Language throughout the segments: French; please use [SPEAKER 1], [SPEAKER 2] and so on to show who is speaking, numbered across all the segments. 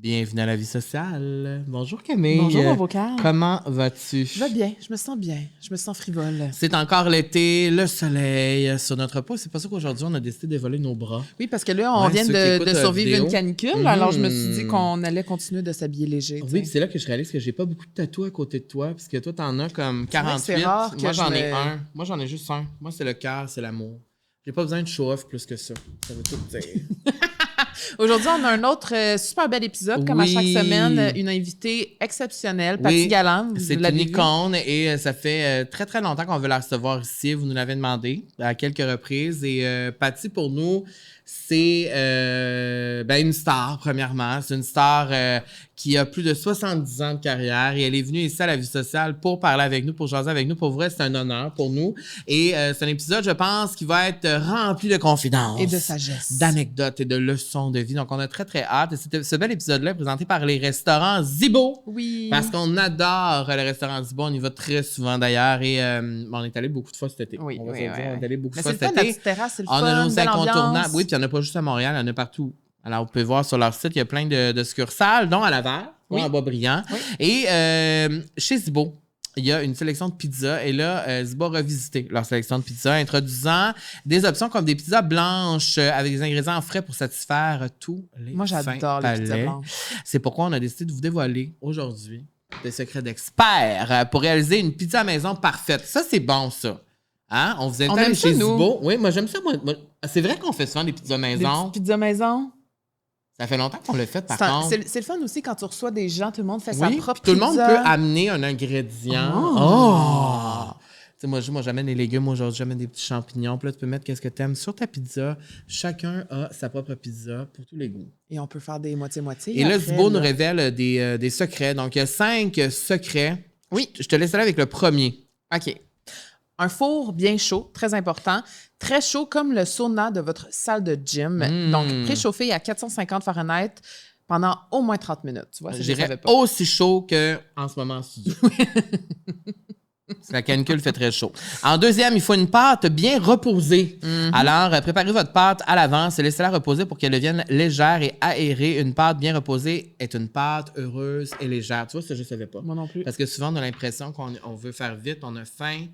[SPEAKER 1] Bienvenue à la vie sociale. Bonjour Camille.
[SPEAKER 2] Bonjour mon vocal.
[SPEAKER 1] Comment vas-tu?
[SPEAKER 2] Je vais bien, je me sens bien, je me sens frivole.
[SPEAKER 1] C'est encore l'été, le soleil sur notre peau. C'est pas ça qu'aujourd'hui on a décidé d'évoler nos bras.
[SPEAKER 2] Oui, parce que là, on vient de survivre
[SPEAKER 1] vidéo.
[SPEAKER 2] une canicule, alors je me suis dit qu'on allait continuer de s'habiller léger.
[SPEAKER 1] Oui, puis c'est là que je réalise que j'ai pas beaucoup de tatous à côté de toi, parce que toi t'en as comme 48.
[SPEAKER 2] C'est rare que
[SPEAKER 1] moi j'en ai
[SPEAKER 2] me-
[SPEAKER 1] un. Moi j'en ai juste un. Moi c'est le cœur, c'est l'amour. J'ai pas besoin de show-off plus que ça. Ça veut tout dire.
[SPEAKER 2] Aujourd'hui, on a un autre super bel épisode, comme à chaque
[SPEAKER 1] Oui.
[SPEAKER 2] semaine, une invitée exceptionnelle, Patty Galland.
[SPEAKER 1] C'est une icône et ça fait très, très longtemps qu'on veut la recevoir ici. Vous nous l'avez demandé à quelques reprises. Et Patty, pour nous, c'est une star, premièrement. C'est une star qui a plus de 70 ans de carrière et elle est venue ici à la vie sociale pour parler avec nous, pour jaser avec nous. Pour vrai, c'est un honneur pour nous. Et c'est un épisode, je pense, qui va être rempli de confidences.
[SPEAKER 2] Et de sagesse.
[SPEAKER 1] D'anecdotes et de leçons de vie. Donc, on a très, très hâte. Et ce bel épisode-là est présenté par les restaurants Zibo.
[SPEAKER 2] Oui.
[SPEAKER 1] Parce qu'on adore le restaurant Zibo. On y va très souvent d'ailleurs. Et on est allé beaucoup de fois cet été.
[SPEAKER 2] Oui,
[SPEAKER 1] On
[SPEAKER 2] oui.
[SPEAKER 1] est allé beaucoup de
[SPEAKER 2] Mais
[SPEAKER 1] fois
[SPEAKER 2] c'est
[SPEAKER 1] cet
[SPEAKER 2] le fun,
[SPEAKER 1] été.
[SPEAKER 2] la petite terrasse, c'est le
[SPEAKER 1] On
[SPEAKER 2] fun,
[SPEAKER 1] a nos
[SPEAKER 2] belle
[SPEAKER 1] incontournables.
[SPEAKER 2] ambiance.
[SPEAKER 1] Oui, puis il n'y en a pas juste à Montréal, il y en a partout. Alors, vous pouvez voir sur leur site, il y a plein de succursales, dont à Laval, dont à Boisbriand.
[SPEAKER 2] Oui.
[SPEAKER 1] Et chez Zibo, il y a une sélection de pizzas. Et là, Zibo a revisité leur sélection de pizzas, introduisant des options comme des pizzas blanches avec des ingrédients frais pour satisfaire tous les
[SPEAKER 2] Moi, j'adore les pizzas
[SPEAKER 1] palais.
[SPEAKER 2] blanches.
[SPEAKER 1] C'est pourquoi on a décidé de vous dévoiler aujourd'hui des secrets d'experts pour réaliser une pizza maison parfaite. Ça, c'est bon, ça. Hein? On vous invite
[SPEAKER 2] aime
[SPEAKER 1] chez
[SPEAKER 2] ça, nous.
[SPEAKER 1] Zibo. Oui, moi, j'aime ça. Moi. C'est vrai qu'on fait souvent des pizzas
[SPEAKER 2] Des
[SPEAKER 1] maison.
[SPEAKER 2] petites pizzas maison.
[SPEAKER 1] Ça fait longtemps qu'on l'a fait, par
[SPEAKER 2] C'est
[SPEAKER 1] contre.
[SPEAKER 2] c'est le fun aussi quand tu reçois des gens, tout le monde fait sa
[SPEAKER 1] Oui,
[SPEAKER 2] propre
[SPEAKER 1] puis tout le monde
[SPEAKER 2] pizza.
[SPEAKER 1] peut amener un ingrédient.
[SPEAKER 2] Oh!
[SPEAKER 1] Tu sais, moi, j'amène les légumes aujourd'hui, j'amène des petits champignons. Puis là, tu peux mettre qu'est-ce que tu aimes sur ta pizza. Chacun a sa propre pizza pour tous les goûts.
[SPEAKER 2] Et on peut faire des moitié-moitié.
[SPEAKER 1] Et là,
[SPEAKER 2] après,
[SPEAKER 1] Zibo nous
[SPEAKER 2] là.
[SPEAKER 1] révèle des secrets. Donc, il y a 5 secrets.
[SPEAKER 2] Oui.
[SPEAKER 1] Je te laisse aller avec le premier.
[SPEAKER 2] OK. Un four bien chaud, très important. Très chaud comme le sauna de votre salle de gym. Donc, préchauffé à 450 Fahrenheit pendant au moins 30 minutes. Tu vois, ça, je ne savais
[SPEAKER 1] J'irais
[SPEAKER 2] pas.
[SPEAKER 1] aussi chaud qu'en ce moment en studio. La canicule fait très chaud. En deuxième, il faut une pâte bien reposée. Alors, préparez votre pâte à l'avance et laissez-la reposer pour qu'elle devienne légère et aérée. Une pâte bien reposée est une pâte heureuse et légère. Tu vois, ça, je ne savais pas.
[SPEAKER 2] Moi non plus.
[SPEAKER 1] Parce que souvent, on a l'impression qu'on veut faire vite, on a faim.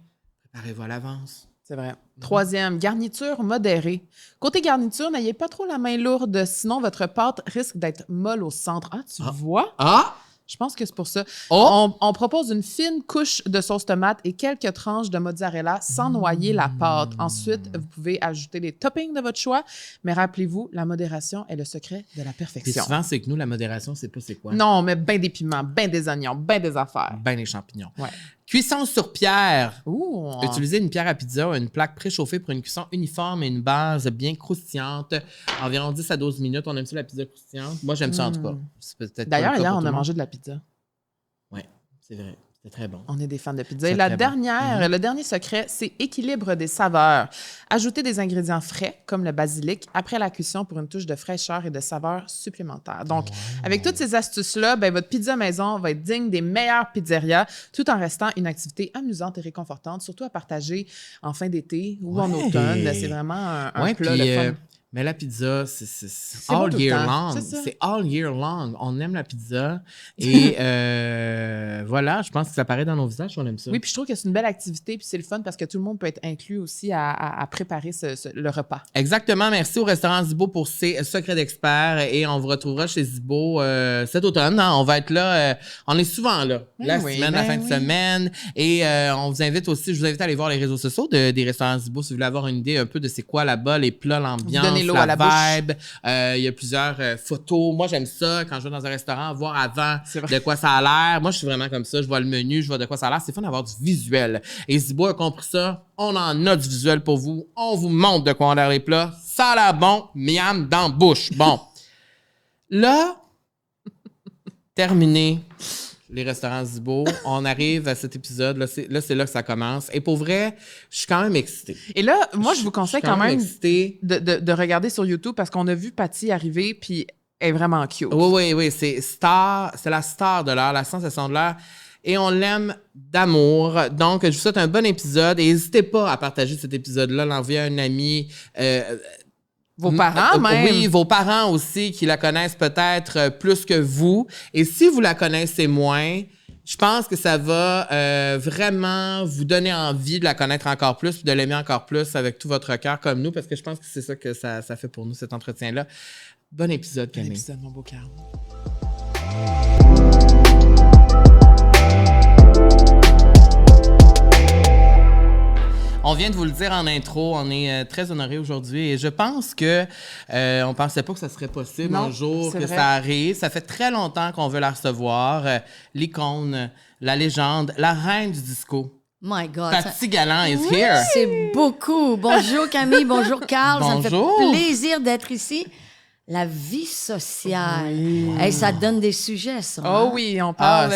[SPEAKER 1] Préparez-vous à l'avance.
[SPEAKER 2] C'est vrai. Troisième, garniture modérée. Côté garniture, n'ayez pas trop la main lourde, sinon votre pâte risque d'être molle au centre. Ah, tu vois?
[SPEAKER 1] Ah!
[SPEAKER 2] Je pense que c'est pour ça.
[SPEAKER 1] Oh!
[SPEAKER 2] On propose une fine couche de sauce tomate et quelques tranches de mozzarella sans noyer la pâte. Ensuite, vous pouvez ajouter les toppings de votre choix, mais rappelez-vous, la modération est le secret de la
[SPEAKER 1] Puis
[SPEAKER 2] perfection.
[SPEAKER 1] souvent, c'est que nous, la modération, c'est pas c'est quoi.
[SPEAKER 2] Non, mais ben des piments, ben des oignons, ben des affaires.
[SPEAKER 1] Ben les champignons.
[SPEAKER 2] Ouais.
[SPEAKER 1] Cuisson sur pierre.
[SPEAKER 2] Ouh!
[SPEAKER 1] Utilisez une pierre à pizza ou une plaque préchauffée pour une cuisson uniforme et une base bien croustillante. Environ 10 à 12 minutes. On aime ça, la pizza croustillante. Moi, j'aime ça en tout cas. C'est peut-être pas
[SPEAKER 2] D'ailleurs,
[SPEAKER 1] le cas
[SPEAKER 2] hier,
[SPEAKER 1] pour
[SPEAKER 2] on
[SPEAKER 1] tout
[SPEAKER 2] a
[SPEAKER 1] le monde.
[SPEAKER 2] mangé de la pizza.
[SPEAKER 1] Oui, c'est vrai. C'était très bon.
[SPEAKER 2] On est des fans de pizza.
[SPEAKER 1] C'est
[SPEAKER 2] Et la
[SPEAKER 1] très bon.
[SPEAKER 2] dernière, le dernier secret, c'est équilibre des saveurs. Ajoutez des ingrédients frais, comme le basilic, après la cuisson pour une touche de fraîcheur et de saveur supplémentaire. Donc, avec toutes ces astuces-là, ben, votre pizza maison va être digne des meilleures pizzerias, tout en restant une activité amusante et réconfortante, surtout à partager en fin d'été ou en
[SPEAKER 1] Ouais.
[SPEAKER 2] automne. C'est vraiment un
[SPEAKER 1] Ouais,
[SPEAKER 2] plat
[SPEAKER 1] puis,
[SPEAKER 2] de fun.
[SPEAKER 1] mais la pizza, c'est
[SPEAKER 2] bon
[SPEAKER 1] all
[SPEAKER 2] tout le
[SPEAKER 1] year
[SPEAKER 2] temps,
[SPEAKER 1] long.
[SPEAKER 2] c'est ça.
[SPEAKER 1] C'est all year long. On aime la pizza. Et voilà, je pense que ça paraît dans nos visages, on aime ça.
[SPEAKER 2] Oui, puis je trouve que c'est une belle activité, puis c'est le fun parce que tout le monde peut être inclus aussi à préparer le repas.
[SPEAKER 1] Exactement. Merci au restaurant Zibo pour ces secrets d'experts. Et on vous retrouvera chez Zibo cet automne. Hein. On va être là. On est souvent là. La fin de semaine. Et on vous invite aussi, je vous invite à aller voir les réseaux sociaux des restaurants Zibo si vous voulez avoir une idée un peu de c'est quoi là-bas, les plats, l'ambiance,
[SPEAKER 2] Donnez l'eau à la
[SPEAKER 1] vibe. Il y a plusieurs photos. Moi, j'aime ça quand je vais dans un restaurant, voir avant de quoi ça a l'air. Moi, je suis vraiment comme ça. Je vois le menu, je vois de quoi ça a l'air. C'est fun d'avoir du visuel. Et Zibo a compris ça. On en a du visuel pour vous. On vous montre de quoi ont l'air les plats. Ça a l'air bon. Miam dans la bouche. Bon. Là, terminé les restaurants Zibo. On arrive à cet épisode. Là, c'est là que ça commence. Et pour vrai, je suis quand même excitée.
[SPEAKER 2] Et là, moi, je vous conseille quand même
[SPEAKER 1] excitée.
[SPEAKER 2] de regarder sur YouTube parce qu'on a vu Patty arriver, puis elle est vraiment cute.
[SPEAKER 1] Oui. C'est la star de l'heure, la sensation de l'heure. Et on l'aime d'amour. Donc, je vous souhaite un bon épisode. Et n'hésitez pas à partager cet épisode-là, l'envoyer à un ami.
[SPEAKER 2] Vos parents, même.
[SPEAKER 1] Oui, vos parents aussi qui la connaissent peut-être plus que vous. Et si vous la connaissez moins, je pense que ça va vraiment vous donner envie de la connaître encore plus puis de l'aimer encore plus avec tout votre cœur comme nous, parce que je pense que c'est ça que ça fait pour nous, cet entretien-là. Bon épisode, Camille.
[SPEAKER 2] Bon épisode, mon beau Carl.
[SPEAKER 1] On vient de vous le dire en intro, on est très honorés aujourd'hui et je pense que on pensait pas que ça serait possible un jour que ça arrive. Ça fait très longtemps qu'on veut la recevoir. L'icône, la légende, la reine du disco.
[SPEAKER 3] My God.
[SPEAKER 1] Paty Galland is here.
[SPEAKER 3] C'est beaucoup. Bonjour Camille, bonjour Carl.
[SPEAKER 1] Bonjour.
[SPEAKER 3] Ça me fait plaisir d'être ici. La vie sociale.
[SPEAKER 2] Oui.
[SPEAKER 3] Hey, ça donne des sujets, ça.
[SPEAKER 2] Oh oui, on parle.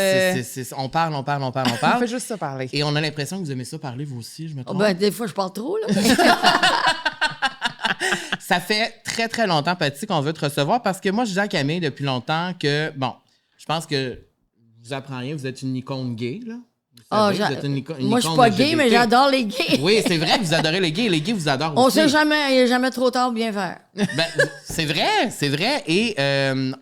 [SPEAKER 1] On parle.
[SPEAKER 2] On fait juste ça parler.
[SPEAKER 1] Et on a l'impression que vous aimez ça parler, vous aussi, je me
[SPEAKER 3] Oh,
[SPEAKER 1] trompe?
[SPEAKER 3] ben, des fois, je parle trop, là.
[SPEAKER 1] Ça fait très, très longtemps, Paty, qu'on veut te recevoir parce que moi, je dis à Camille depuis longtemps que, bon, je pense que vous apprend rien, vous êtes une icône gay, là.
[SPEAKER 3] Oh,
[SPEAKER 1] Vous êtes une
[SPEAKER 3] moi, je suis pas gay,
[SPEAKER 1] LGBT.
[SPEAKER 3] mais j'adore les gays.
[SPEAKER 1] Oui, c'est vrai que vous adorez les gays. Les gays vous adorent
[SPEAKER 3] On
[SPEAKER 1] aussi.
[SPEAKER 3] sait jamais, il n'est jamais trop tard pour bien faire.
[SPEAKER 1] Ben, c'est vrai. Et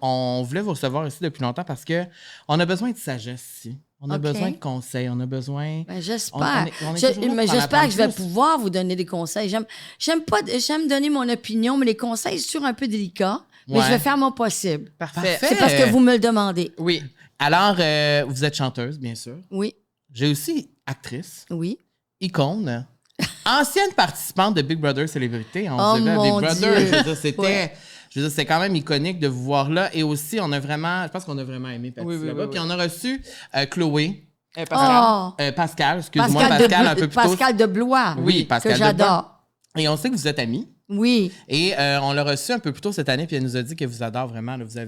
[SPEAKER 1] on voulait vous recevoir ici depuis longtemps parce que on a besoin de sagesse ici. On a
[SPEAKER 3] OK.
[SPEAKER 1] besoin de conseils. On a besoin.
[SPEAKER 3] Ben, j'espère.
[SPEAKER 1] on est toujours là pour
[SPEAKER 3] Mais
[SPEAKER 1] en
[SPEAKER 3] j'espère que je vais
[SPEAKER 1] apprendre plus.
[SPEAKER 3] pouvoir vous donner des conseils. J'aime donner mon opinion, mais les conseils, c'est toujours un peu délicat. Mais
[SPEAKER 1] Ouais.
[SPEAKER 3] je vais faire mon possible.
[SPEAKER 2] Parfait.
[SPEAKER 3] C'est parce que vous me le demandez.
[SPEAKER 1] Oui. Alors, vous êtes chanteuse, bien sûr.
[SPEAKER 3] Oui,
[SPEAKER 1] J'ai aussi actrice,
[SPEAKER 3] oui.
[SPEAKER 1] icône, ancienne participante de Big Brother Célébrité. On
[SPEAKER 3] Oh
[SPEAKER 1] se levait à
[SPEAKER 3] mon
[SPEAKER 1] Big Brother.
[SPEAKER 3] Dieu.
[SPEAKER 1] Je veux dire, c'était.
[SPEAKER 3] Ouais.
[SPEAKER 1] Je veux dire, c'est quand même iconique de vous voir là. Et aussi, on a vraiment. Je pense qu'on a vraiment aimé Paty
[SPEAKER 2] Oui, oui,
[SPEAKER 1] là-bas.
[SPEAKER 2] oui,
[SPEAKER 1] Puis
[SPEAKER 2] oui.
[SPEAKER 1] on a reçu Chloé.
[SPEAKER 3] Oh!
[SPEAKER 1] Pascal, excuse-moi, Pascal, un peu plus tôt.
[SPEAKER 3] Pascal de Blois.
[SPEAKER 1] Oui, Pascal
[SPEAKER 3] que
[SPEAKER 1] de
[SPEAKER 3] j'adore.
[SPEAKER 1] Et on sait que vous êtes amis.
[SPEAKER 3] Oui.
[SPEAKER 1] Et on l'a reçu un peu plus tôt cette année, puis elle nous a dit qu'elle vous adore vraiment. Là, vous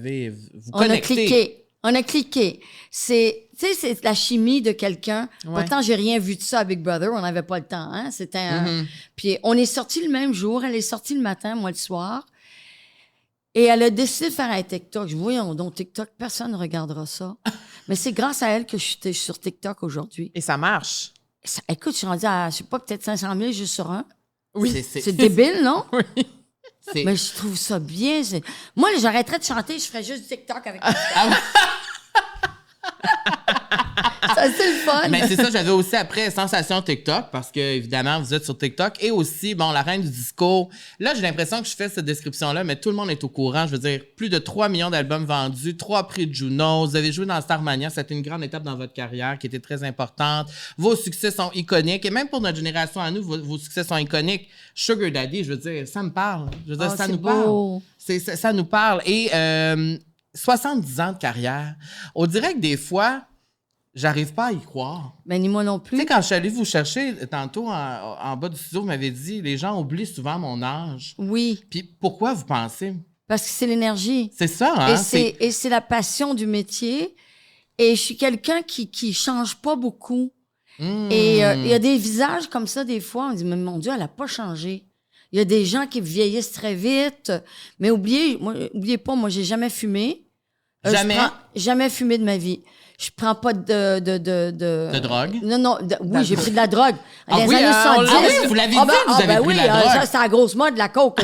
[SPEAKER 3] On a
[SPEAKER 1] connectez.
[SPEAKER 3] cliqué. On a cliqué. C'est la chimie de quelqu'un.
[SPEAKER 2] Ouais.
[SPEAKER 3] Pourtant, j'ai rien vu de ça à Big Brother. On n'avait pas le temps, hein. C'était Puis on est sortis le même jour. Elle est sortie le matin, moi le soir. Et elle a décidé de faire un TikTok. Je dis, voyons donc, TikTok, personne ne regardera ça. Mais c'est grâce à elle que je suis sur TikTok aujourd'hui.
[SPEAKER 2] Et ça marche.
[SPEAKER 3] Écoute, je suis rendue à, je sais pas, peut-être 500 000 juste sur un.
[SPEAKER 2] Oui.
[SPEAKER 3] C'est débile, non?
[SPEAKER 2] Oui.
[SPEAKER 1] C'est-
[SPEAKER 3] Mais je trouve ça bien. Moi, j'arrêterais de chanter, je ferais juste du TikTok avec
[SPEAKER 1] Ah oui.
[SPEAKER 3] ça. C'est le fun.
[SPEAKER 1] Mais c'est ça, j'avais aussi après Sensation TikTok, parce que évidemment, vous êtes sur TikTok. Et aussi, bon, la reine du disco. Là, j'ai l'impression que je fais cette description-là, mais tout le monde est au courant. Je veux dire, plus de 3 millions d'albums vendus, 3 prix de Juno. Vous avez joué dans Starmania. C'était une grande étape dans votre carrière qui était très importante. Vos succès sont iconiques. Et même pour notre génération à nous, vos succès sont iconiques. Sugar Daddy, je veux dire, ça me parle. Je veux dire,
[SPEAKER 3] Oh,
[SPEAKER 1] ça
[SPEAKER 3] c'est
[SPEAKER 1] nous
[SPEAKER 3] beau.
[SPEAKER 1] parle. Ça nous parle. Et 70 ans de carrière. On dirait que des fois, j'arrive pas à y croire.
[SPEAKER 3] Ben, ni moi non
[SPEAKER 1] Tu
[SPEAKER 3] plus.
[SPEAKER 1] sais, quand je suis allée vous chercher tantôt en bas du studio, vous m'avez dit, les gens oublient souvent mon âge.
[SPEAKER 3] Oui,
[SPEAKER 1] Puis pourquoi vous pensez?
[SPEAKER 3] parce que c'est l'énergie.
[SPEAKER 1] C'est ça, hein?
[SPEAKER 3] Et c'est la passion du métier. Et je suis quelqu'un qui change pas beaucoup.
[SPEAKER 1] Hmm.
[SPEAKER 3] Et il y a des visages comme ça, des fois, on dit, mais mon Dieu, elle a pas changé. Il y a des gens qui vieillissent très vite. Mais oubliez pas, moi, j'ai jamais fumé.
[SPEAKER 1] Jamais?
[SPEAKER 3] Jamais fumé de ma vie. Je prends pas de
[SPEAKER 1] drogue?
[SPEAKER 3] Non, oui, j'ai pris de la drogue.
[SPEAKER 1] Ah
[SPEAKER 3] Les
[SPEAKER 1] oui,
[SPEAKER 3] années
[SPEAKER 1] ah,
[SPEAKER 3] 70.
[SPEAKER 1] ah oui, vous l'avez dit, vous avez pris
[SPEAKER 3] oui,
[SPEAKER 1] de la drogue.
[SPEAKER 3] ça, c'était la grosse mode, la coke.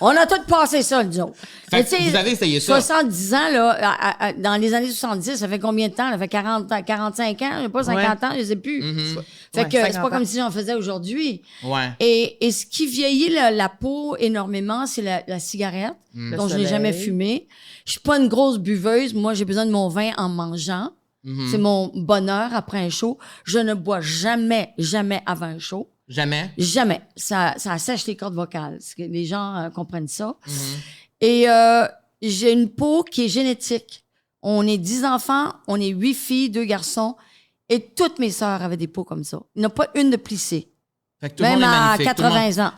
[SPEAKER 3] On a tout passé ça, disons.
[SPEAKER 1] Fait
[SPEAKER 3] Mais
[SPEAKER 1] que
[SPEAKER 3] tu sais,
[SPEAKER 1] vous avez essayé ça.
[SPEAKER 3] 70 ans, là, dans les années 70, ça fait combien de temps? Ça fait 45 ans, je sais pas, 50 ans, je sais plus. Fait
[SPEAKER 2] Ouais,
[SPEAKER 3] que c'est
[SPEAKER 2] 50
[SPEAKER 3] pas
[SPEAKER 2] ans.
[SPEAKER 3] comme si j'en faisais aujourd'hui.
[SPEAKER 1] Ouais.
[SPEAKER 3] Et ce qui vieillit la peau énormément, c'est la cigarette,
[SPEAKER 2] Le
[SPEAKER 3] dont je n'ai
[SPEAKER 2] soleil.
[SPEAKER 3] jamais fumé. Je suis pas une grosse buveuse. Moi, j'ai besoin de mon vin en mangeant. C'est mon bonheur après un show. Je ne bois jamais avant un show.
[SPEAKER 1] Jamais?
[SPEAKER 3] Jamais. Ça assèche les cordes vocales. C'est que les gens comprennent ça. Et j'ai une peau qui est génétique. On est 10 enfants, on est 8 filles, 2 garçons. Et toutes mes sœurs avaient des peaux comme ça. Il n'y en a pas une de plissée.
[SPEAKER 1] Fait que tout le
[SPEAKER 3] Même
[SPEAKER 1] monde est
[SPEAKER 3] à
[SPEAKER 1] magnifique. Tout le monde-
[SPEAKER 3] 80 ans.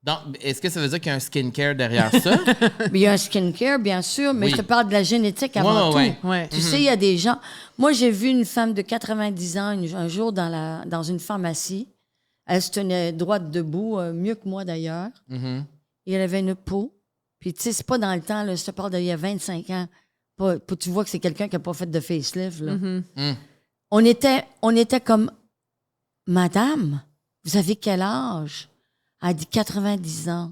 [SPEAKER 1] Donc, est-ce que ça veut dire qu'il y a un skincare derrière ça?
[SPEAKER 3] Mais il y a un skincare, bien sûr, mais
[SPEAKER 1] Oui.
[SPEAKER 3] je te parle de la génétique avant
[SPEAKER 1] Ouais.
[SPEAKER 3] tout.
[SPEAKER 2] Ouais.
[SPEAKER 3] Tu sais, il y a des gens... Moi, j'ai vu une femme de 90 ans un jour dans une pharmacie. Elle se tenait droite debout, mieux que moi d'ailleurs.
[SPEAKER 1] Mhm.
[SPEAKER 3] Et elle avait une peau. Puis, tu sais, c'est pas dans le temps, là, je te parle d'il y a 25 ans. Tu vois que c'est quelqu'un qui n'a pas fait de facelift. Là.
[SPEAKER 1] Mm.
[SPEAKER 3] On était comme... Madame, vous avez quel âge? Elle a dit 90 ans.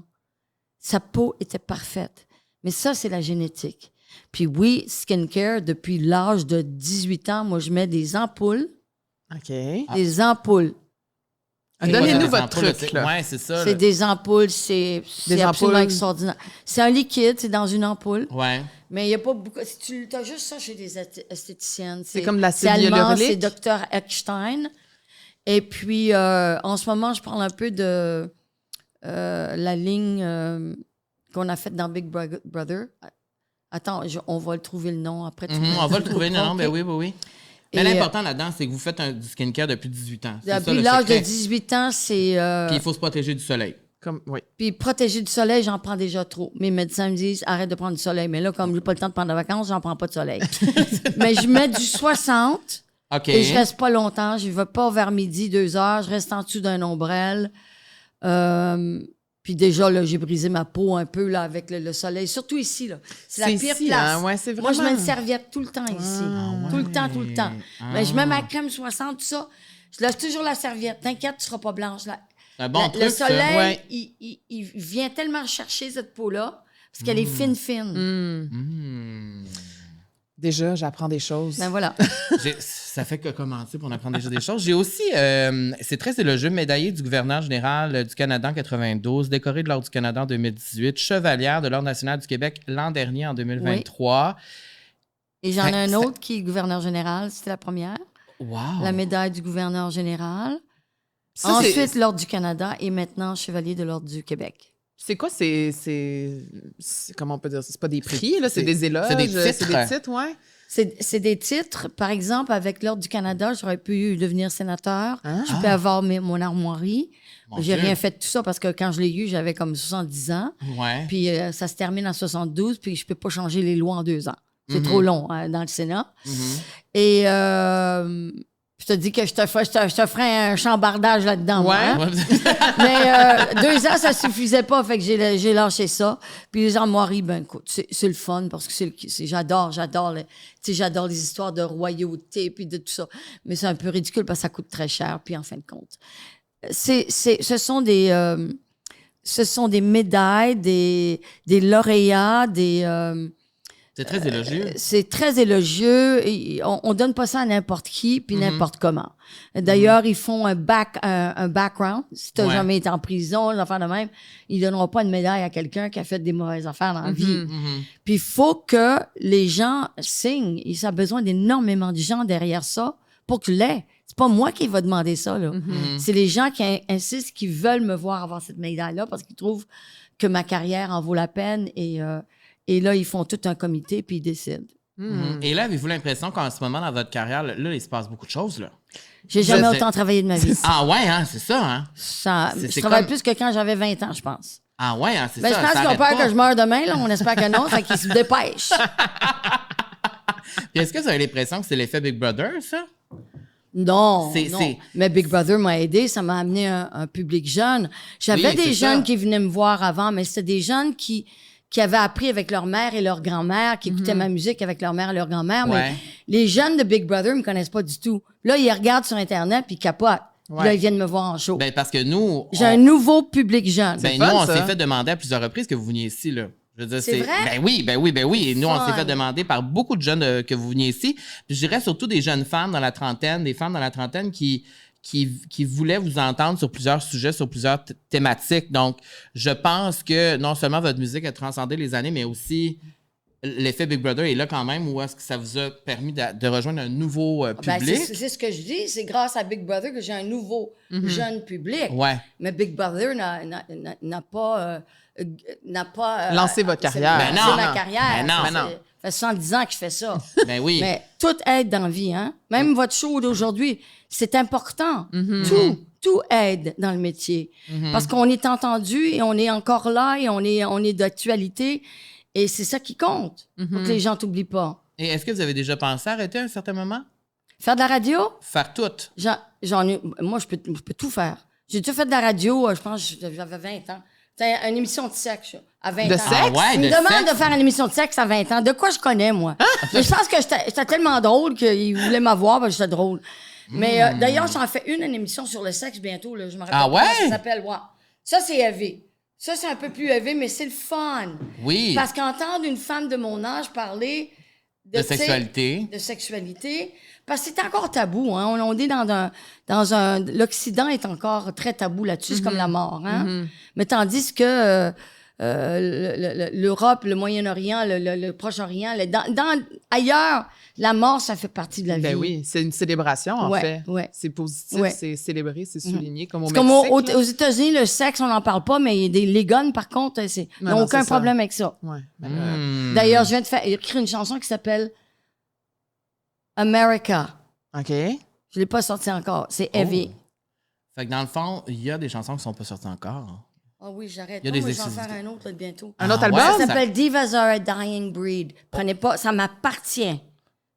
[SPEAKER 3] sa peau était parfaite. Mais ça, c'est la génétique. Puis oui, skincare, depuis l'âge de 18 ans, moi, je mets des ampoules.
[SPEAKER 2] OK.
[SPEAKER 3] Des ampoules.
[SPEAKER 2] Donnez-nous
[SPEAKER 1] Des
[SPEAKER 2] votre
[SPEAKER 1] ampoules,
[SPEAKER 2] truc, là.
[SPEAKER 1] Ouais, c'est ça.
[SPEAKER 3] C'est
[SPEAKER 1] là.
[SPEAKER 3] des ampoules, c'est absolument
[SPEAKER 2] ampoules.
[SPEAKER 3] extraordinaire. C'est un liquide, c'est dans une ampoule.
[SPEAKER 1] Ouais.
[SPEAKER 3] Mais il n'y a pas beaucoup. Si tu as juste ça chez des esthéticiennes.
[SPEAKER 2] C'est comme de l'acide
[SPEAKER 3] C'est allemand,
[SPEAKER 2] hyaluronique?
[SPEAKER 3] c'est Dr. Eckstein. Et puis, en ce moment, je parle un peu de la ligne qu'on a faite dans Big Brother. Attends, on va le trouver le nom après.
[SPEAKER 1] On va le trouver, non? Ben
[SPEAKER 3] OK.
[SPEAKER 1] oui, oui, oui. Mais
[SPEAKER 3] Et,
[SPEAKER 1] l'important là-dedans, c'est que vous faites du skincare depuis 18 ans. C'est ça,
[SPEAKER 3] Depuis
[SPEAKER 1] le
[SPEAKER 3] l'âge de
[SPEAKER 1] secret.
[SPEAKER 3] 18 ans, c'est...
[SPEAKER 1] Puis il faut se protéger du soleil.
[SPEAKER 2] Oui.
[SPEAKER 3] Puis protéger du soleil, j'en prends déjà trop. Mes médecins me disent, arrête de prendre du soleil. Mais là, comme j'ai pas le temps de prendre de vacances, j'en prends pas de soleil. Mais je mets du 60
[SPEAKER 1] OK.
[SPEAKER 3] et je reste pas longtemps. Je vais pas vers midi, 2 heures. Je reste en dessous d'un ombrelle. Puis déjà, là, j'ai brisé ma peau un peu là, avec le soleil. Surtout ici, là. C'est la pire
[SPEAKER 2] ici,
[SPEAKER 3] place.
[SPEAKER 2] hein? Ouais, c'est
[SPEAKER 3] Moi, je mets
[SPEAKER 2] vraiment-
[SPEAKER 3] une serviette tout le temps ici.
[SPEAKER 1] Ah,
[SPEAKER 3] Tout le temps, tout le temps.
[SPEAKER 1] Ah.
[SPEAKER 3] Mais je mets ma crème 60, tout ça. Je laisse toujours la serviette. T'inquiète, tu seras pas blanche. Là.
[SPEAKER 1] Un bon
[SPEAKER 3] Le
[SPEAKER 1] truc, ça.
[SPEAKER 3] soleil,
[SPEAKER 2] Ouais.
[SPEAKER 3] il vient tellement chercher cette peau-là parce qu'elle est fine.
[SPEAKER 1] Mmh.
[SPEAKER 2] Déjà, j'apprends des choses.
[SPEAKER 3] Ben voilà.
[SPEAKER 1] Ça fait que commencer pour en apprendre déjà des choses. J'ai aussi, c'est très élogieux, médaillé du gouverneur général du Canada en 92, décoré de l'Ordre du Canada en 2018, chevalière de l'Ordre national du Québec l'an dernier en 2023.
[SPEAKER 3] Et j'en ai un
[SPEAKER 1] Ça-
[SPEAKER 3] autre qui est gouverneur général. C'était la première.
[SPEAKER 1] Wow!
[SPEAKER 3] La médaille du gouverneur général.
[SPEAKER 2] Ça, c'est-
[SPEAKER 3] Ensuite, l'Ordre du Canada et maintenant chevalier de l'Ordre du Québec.
[SPEAKER 2] C'est quoi, comment on peut dire ça? C'est pas des prix, là, c'est des éloges.
[SPEAKER 1] c'est des titres.
[SPEAKER 2] C'est des titres, ouais.
[SPEAKER 3] C'est des titres. Par exemple, avec l'Ordre du Canada, j'aurais pu devenir sénateur.
[SPEAKER 2] Ah.
[SPEAKER 3] Je peux avoir mon armoirie.
[SPEAKER 1] Mon
[SPEAKER 3] J'ai
[SPEAKER 1] Dieu.
[SPEAKER 3] rien fait de tout ça parce que quand je l'ai eu, j'avais comme 70 ans.
[SPEAKER 1] Ouais.
[SPEAKER 3] Puis ça se termine en 72, puis je peux pas changer les lois en 2 ans. C'est trop long dans le Sénat. Et je te dis que je te ferais un chambardage là-dedans. moi, hein. Mais 2 ans, ça suffisait pas, fait que j'ai lâché ça. Puis les armoiries, ben écoute, c'est le fun parce que j'adore les histoires de royauté puis de tout ça. Mais c'est un peu ridicule parce que ça coûte très cher, puis en fin de compte. Ce sont des médailles, des lauréats,
[SPEAKER 1] C'est très élogieux.
[SPEAKER 3] c'est très élogieux. Et on donne pas ça à n'importe qui puis n'importe comment. D'ailleurs, ils font un background. Si t'as
[SPEAKER 1] Ouais.
[SPEAKER 3] jamais été en prison, les affaires de même, ils donneront pas une médaille à quelqu'un qui a fait des mauvaises affaires dans la vie. Puis il faut que les gens signent. Ça a besoin d'énormément de gens derrière ça pour que tu l'aies. C'est pas moi qui va demander ça, là. C'est les gens qui insistent, qui veulent me voir avoir cette médaille-là parce qu'ils trouvent que ma carrière en vaut la peine et là, ils font tout un comité puis ils décident.
[SPEAKER 1] Et là, avez-vous l'impression qu'en ce moment, dans votre carrière, là, il se passe beaucoup de choses, là?
[SPEAKER 3] J'ai jamais
[SPEAKER 1] Je sais.
[SPEAKER 3] autant travaillé de ma vie.
[SPEAKER 1] Ah ouais, hein, c'est ça, hein?
[SPEAKER 3] Je
[SPEAKER 1] c'est
[SPEAKER 3] travaille
[SPEAKER 1] comme-
[SPEAKER 3] plus que quand j'avais 20 ans, je pense.
[SPEAKER 1] Ah ouais, hein, c'est
[SPEAKER 3] Ben,
[SPEAKER 1] ça.
[SPEAKER 3] je pense
[SPEAKER 1] ça
[SPEAKER 3] qu'ils ont
[SPEAKER 1] arrête
[SPEAKER 3] peur
[SPEAKER 1] pas.
[SPEAKER 3] que je meure demain, là. On espère que non, fait qu'ils se dépêchent.
[SPEAKER 1] Puis est-ce que vous avez l'impression que c'est l'effet Big Brother, ça?
[SPEAKER 3] Non,
[SPEAKER 1] C'est-
[SPEAKER 3] non.
[SPEAKER 1] c'est-
[SPEAKER 3] Mais Big Brother m'a aidé, ça m'a amené un public jeune. J'avais
[SPEAKER 1] Oui,
[SPEAKER 3] des
[SPEAKER 1] c'est
[SPEAKER 3] jeunes
[SPEAKER 1] ça.
[SPEAKER 3] qui venaient me voir avant, mais c'était des jeunes qui avaient appris avec leur mère et leur grand-mère, qui écoutaient ma musique avec leur mère et leur grand-mère.
[SPEAKER 1] Ouais.
[SPEAKER 3] Mais les jeunes de Big Brother me connaissent pas du tout. Là, ils regardent sur Internet puis ils capotent. Puis
[SPEAKER 2] Ouais.
[SPEAKER 3] là, ils viennent me voir en show.
[SPEAKER 1] Ben, parce que nous.
[SPEAKER 3] J'ai un nouveau public jeune.
[SPEAKER 1] Ben,
[SPEAKER 2] fun,
[SPEAKER 1] nous, on
[SPEAKER 2] ça.
[SPEAKER 1] s'est fait demander à plusieurs reprises que vous veniez ici, là. Je veux dire,
[SPEAKER 3] C'est vrai?
[SPEAKER 1] Ben oui. Et nous, on s'est
[SPEAKER 3] Fun.
[SPEAKER 1] fait demander par beaucoup de jeunes que vous veniez ici. Puis je dirais surtout des jeunes femmes dans la trentaine, des femmes dans la trentaine qui voulaient vous entendre sur plusieurs sujets, sur plusieurs thématiques. Donc, je pense que non seulement votre musique a transcendé les années, mais aussi l'effet Big Brother est là quand même, ou est-ce que ça vous a permis de rejoindre un nouveau
[SPEAKER 3] Ben,
[SPEAKER 1] public?
[SPEAKER 3] c'est ce que je dis. C'est grâce à Big Brother que j'ai un nouveau jeune public.
[SPEAKER 1] Ouais.
[SPEAKER 3] Mais Big Brother n'a pas
[SPEAKER 2] Lancé votre carrière.
[SPEAKER 3] C'est
[SPEAKER 1] Ben non,
[SPEAKER 3] ma
[SPEAKER 1] non.
[SPEAKER 3] carrière.
[SPEAKER 1] Ben non.
[SPEAKER 3] Ça
[SPEAKER 2] Ben non.
[SPEAKER 3] fait 70 ans que je fais ça.
[SPEAKER 1] Ben oui.
[SPEAKER 3] Mais tout aide dans la vie, hein? Même votre show d'aujourd'hui, c'est important. Tout aide dans le métier. Parce qu'on est entendu et on est encore là et on est d'actualité. Et c'est ça qui compte. Pour que les gens t'oublient pas.
[SPEAKER 1] Et est-ce que vous avez déjà pensé à arrêter à un certain moment?
[SPEAKER 3] Faire de la radio?
[SPEAKER 1] Faire tout?
[SPEAKER 3] Moi, je peux tout faire. J'ai tout fait de la radio, je pense que j'avais 20 ans. C'était une émission de sexe, à 20
[SPEAKER 2] De
[SPEAKER 3] ans.
[SPEAKER 2] sexe?
[SPEAKER 1] Ah ouais,
[SPEAKER 3] Ils me
[SPEAKER 1] de
[SPEAKER 3] demandent
[SPEAKER 1] sexe?
[SPEAKER 3] de faire une émission de sexe à 20 ans. De quoi je connais, moi? Mais je pense que j'étais tellement drôle qu'ils voulaient m'avoir, parce que j'étais drôle. Mais d'ailleurs, j'en fais une émission sur le sexe bientôt. Là, je me rappelle
[SPEAKER 1] Ah
[SPEAKER 3] pas
[SPEAKER 1] ouais?
[SPEAKER 3] comment ça s'appelle. Ouais. Ça, c'est élevé. Ça, c'est un peu plus élevé, mais c'est le fun.
[SPEAKER 1] Oui.
[SPEAKER 3] Parce qu'entendre une femme de mon âge parler
[SPEAKER 1] De sexualité.
[SPEAKER 3] De sexualité. Parce que c'est encore tabou, hein. On est dans un l'Occident est encore très tabou là-dessus, c'est comme la mort, hein. Mais tandis que l'Europe, le Moyen-Orient, le Proche-Orient, ailleurs, la mort, ça fait partie de la vie.
[SPEAKER 2] Ben oui, c'est une célébration, en fait.
[SPEAKER 3] Ouais.
[SPEAKER 2] C'est positif,
[SPEAKER 3] Ouais.
[SPEAKER 2] c'est célébré, c'est souligné, comme au
[SPEAKER 3] C'est
[SPEAKER 2] Mexique.
[SPEAKER 3] comme
[SPEAKER 2] là.
[SPEAKER 3] aux États-Unis, le sexe, on n'en parle pas, mais les guns, par contre, ils
[SPEAKER 2] Non,
[SPEAKER 3] n'ont
[SPEAKER 2] non,
[SPEAKER 3] aucun
[SPEAKER 2] c'est ça.
[SPEAKER 3] problème avec ça.
[SPEAKER 2] Ouais.
[SPEAKER 3] D'ailleurs, je viens de faire écrire une chanson qui s'appelle America.
[SPEAKER 2] OK.
[SPEAKER 3] Je l'ai pas sortie encore. C'est heavy.
[SPEAKER 1] Fait que dans le fond, il y a des chansons qui sont pas sorties encore.
[SPEAKER 3] Ah oui, j'arrête.
[SPEAKER 1] Il y a
[SPEAKER 3] Moi,
[SPEAKER 1] des
[SPEAKER 3] je vais en faire
[SPEAKER 1] exclusivités.
[SPEAKER 3] un autre là, bientôt.
[SPEAKER 2] Un autre
[SPEAKER 1] Ah,
[SPEAKER 2] album?
[SPEAKER 1] ouais,
[SPEAKER 3] Ça s'appelle Divas Are a Dying Breed. Prenez pas, ça m'appartient.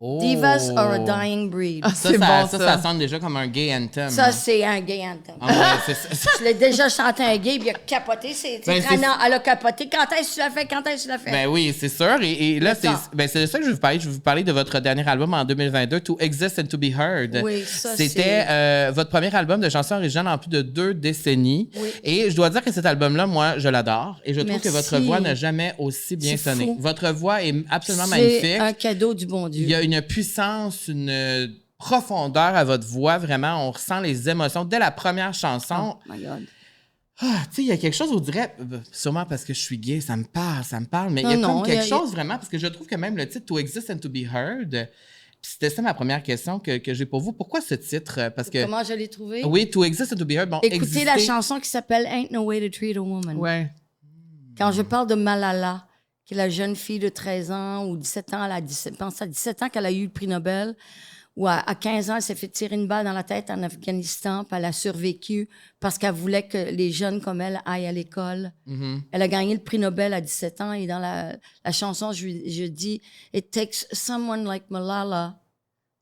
[SPEAKER 1] Oh.
[SPEAKER 3] Divas Are a Dying Breed.
[SPEAKER 2] Ah,
[SPEAKER 1] Ça,
[SPEAKER 2] c'est bon,
[SPEAKER 1] ça sonne déjà comme un gay anthem.
[SPEAKER 3] Ça, c'est un gay anthem.
[SPEAKER 1] Ah ouais, c'est
[SPEAKER 3] Je l'ai déjà chanté un gay, puis il a capoté.
[SPEAKER 1] Ben,
[SPEAKER 3] Trana, elle a capoté. Quand est-ce que tu l'as fait? Quand est-ce que tu l'as fait?
[SPEAKER 1] Ben oui, c'est sûr. Et là,
[SPEAKER 3] C'est ça.
[SPEAKER 1] c'est de ça que je vais vous parler. Je vais vous parler de votre dernier album en 2022, To Exist and To Be Heard.
[SPEAKER 3] Oui, ça,
[SPEAKER 1] C'était votre premier album de chansons originales en plus de 2 décennies.
[SPEAKER 3] Oui.
[SPEAKER 1] Et je dois dire que cet album-là, moi, je l'adore. Et je trouve que
[SPEAKER 3] Merci.
[SPEAKER 1] votre voix n'a jamais aussi bien
[SPEAKER 3] C'est
[SPEAKER 1] sonné.
[SPEAKER 3] fou.
[SPEAKER 1] Votre voix est absolument
[SPEAKER 3] C'est
[SPEAKER 1] magnifique.
[SPEAKER 3] un cadeau du bon Dieu.
[SPEAKER 1] Il y a une puissance, une profondeur à votre voix. Vraiment, on ressent les émotions dès la première chanson.
[SPEAKER 3] Oh my God.
[SPEAKER 1] Ah, tu sais, il y a quelque chose, on dirait, sûrement parce que je suis gay, ça me parle, mais il y a
[SPEAKER 3] Non,
[SPEAKER 1] comme quelque
[SPEAKER 3] il y a-
[SPEAKER 1] chose vraiment, parce que je trouve que même le titre To Exist and To Be Heard, puis c'était ça ma première question que j'ai pour vous. Pourquoi ce titre? Parce que,
[SPEAKER 3] Comment je l'ai trouvé?
[SPEAKER 1] oui, To Exist and To Be Heard, bon,
[SPEAKER 3] Écoutez
[SPEAKER 1] exister.
[SPEAKER 3] la chanson qui s'appelle Ain't No Way to Treat a Woman.
[SPEAKER 2] Ouais.
[SPEAKER 3] Quand je parle de Malala, qui est la jeune fille de 13 ans ou 17 ans, je pense à 17 ans qu'elle a eu le prix Nobel, ou à 15 ans, elle s'est fait tirer une balle dans la tête en Afghanistan, puis elle a survécu parce qu'elle voulait que les jeunes comme elle aillent à l'école.
[SPEAKER 1] Mhm.
[SPEAKER 3] Elle a gagné le prix Nobel à 17 ans et dans la chanson, je dis « It takes someone like Malala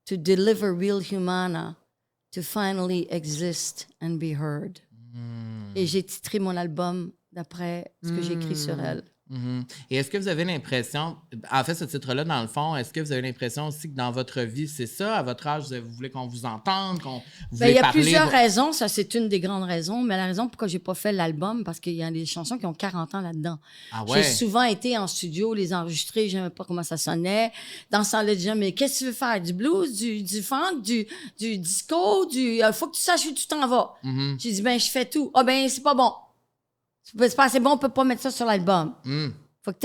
[SPEAKER 3] to deliver real humana to finally exist and be heard. Et j'ai titré mon album d'après ce que j'ai écrit sur elle.
[SPEAKER 1] Mhm. Et est-ce que vous avez l'impression, en fait, ce titre-là, dans le fond, est-ce que vous avez l'impression aussi que dans votre vie, c'est ça, à votre âge, vous voulez qu'on vous entende, qu'on vous
[SPEAKER 3] Ben, il y a
[SPEAKER 1] parler?
[SPEAKER 3] plusieurs raisons, ça c'est une des grandes raisons, mais la raison pourquoi j'ai pas fait l'album, parce qu'il y a des chansons qui ont 40 ans là-dedans.
[SPEAKER 1] Ah ouais?
[SPEAKER 3] J'ai souvent été en studio, les enregistrer, j'aimais pas comment ça sonnait. Dans ce temps-là, je disais, mais qu'est-ce que tu veux faire? Du blues, du funk, du disco, faut que tu saches où tu t'en vas.
[SPEAKER 1] Mhm.
[SPEAKER 3] J'ai dit, ben je fais tout. Ah ben c'est pas bon. C'est pas assez bon, on peut pas mettre ça sur l'album.
[SPEAKER 1] Mm.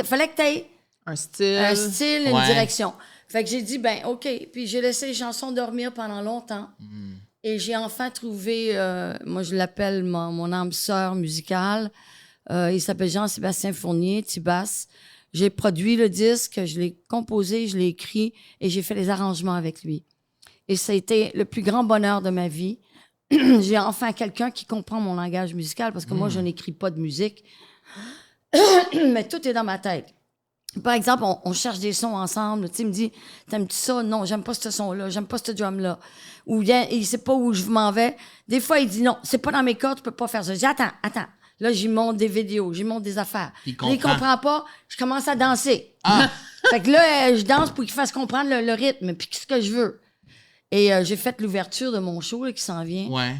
[SPEAKER 3] Fallait que tu aies
[SPEAKER 2] Un style.
[SPEAKER 3] un style, une
[SPEAKER 1] Ouais.
[SPEAKER 3] direction. Fait que j'ai dit, ben OK. Puis j'ai laissé les chansons dormir pendant longtemps. Et j'ai enfin trouvé, moi je l'appelle mon âme sœur musicale. Il s'appelle Jean-Sébastien Fournier, Tibas. J'ai produit le disque, je l'ai composé, je l'ai écrit et j'ai fait les arrangements avec lui. Et ça a été le plus grand bonheur de ma vie. J'ai enfin quelqu'un qui comprend mon langage musical parce que moi, je n'écris pas de musique. Mais tout est dans ma tête. Par exemple, on cherche des sons ensemble. Tu sais, il me dit, t'aimes-tu ça? Non, j'aime pas ce son-là, j'aime pas ce drum-là. Ou bien, il sait pas où je m'en vais. Des fois, il dit, non, c'est pas dans mes cordes, tu peux pas faire ça. Je dis, attends. Là, j'y monte des vidéos, j'y monte des affaires.
[SPEAKER 1] Il
[SPEAKER 3] Là, il comprend pas, je commence à danser.
[SPEAKER 1] Ah!
[SPEAKER 3] Fait que là, je danse pour qu'il fasse comprendre le rythme, puis ce que je veux. Et j'ai fait l'ouverture de mon show là, qui s'en vient.
[SPEAKER 1] Ouais.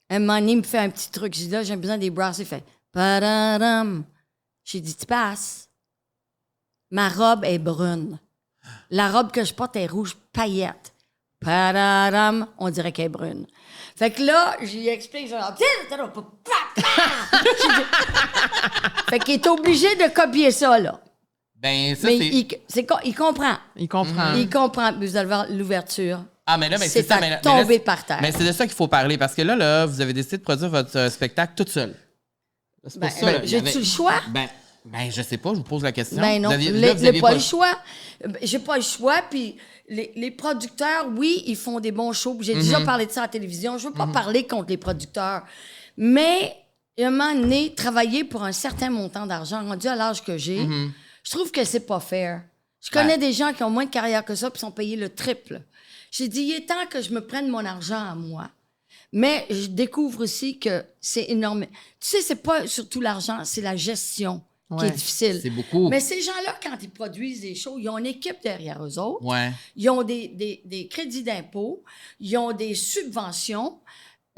[SPEAKER 3] Un moment donné, il me fait un petit truc. J'ai dit, là, j'ai besoin des brasses. Il fait, padadam. J'ai dit, tu passes. Ma robe est brune. La robe que je porte est rouge paillette. Padadam. On dirait qu'elle est brune. Fait que là, j'y explique, genre, fait qu'il est obligé de copier ça, là.
[SPEAKER 1] Ben, ça,
[SPEAKER 3] Mais
[SPEAKER 1] c'est...
[SPEAKER 3] il comprend.
[SPEAKER 2] Il comprend.
[SPEAKER 3] Il comprend. Vous allez voir l'ouverture.
[SPEAKER 1] Ah, mais là, ben, c'est
[SPEAKER 3] C'est
[SPEAKER 1] ça.
[SPEAKER 3] à
[SPEAKER 1] Mais là,
[SPEAKER 3] tomber par terre.
[SPEAKER 1] Mais c'est de ça qu'il faut parler, parce que là, vous avez décidé de produire votre spectacle toute seule. C'est pour ça, là, il y
[SPEAKER 3] J'ai-tu
[SPEAKER 1] avait-
[SPEAKER 3] le choix?
[SPEAKER 1] Ben, je sais pas, je vous pose la question.
[SPEAKER 3] Ben non,
[SPEAKER 1] Vous aviez-
[SPEAKER 3] j'ai
[SPEAKER 1] là, vous aviez
[SPEAKER 3] pas le choix. J'ai pas le choix, puis les producteurs, oui, ils font des bons shows. J'ai déjà parlé de ça à la télévision. Je veux pas parler contre les producteurs. Mais, à un moment donné, travailler pour un certain montant d'argent, rendu à l'âge que j'ai, je trouve que c'est pas fair. Je connais des gens qui ont moins de carrière que ça puis sont payés le triple. J'ai dit, il est temps que je me prenne mon argent à moi. Mais je découvre aussi que c'est énorme. Tu sais, c'est pas surtout l'argent, c'est la gestion qui
[SPEAKER 2] Ouais.
[SPEAKER 3] est difficile.
[SPEAKER 1] C'est beaucoup.
[SPEAKER 3] Mais ces gens-là, quand ils produisent des shows, ils ont une équipe derrière eux autres.
[SPEAKER 1] Ouais.
[SPEAKER 3] Ils ont des crédits d'impôt. Ils ont des subventions.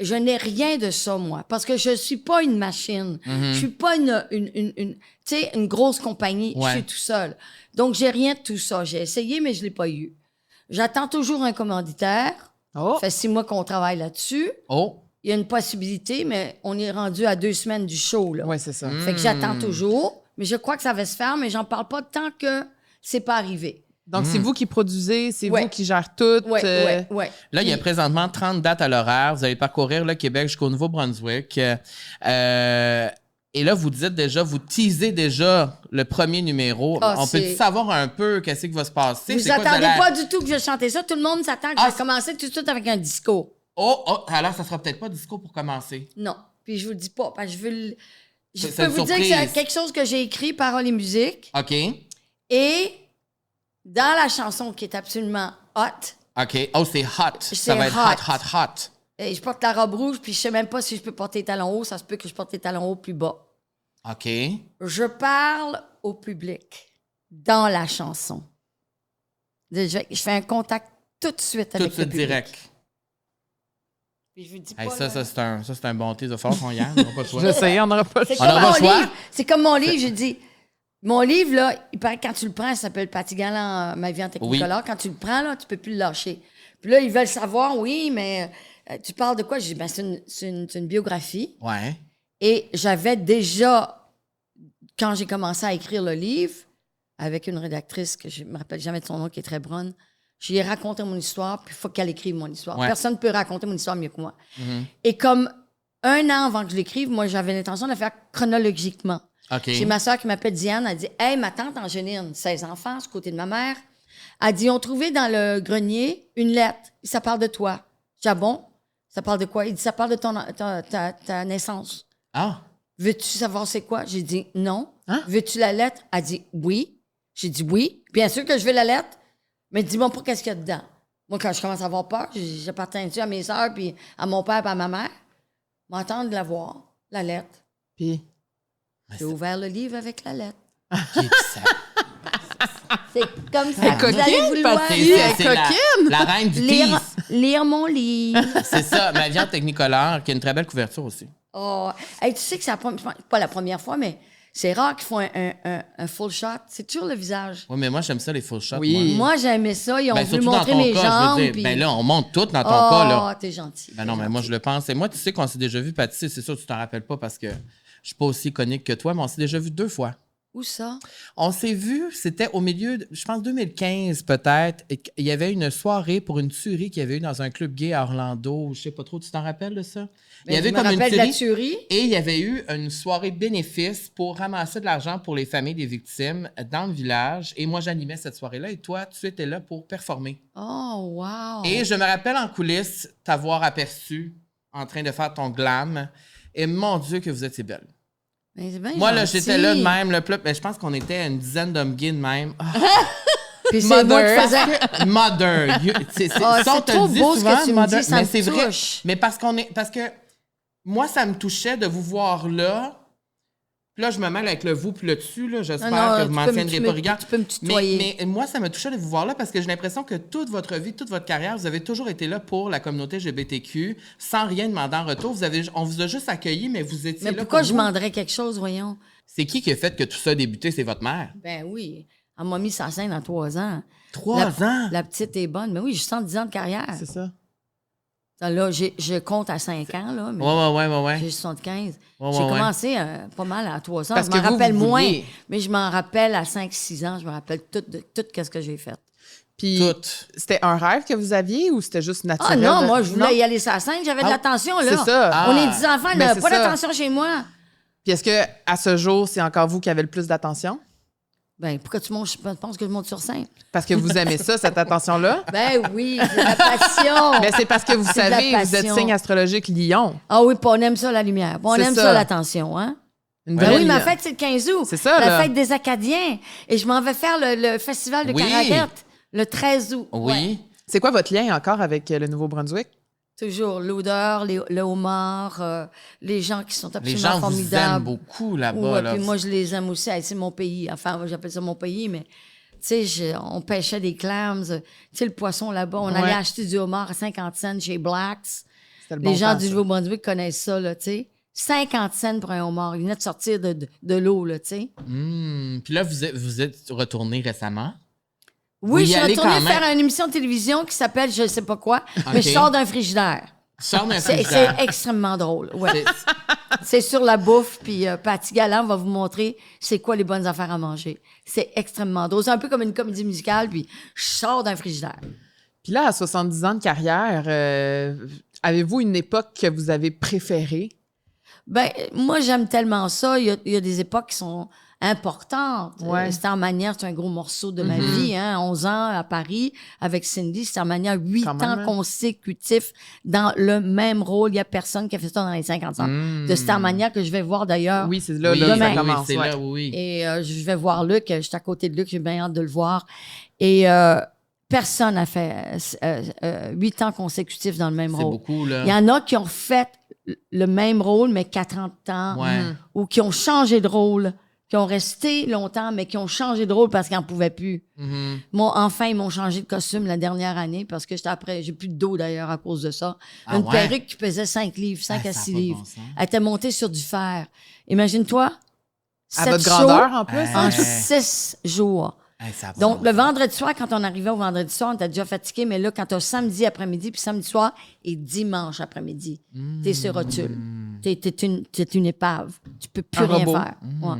[SPEAKER 3] Je n'ai rien de ça, moi, parce que je suis pas une machine. Je suis pas une grosse compagnie.
[SPEAKER 1] Ouais.
[SPEAKER 3] Je suis tout seul. Donc, j'ai rien de tout ça. J'ai essayé, mais je l'ai pas eu. J'attends toujours un commanditaire.
[SPEAKER 2] Oh.
[SPEAKER 3] Ça fait 6 mois qu'on travaille là-dessus.
[SPEAKER 1] Oh!
[SPEAKER 3] Il y a une possibilité, mais on est rendu à 2 semaines du show, là.
[SPEAKER 2] Oui, c'est ça.
[SPEAKER 3] Fait que j'attends toujours. Mais je crois que ça va se faire, mais j'en parle pas tant que c'est pas arrivé.
[SPEAKER 2] Donc, c'est vous qui produisez, c'est
[SPEAKER 3] Ouais.
[SPEAKER 2] vous qui gérez tout.
[SPEAKER 3] Ouais.
[SPEAKER 1] Là, il y a présentement 30 dates à l'horaire. Vous allez parcourir le Québec jusqu'au Nouveau-Brunswick. Et là, vous dites déjà, vous teasez déjà le premier numéro.
[SPEAKER 3] Ah,
[SPEAKER 1] On peut
[SPEAKER 3] c'est-
[SPEAKER 1] savoir un peu qu'est-ce qui va se passer?
[SPEAKER 3] Vous
[SPEAKER 1] C'est quoi,
[SPEAKER 3] attendez
[SPEAKER 1] allez-
[SPEAKER 3] pas du tout que je chante ça. Tout le monde s'attend que
[SPEAKER 1] Ah,
[SPEAKER 3] je vais commencer tout de suite avec un disco.
[SPEAKER 1] Oh, alors ça sera peut-être pas disco pour commencer.
[SPEAKER 3] Non. Puis je vous le dis pas, parce que je veux je
[SPEAKER 1] C'est
[SPEAKER 3] peux
[SPEAKER 1] une
[SPEAKER 3] vous dire que
[SPEAKER 1] surprise.
[SPEAKER 3] c'est quelque chose que j'ai écrit, paroles et musique.
[SPEAKER 1] OK.
[SPEAKER 3] Et dans la chanson qui est absolument hot,
[SPEAKER 1] OK. Oh, c'est hot.
[SPEAKER 3] C'est
[SPEAKER 1] Ça va être
[SPEAKER 3] hot.
[SPEAKER 1] hot.
[SPEAKER 3] et je porte la robe rouge, puis je sais même pas si je peux porter les talons hauts. Ça se peut que je porte les talons hauts plus bas.
[SPEAKER 1] OK.
[SPEAKER 3] Je parle au public dans la chanson. Je fais un contact tout de suite
[SPEAKER 1] Tout
[SPEAKER 3] avec
[SPEAKER 1] de suite
[SPEAKER 3] le public.
[SPEAKER 1] direct.
[SPEAKER 3] Puis je vous dis
[SPEAKER 1] Hey,
[SPEAKER 3] pas,
[SPEAKER 1] ça,
[SPEAKER 3] là.
[SPEAKER 1] c'est un bon teaser fort qu'on y a. On n'a pas le choix.
[SPEAKER 2] Je sais, on n'aura pas le
[SPEAKER 3] C'est
[SPEAKER 1] On
[SPEAKER 2] choix.
[SPEAKER 3] comme
[SPEAKER 1] aura
[SPEAKER 3] mon
[SPEAKER 1] le choix.
[SPEAKER 3] livre. C'est comme mon livre, je dis. Mon livre, là, il paraît que quand tu le prends, ça s'appelle Patty Galland, Ma vie en Technicolor. Quand tu le prends, là, tu peux plus le lâcher. Puis là, ils veulent savoir, oui, mais tu parles de quoi? Je dis, ben, c'est une biographie.
[SPEAKER 1] Ouais.
[SPEAKER 3] Et j'avais déjà, quand j'ai commencé à écrire le livre, avec une rédactrice que je me rappelle jamais de son nom, qui est très brune, je lui ai raconté mon histoire, puis il faut qu'elle écrive mon histoire.
[SPEAKER 1] Ouais.
[SPEAKER 3] Personne ne peut raconter mon histoire mieux que moi. Et comme 1 an avant que je l'écrive, moi, j'avais l'intention de la faire chronologiquement.
[SPEAKER 1] OK.
[SPEAKER 3] J'ai ma soeur qui m'appelle Diane, elle dit « Hey, ma tante Angéline, 16 enfants, du côté de ma mère, elle dit, on trouvait dans le grenier une lettre. Ça parle de toi. J'ai dit, ah bon? Ça parle de quoi? Il dit, ça parle de ta naissance.
[SPEAKER 1] Ah.
[SPEAKER 3] Veux-tu savoir c'est quoi? J'ai dit, non.
[SPEAKER 2] Hein?
[SPEAKER 3] Veux-tu la lettre? Elle dit, oui. J'ai dit, oui. Bien sûr que je veux la lettre. Mais dis-moi pas qu'est-ce qu'il y a dedans. Moi, quand je commence à avoir peur, j'appartiens-tu à mes sœurs, puis à mon père, puis à ma mère? M'entendre la voir, la lettre.
[SPEAKER 2] Puis,
[SPEAKER 3] J'ai ouvert le livre avec la lettre.
[SPEAKER 1] Qui est ça?
[SPEAKER 3] C'est comme ça.
[SPEAKER 2] Elle est
[SPEAKER 3] que vous allez
[SPEAKER 2] coquine,
[SPEAKER 3] vouloir
[SPEAKER 2] Patrice. Elle est
[SPEAKER 1] C'est la-
[SPEAKER 2] coquine.
[SPEAKER 1] La reine du
[SPEAKER 3] lire,
[SPEAKER 1] tease.
[SPEAKER 3] lire mon livre.
[SPEAKER 1] C'est ça, Ma vie en Technicolor, qui a une très belle couverture aussi.
[SPEAKER 3] Oh. Hey, tu sais que c'est pas la première fois, mais c'est rare qu'ils font un full shot. C'est toujours le visage.
[SPEAKER 1] Oui, mais moi, j'aime ça, les full shots.
[SPEAKER 2] Oui.
[SPEAKER 3] Moi, j'aimais ça. Ils ont
[SPEAKER 1] Ben,
[SPEAKER 3] voulu
[SPEAKER 1] surtout dans
[SPEAKER 3] montrer
[SPEAKER 1] ton
[SPEAKER 3] mes
[SPEAKER 1] cas, je
[SPEAKER 3] jambes.
[SPEAKER 1] veux dire.
[SPEAKER 3] puis-
[SPEAKER 1] Ben là, on monte tout dans ton cas, là.
[SPEAKER 3] Oh, t'es gentil.
[SPEAKER 1] Ben non, mais moi, je le pense. Et moi, tu sais qu'on s'est déjà vu, Paty, c'est sûr que tu t'en rappelles pas parce que je suis pas aussi iconique que toi, mais on s'est déjà vu 2 fois.
[SPEAKER 3] Où ça?
[SPEAKER 1] On s'est vu, c'était au milieu, je pense 2015 peut-être. Et il y avait une soirée pour une tuerie qu'il y avait eu dans un club gay à Orlando. Je sais pas trop, tu t'en rappelles de ça? Il y avait
[SPEAKER 3] Ben, je me
[SPEAKER 1] comme une
[SPEAKER 3] rappelle de la
[SPEAKER 1] tuerie.
[SPEAKER 3] tuerie.
[SPEAKER 1] Et il y avait eu une soirée bénéfice pour ramasser de l'argent pour les familles des victimes dans le village. Et moi, j'animais cette soirée-là. Et toi, tu étais là pour performer.
[SPEAKER 3] Oh, wow.
[SPEAKER 1] Et je me rappelle en coulisses t'avoir aperçu en train de faire ton glam. Et mon Dieu, que vous étiez belle.
[SPEAKER 3] Ben, c'est bien
[SPEAKER 1] Moi, là,
[SPEAKER 3] gentil.
[SPEAKER 1] j'étais là de même. Le plat, mais je pense qu'on était une dizaine d'hommes gays de même. Ah,
[SPEAKER 3] Puis c'est moi qui faisais...
[SPEAKER 1] Mother.
[SPEAKER 3] Ah,
[SPEAKER 1] Ça, on
[SPEAKER 3] c'est
[SPEAKER 1] te
[SPEAKER 3] trop
[SPEAKER 1] le dit
[SPEAKER 3] beau ce
[SPEAKER 1] souvent,
[SPEAKER 3] que tu me
[SPEAKER 1] mother,
[SPEAKER 3] dis, ça
[SPEAKER 1] mais
[SPEAKER 3] me
[SPEAKER 1] c'est vrai.
[SPEAKER 3] touche.
[SPEAKER 1] Mais parce que moi, ça me touchait de vous voir là. Puis là, je me mêle avec le vous puis le tu, là. J'espère que vous m'en tiendrez pas rigueur.
[SPEAKER 3] Tu peux me tutoyer.
[SPEAKER 1] Mais moi, ça me touchait de vous voir là parce que j'ai l'impression que toute votre vie, toute votre carrière, vous avez toujours été là pour la communauté LGBTQ sans rien demander en retour. On vous a juste accueilli, mais vous étiez
[SPEAKER 3] Mais
[SPEAKER 1] là
[SPEAKER 3] pourquoi
[SPEAKER 1] pour
[SPEAKER 3] je
[SPEAKER 1] vous.
[SPEAKER 3] demanderais quelque chose, voyons?
[SPEAKER 1] C'est qui a fait que tout ça a débuté? C'est votre mère.
[SPEAKER 3] Ben oui. Elle m'a mis sa scène à 3 ans.
[SPEAKER 1] 3 ans?
[SPEAKER 3] La petite est bonne. Mais oui, j'ai 110 ans de carrière.
[SPEAKER 2] c'est ça.
[SPEAKER 3] Là, je compte à 5 ans, là. Mais
[SPEAKER 1] Ouais.
[SPEAKER 3] j'ai 75.
[SPEAKER 1] Ouais,
[SPEAKER 3] J'ai
[SPEAKER 1] ouais.
[SPEAKER 3] commencé pas mal à 3 ans.
[SPEAKER 2] Parce
[SPEAKER 3] je m'en
[SPEAKER 2] que vous,
[SPEAKER 3] rappelle
[SPEAKER 2] vous
[SPEAKER 3] moins,
[SPEAKER 2] vouliez.
[SPEAKER 3] mais je m'en rappelle à 5-6 ans. Je me rappelle tout ce que j'ai fait.
[SPEAKER 2] Puis,
[SPEAKER 1] Toutes.
[SPEAKER 2] c'était un rêve que vous aviez ou c'était juste
[SPEAKER 3] Ah
[SPEAKER 2] naturel?
[SPEAKER 3] non,
[SPEAKER 2] de-
[SPEAKER 3] moi, je voulais
[SPEAKER 2] Non?
[SPEAKER 3] y aller sur la scène. J'avais de
[SPEAKER 2] Ah,
[SPEAKER 3] l'attention, là.
[SPEAKER 2] c'est ça.
[SPEAKER 3] On
[SPEAKER 1] Ah.
[SPEAKER 3] est 10 enfants,
[SPEAKER 2] Ben,
[SPEAKER 3] là,
[SPEAKER 2] c'est
[SPEAKER 3] pas
[SPEAKER 2] ça.
[SPEAKER 3] d'attention chez moi.
[SPEAKER 2] Puis est-ce que à ce jour, c'est encore vous qui avez le plus d'attention?
[SPEAKER 3] Ben, pourquoi tu penses que je monte sur scène?
[SPEAKER 2] Parce que vous aimez ça, cette attention-là?
[SPEAKER 3] Ben oui, c'est de la passion.
[SPEAKER 2] Mais c'est parce que vous
[SPEAKER 3] C'est de la
[SPEAKER 2] savez, vous êtes
[SPEAKER 3] passion.
[SPEAKER 2] signe astrologique Lion.
[SPEAKER 3] Ah oui, puis on aime ça, la lumière. Puis on
[SPEAKER 2] C'est
[SPEAKER 3] aime
[SPEAKER 2] ça.
[SPEAKER 3] ça, l'attention, hein?
[SPEAKER 2] Une
[SPEAKER 3] Ben
[SPEAKER 2] vraie
[SPEAKER 3] oui, ma
[SPEAKER 2] Lion.
[SPEAKER 3] fête, c'est le 15 août.
[SPEAKER 2] C'est ça,
[SPEAKER 3] la
[SPEAKER 2] là.
[SPEAKER 3] fête des Acadiens. Et je m'en vais faire le festival de
[SPEAKER 1] Oui.
[SPEAKER 3] Caraguette le 13 août.
[SPEAKER 1] Oui.
[SPEAKER 3] Ouais.
[SPEAKER 2] C'est quoi votre lien encore avec le Nouveau-Brunswick?
[SPEAKER 3] Toujours l'odeur, le homard, les gens qui sont
[SPEAKER 1] Les
[SPEAKER 3] absolument
[SPEAKER 1] gens vous aiment
[SPEAKER 3] formidables.
[SPEAKER 1] beaucoup là-bas.
[SPEAKER 3] Ouais,
[SPEAKER 1] là.
[SPEAKER 3] puis moi, je les aime aussi. Hey, c'est mon pays. Enfin, moi, j'appelle ça mon pays, mais tu sais, on pêchait des clams. Tu sais, le poisson là-bas, on
[SPEAKER 2] Ouais.
[SPEAKER 3] allait acheter du homard à 50 cents chez Blacks.
[SPEAKER 2] C'était le bon
[SPEAKER 3] Les gens
[SPEAKER 2] temps,
[SPEAKER 3] du
[SPEAKER 2] ça.
[SPEAKER 3] Nouveau-Brunswick connaissent ça, là, tu sais. 50 cents pour un homard. Il venait de sortir de l'eau, là, tu sais.
[SPEAKER 1] Puis là, vous êtes retourné récemment?
[SPEAKER 3] Oui,
[SPEAKER 1] y
[SPEAKER 3] je suis
[SPEAKER 1] allez
[SPEAKER 3] retournée
[SPEAKER 1] quand même.
[SPEAKER 3] faire une émission de télévision qui s'appelle je sais pas quoi, mais
[SPEAKER 1] Ok.
[SPEAKER 3] je sors d'un frigidaire.
[SPEAKER 1] Sors d'un
[SPEAKER 3] C'est
[SPEAKER 1] frigidaire.
[SPEAKER 3] extrêmement drôle. Ouais.
[SPEAKER 1] C'est-
[SPEAKER 3] C'est sur la bouffe, puis Patty Galland va vous montrer c'est quoi les bonnes affaires à manger. C'est extrêmement drôle. C'est un peu comme une comédie musicale, puis je sors d'un frigidaire.
[SPEAKER 2] Puis là, à 70 ans de carrière, avez-vous une époque que vous avez préférée?
[SPEAKER 3] Ben, moi, j'aime tellement ça. Il y a des époques qui sont importantes.
[SPEAKER 2] Ouais.
[SPEAKER 3] Starmania, c'est un gros morceau de ma vie. Hein? 11 ans à Paris avec Cindy. Starmania, 8
[SPEAKER 2] Quand même,
[SPEAKER 3] ans
[SPEAKER 2] hein?
[SPEAKER 3] consécutifs dans le même rôle. Il n'y a personne qui a fait ça dans les 50 ans. De Starmania que je vais voir d'ailleurs.
[SPEAKER 2] Oui, c'est là,
[SPEAKER 1] Oui,
[SPEAKER 2] là,
[SPEAKER 3] demain.
[SPEAKER 2] ça commence.
[SPEAKER 1] c'est
[SPEAKER 2] ouais.
[SPEAKER 1] là, oui.
[SPEAKER 3] Et je vais voir Luc. Je suis à côté de Luc. J'ai bien hâte de le voir. Et personne n'a fait 8 ans consécutifs dans le même
[SPEAKER 1] C'est
[SPEAKER 3] rôle.
[SPEAKER 1] beaucoup, là.
[SPEAKER 3] Il y en a qui ont fait le même rôle, mais 40 ans.
[SPEAKER 1] Ouais.
[SPEAKER 3] Ou qui ont changé de rôle, qui ont resté longtemps, mais qui ont changé de rôle parce qu'ils n'en pouvaient plus.
[SPEAKER 1] Mhm.
[SPEAKER 3] Enfin, ils m'ont changé de costume la dernière année parce que j'ai plus de dos d'ailleurs à cause de ça.
[SPEAKER 1] Ah
[SPEAKER 3] Une
[SPEAKER 1] ouais?
[SPEAKER 3] perruque qui pesait 5 livres, 5
[SPEAKER 1] Ah,
[SPEAKER 3] à
[SPEAKER 1] ça a
[SPEAKER 3] 6
[SPEAKER 1] pas de
[SPEAKER 3] livres.
[SPEAKER 1] bon sens.
[SPEAKER 3] Elle était montée sur du fer. Imagine-toi.
[SPEAKER 2] À
[SPEAKER 3] 7
[SPEAKER 2] votre grandeur,
[SPEAKER 3] shows
[SPEAKER 2] en plus.
[SPEAKER 1] Ouais.
[SPEAKER 2] hein?
[SPEAKER 3] en 6 jours.
[SPEAKER 1] Hey, ça a pas
[SPEAKER 3] Donc,
[SPEAKER 1] de
[SPEAKER 3] le
[SPEAKER 1] bon sens.
[SPEAKER 3] vendredi soir, quand on arrivait au vendredi soir, on était déjà fatigué, mais là, quand tu as samedi après-midi, puis samedi soir et dimanche après-midi, t'es sur rotule. T'es une épave. Tu peux plus
[SPEAKER 2] Un
[SPEAKER 3] rien
[SPEAKER 2] robot.
[SPEAKER 3] faire. Ouais.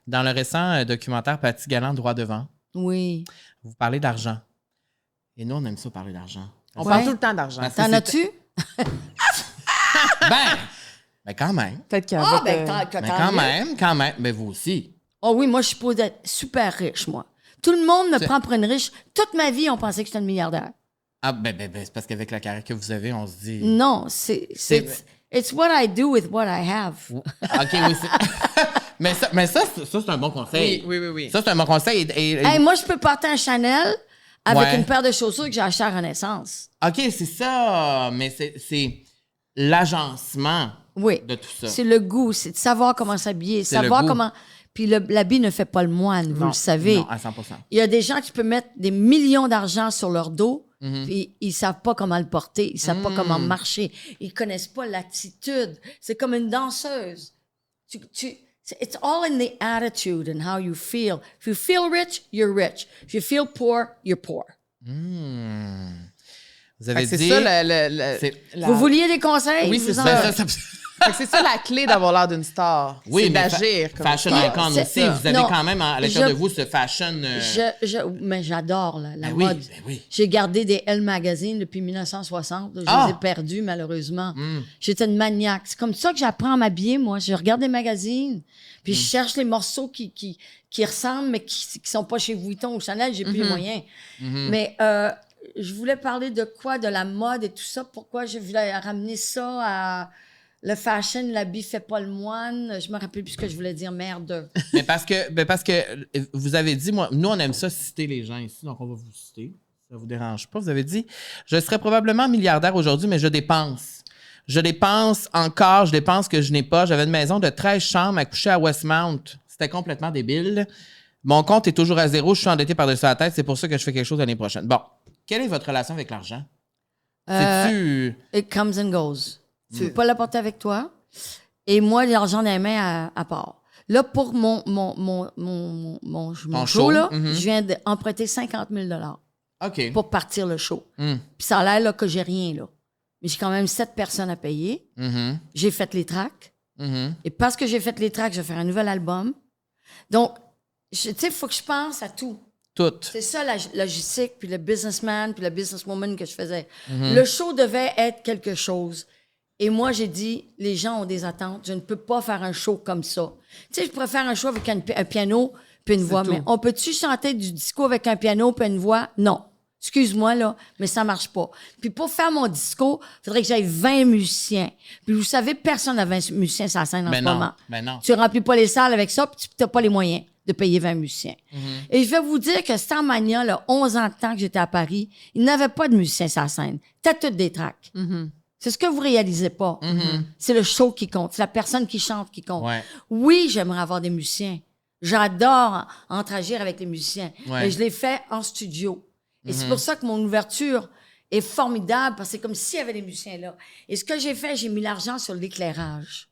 [SPEAKER 1] Dans le récent documentaire Patty Galland, Droit devant,
[SPEAKER 3] Oui.
[SPEAKER 1] vous parlez d'argent. Et nous, on aime ça parler d'argent.
[SPEAKER 2] On
[SPEAKER 3] Ouais.
[SPEAKER 2] parle tout le temps d'argent.
[SPEAKER 1] Parce que
[SPEAKER 3] T'en
[SPEAKER 1] c'est-
[SPEAKER 3] as-tu?
[SPEAKER 1] Ben quand même.
[SPEAKER 2] Peut-être qu'avec...
[SPEAKER 3] Ah, ben,
[SPEAKER 1] Mais quand même. Mais vous aussi.
[SPEAKER 3] Oh oui, moi, je suis supposée être super riche, moi. Tout le monde me
[SPEAKER 1] C'est-
[SPEAKER 3] prend pour une riche. Toute ma vie, on pensait que j'étais une milliardaire.
[SPEAKER 1] Ah, ben, c'est parce qu'avec la carrière que vous avez, on se dit.
[SPEAKER 3] Non,
[SPEAKER 1] C'est-
[SPEAKER 3] it's what I do with what I have.
[SPEAKER 1] OK, oui. mais ça, c'est un bon conseil.
[SPEAKER 2] Oui.
[SPEAKER 1] Ça, c'est un bon conseil.
[SPEAKER 3] Hey, moi, je peux porter un Chanel avec
[SPEAKER 1] Ouais.
[SPEAKER 3] une paire de chaussures que j'ai acheté à Renaissance.
[SPEAKER 1] OK, c'est ça. Mais c'est l'agencement
[SPEAKER 3] Oui.
[SPEAKER 1] de tout ça.
[SPEAKER 3] C'est le goût, c'est de savoir comment s'habiller,
[SPEAKER 1] C'est le
[SPEAKER 3] savoir
[SPEAKER 1] goût.
[SPEAKER 3] comment... Puis l'habit ne fait pas le moine, vous
[SPEAKER 2] Non.
[SPEAKER 3] le savez.
[SPEAKER 1] Non, à 100%.
[SPEAKER 3] Il y a des gens qui peuvent mettre des millions d'argent sur leur dos,
[SPEAKER 1] Mhm.
[SPEAKER 3] puis ils savent pas comment le porter, ils savent pas comment marcher, ils connaissent pas l'attitude. C'est comme une danseuse. It's all in the attitude and how you feel. If you feel rich, you're rich. If you feel poor, you're poor.
[SPEAKER 1] Vous
[SPEAKER 2] Fait
[SPEAKER 1] avez
[SPEAKER 2] que c'est
[SPEAKER 1] dit.
[SPEAKER 2] ça,
[SPEAKER 1] c'est-
[SPEAKER 3] Vous vouliez des conseils?
[SPEAKER 2] Oui,
[SPEAKER 3] Je
[SPEAKER 2] c'est
[SPEAKER 3] vous en
[SPEAKER 2] ça.
[SPEAKER 3] donne.
[SPEAKER 2] Fait que c'est ça la clé d'avoir l'air d'une star.
[SPEAKER 1] Oui,
[SPEAKER 2] c'est
[SPEAKER 1] mais
[SPEAKER 2] d'agir comme
[SPEAKER 1] fashion
[SPEAKER 2] star.
[SPEAKER 1] icon
[SPEAKER 3] C'est
[SPEAKER 1] aussi.
[SPEAKER 3] ça.
[SPEAKER 1] Vous avez
[SPEAKER 3] Non,
[SPEAKER 1] quand même à l'intérieur
[SPEAKER 3] je-
[SPEAKER 1] de vous ce fashion.
[SPEAKER 3] Mais j'adore la
[SPEAKER 1] Ben
[SPEAKER 3] mode.
[SPEAKER 1] oui, ben oui.
[SPEAKER 3] J'ai gardé des Elle Magazine depuis 1960. Je
[SPEAKER 1] Ah!
[SPEAKER 3] les ai perdus, malheureusement. J'étais une maniaque. C'est comme ça que j'apprends à m'habiller, moi. Je regarde des magazines, puis je cherche les morceaux qui ressemblent, mais qui sont pas chez Vuitton ou Chanel. J'ai plus les moyens. Mais je voulais parler de quoi? De la mode et tout ça. Pourquoi je voulais ramener ça à... Le fashion, l'habit fait pas le moine. Je me rappelle plus ce que je voulais dire. Merde.
[SPEAKER 1] Mais parce que vous avez dit, moi, nous, on aime ça citer les gens ici, donc on va vous citer. Ça vous dérange pas. Vous avez dit, je serais probablement milliardaire aujourd'hui, mais je dépense. Je dépense encore, je dépense que je n'ai pas. J'avais une maison de 13 chambres à coucher à Westmount. C'était complètement débile. Mon compte est toujours à zéro. Je suis endetté par-dessus la tête. C'est pour ça que je fais quelque chose l'année prochaine. Bon, quelle est votre relation avec l'argent? C'est-tu...
[SPEAKER 3] It comes and goes. Tu peux pas l'apporter avec toi. Et moi, l'argent dans les mains à part. Là, pour mon
[SPEAKER 1] Ton
[SPEAKER 3] show,
[SPEAKER 1] show,
[SPEAKER 3] là,
[SPEAKER 1] mhm.
[SPEAKER 3] je viens d'emprunter 50 000
[SPEAKER 1] OK.
[SPEAKER 3] pour partir le show.
[SPEAKER 1] Mm.
[SPEAKER 3] Puis ça a l'air là, que j'ai rien, là. Mais j'ai quand même 7 personnes à payer.
[SPEAKER 1] Mhm.
[SPEAKER 3] J'ai fait les tracks.
[SPEAKER 1] Mhm.
[SPEAKER 3] Et parce que j'ai fait les tracks, je vais faire un nouvel album. Donc, tu sais, il faut que je pense à tout.
[SPEAKER 1] Tout.
[SPEAKER 3] C'est ça la logistique, puis le businessman, puis le businesswoman que je faisais. Le show devait être quelque chose. Et moi, j'ai dit, les gens ont des attentes. Je ne peux pas faire un show comme ça. Tu sais, je pourrais faire un show avec un piano puis une voix.
[SPEAKER 2] tout.
[SPEAKER 3] Mais on peut-tu chanter du disco avec un piano puis une voix? Non. Excuse-moi, là, mais ça marche pas. Puis pour faire mon disco, il faudrait que j'aille 20 musiciens. Puis vous savez, personne n'a 20 musiciens sur la scène en
[SPEAKER 1] Ben
[SPEAKER 3] ce
[SPEAKER 1] non,
[SPEAKER 3] moment.
[SPEAKER 1] ben non.
[SPEAKER 3] Tu remplis pas les salles avec ça, puis tu n'as pas les moyens de payer 20 musiciens. Et je vais vous dire que Starmania, là, 11 ans de temps que j'étais à Paris, il n'avait pas de musiciens sur la scène. T'as toutes des tracks. C'est ce que vous réalisez pas. C'est le show qui compte. C'est la personne qui chante qui compte.
[SPEAKER 1] Ouais.
[SPEAKER 3] Oui, j'aimerais avoir des musiciens. J'adore interagir avec les musiciens.
[SPEAKER 1] Ouais.
[SPEAKER 3] Mais je l'ai fait en studio. Et c'est pour ça que mon ouverture est formidable parce que c'est comme s'il y avait des musiciens là. Et ce que j'ai fait, j'ai mis l'argent sur l'éclairage.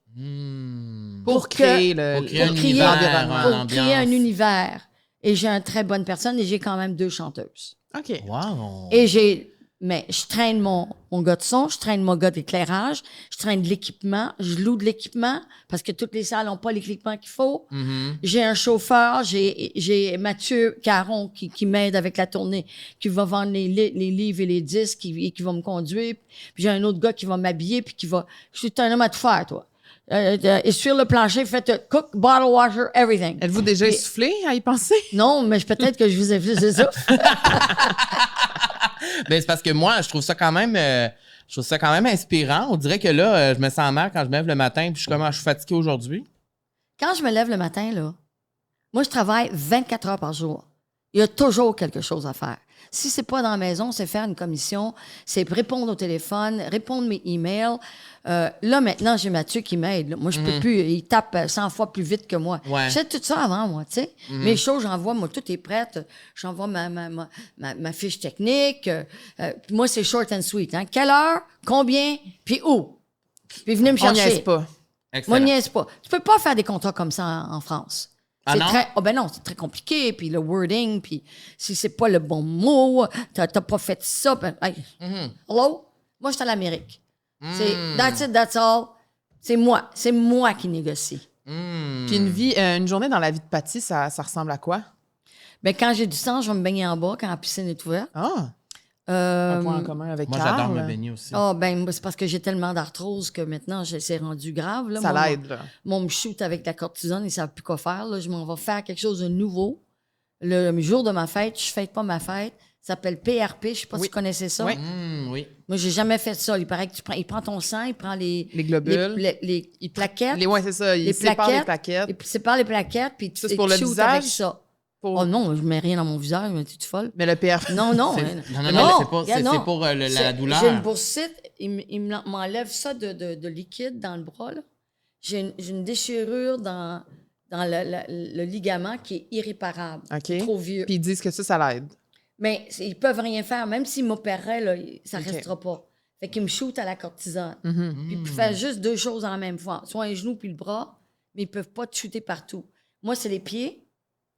[SPEAKER 2] Pour créer
[SPEAKER 1] Pour créer
[SPEAKER 2] un
[SPEAKER 1] un
[SPEAKER 2] univers,
[SPEAKER 1] univers,
[SPEAKER 2] l'environnement.
[SPEAKER 3] Pour créer un univers. Et j'ai une très bonne personne et j'ai quand même 2 chanteuses.
[SPEAKER 2] OK.
[SPEAKER 1] Wow!
[SPEAKER 3] Et mais je traîne mon gars de son, je traîne mon gars d'éclairage, je traîne de l'équipement, je loue de l'équipement parce que toutes les salles n'ont pas l'équipement qu'il faut. J'ai un chauffeur, j'ai Mathieu Caron qui m'aide avec la tournée, qui va vendre les livres et les disques et qui va me conduire. Puis j'ai un autre gars qui va m'habiller puis qui va... Je suis un homme à tout faire, toi. Et sur le plancher, faites cook, bottle washer, everything.
[SPEAKER 2] Êtes-vous déjà essoufflé à y penser?
[SPEAKER 3] Non, mais peut-être que je vous ai fait ça.
[SPEAKER 1] Ben, c'est parce que moi, je trouve ça quand même inspirant. On dirait que là, je me sens mal quand je me lève le matin puis je suis fatigué aujourd'hui.
[SPEAKER 3] Quand je me lève le matin, là, moi, je travaille 24 heures par jour. Il y a toujours quelque chose à faire. Si c'est pas dans la maison, c'est faire une commission, c'est répondre au téléphone, répondre mes emails. Là, maintenant, j'ai Mathieu qui m'aide. Là. Moi, je peux plus. Il tape 100 fois plus vite que moi.
[SPEAKER 1] Ouais.
[SPEAKER 3] Je fais tout ça avant, moi, tu sais. Mes choses, j'envoie, moi, tout est prêt. J'envoie ma fiche technique. Moi, c'est short and sweet. Hein. Quelle heure, combien, puis où? Puis venez me
[SPEAKER 2] On
[SPEAKER 3] chercher.
[SPEAKER 2] niaise pas.
[SPEAKER 1] Excellent.
[SPEAKER 3] Moi, niaise pas. Tu peux pas faire des contrats comme ça en France.
[SPEAKER 1] Ah non?
[SPEAKER 3] Ben non, c'est très compliqué, puis le wording, puis si c'est pas le bon mot, t'as pas fait ça, ben, hey, hello? Moi, je suis à l'Amérique. C'est that's it, that's all. C'est moi qui négocie.
[SPEAKER 2] Puis une journée dans la vie de Patty, ça ressemble à quoi?
[SPEAKER 3] Ben quand j'ai du sang, je vais me baigner en bas quand la piscine est ouverte.
[SPEAKER 2] Ah! Un point en commun avec
[SPEAKER 1] Moi,
[SPEAKER 2] Carl.
[SPEAKER 1] j'adore me baigner aussi.
[SPEAKER 3] Ben c'est parce que j'ai tellement d'arthrose que maintenant, c'est rendu grave. Là.
[SPEAKER 2] Ça
[SPEAKER 3] Moi,
[SPEAKER 2] l'aide, là.
[SPEAKER 3] Mon me shoot avec la cortisone, ils ne savent plus quoi faire. Là. Je m'en vais faire quelque chose de nouveau. Le jour de ma fête, je ne fête pas ma fête. Ça s'appelle PRP. Je ne sais pas si tu connaissais ça.
[SPEAKER 2] Oui.
[SPEAKER 1] Oui.
[SPEAKER 3] Moi, j'ai jamais fait ça. Il paraît que il prend ton sang, il prend les
[SPEAKER 2] globules.
[SPEAKER 3] les plaquettes.
[SPEAKER 2] Ouais, c'est ça. Il sépare les plaquettes.
[SPEAKER 3] Il sépare les plaquettes, puis
[SPEAKER 2] Ça, c'est
[SPEAKER 3] tu
[SPEAKER 2] pour le
[SPEAKER 3] shoots
[SPEAKER 2] visage?
[SPEAKER 3] avec ça. Oh non, je mets rien dans mon visage, mais tu es folle.
[SPEAKER 2] Mais le PRP.
[SPEAKER 3] Non, non.
[SPEAKER 1] C'est pour la douleur.
[SPEAKER 3] J'ai une boursite, il m'enlève ça de liquide dans le bras. Là. J'ai une déchirure dans le ligament qui est irréparable.
[SPEAKER 2] OK.
[SPEAKER 3] Trop vieux.
[SPEAKER 2] Puis ils disent que ça l'aide.
[SPEAKER 3] Mais ils peuvent rien faire. Même s'ils m'opéreraient, là, ça
[SPEAKER 2] OK.
[SPEAKER 3] restera pas. Fait qu'ils me shootent à la cortisone.
[SPEAKER 2] Mm-hmm.
[SPEAKER 3] Puis ils peuvent faire juste 2 choses en même fois. Soit un genou puis le bras, mais ils peuvent pas te shooter partout. Moi, c'est les pieds,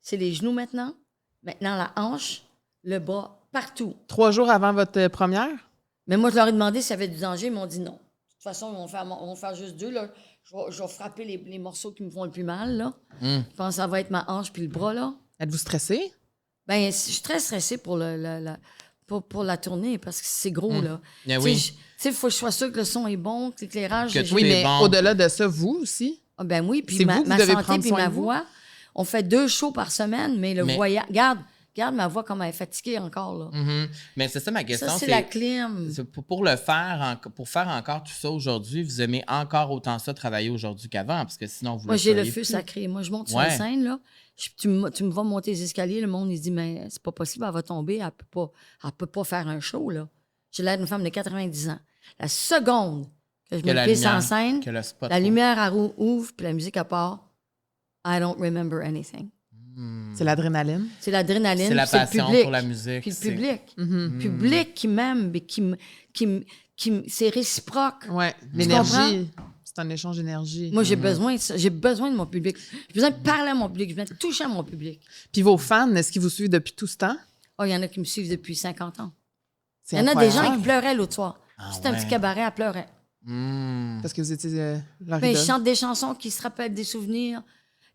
[SPEAKER 3] c'est les genoux maintenant. Maintenant, la hanche, le bras, partout.
[SPEAKER 2] 3 jours avant votre première?
[SPEAKER 3] Mais moi, je leur ai demandé s'il y avait du danger. Ils m'ont dit non. De toute façon, ils vont faire juste 2. Là. Je vais frapper les morceaux qui me font le plus mal. Là. Je pense que ça va être ma hanche puis le bras. Là.
[SPEAKER 2] Êtes-vous stressé?
[SPEAKER 3] Ben, je suis très stressée pour la tournée parce que c'est gros, là.
[SPEAKER 1] Yeah, oui.
[SPEAKER 3] Tu sais, il faut que je sois sûre que le son est bon, que l'éclairage...
[SPEAKER 1] Que
[SPEAKER 3] j'ai-
[SPEAKER 1] tout
[SPEAKER 2] Oui,
[SPEAKER 1] est
[SPEAKER 2] mais
[SPEAKER 1] bon.
[SPEAKER 2] au-delà de ça, vous aussi?
[SPEAKER 3] Ah, ben oui, puis
[SPEAKER 2] C'est
[SPEAKER 3] ma
[SPEAKER 2] vous qui devez
[SPEAKER 3] santé
[SPEAKER 2] prendre
[SPEAKER 3] puis
[SPEAKER 2] soin
[SPEAKER 3] ma
[SPEAKER 2] de vous?
[SPEAKER 3] voix. On fait 2 shows par semaine, mais
[SPEAKER 1] Mais-
[SPEAKER 3] voyage... Regarde ma voix comme elle est fatiguée encore, là.
[SPEAKER 1] Mais c'est ça ma question.
[SPEAKER 3] Ça, c'est la clim.
[SPEAKER 1] c'est pour faire encore tout ça aujourd'hui, vous aimez encore autant ça travailler aujourd'hui qu'avant, parce que sinon vous
[SPEAKER 3] Moi,
[SPEAKER 1] le
[SPEAKER 3] j'ai le
[SPEAKER 1] feriez
[SPEAKER 3] feu
[SPEAKER 1] plus.
[SPEAKER 3] sacré. Moi, je monte sur
[SPEAKER 1] Ouais.
[SPEAKER 3] la scène, là. Tu me vois monter les escaliers, le monde, il se dit, mais c'est pas possible, elle va tomber, elle peut pas faire un show, là. J'ai l'air d'une femme de 90 ans. La seconde que je
[SPEAKER 1] Que
[SPEAKER 3] me
[SPEAKER 1] la
[SPEAKER 3] glisse en
[SPEAKER 1] lumière,
[SPEAKER 3] scène,
[SPEAKER 1] que le spot
[SPEAKER 3] la lumière elle ouvre, puis la musique à part, I don't remember anything.
[SPEAKER 2] C'est l'adrénaline.
[SPEAKER 3] C'est l'adrénaline,
[SPEAKER 1] C'est la
[SPEAKER 3] puis c'est le
[SPEAKER 1] passion
[SPEAKER 3] public.
[SPEAKER 1] pour la musique.
[SPEAKER 3] Puis le
[SPEAKER 1] c'est-
[SPEAKER 3] public.
[SPEAKER 2] Mm-hmm.
[SPEAKER 3] Public qui m'aime, mais c'est réciproque.
[SPEAKER 2] Ouais.
[SPEAKER 3] comprends?
[SPEAKER 2] L'énergie. C'est un échange d'énergie.
[SPEAKER 3] Moi, j'ai besoin de ça. J'ai besoin de mon public. J'ai besoin de parler à mon public. J'ai besoin de toucher à mon public.
[SPEAKER 2] Puis vos fans, est-ce qu'ils vous suivent depuis tout ce temps?
[SPEAKER 3] Oh, il y en a qui me suivent depuis 50 ans.
[SPEAKER 2] C'est
[SPEAKER 3] Il y en a des gens
[SPEAKER 2] incroyable.
[SPEAKER 3] qui pleuraient l'autre soir.
[SPEAKER 1] Ah
[SPEAKER 3] C'était un
[SPEAKER 1] ouais.
[SPEAKER 3] petit cabaret, elle pleurait.
[SPEAKER 2] Parce que vous étiez leur
[SPEAKER 3] Ben, ils
[SPEAKER 2] idole.
[SPEAKER 3] chantent des chansons qui se rappellent des souvenirs.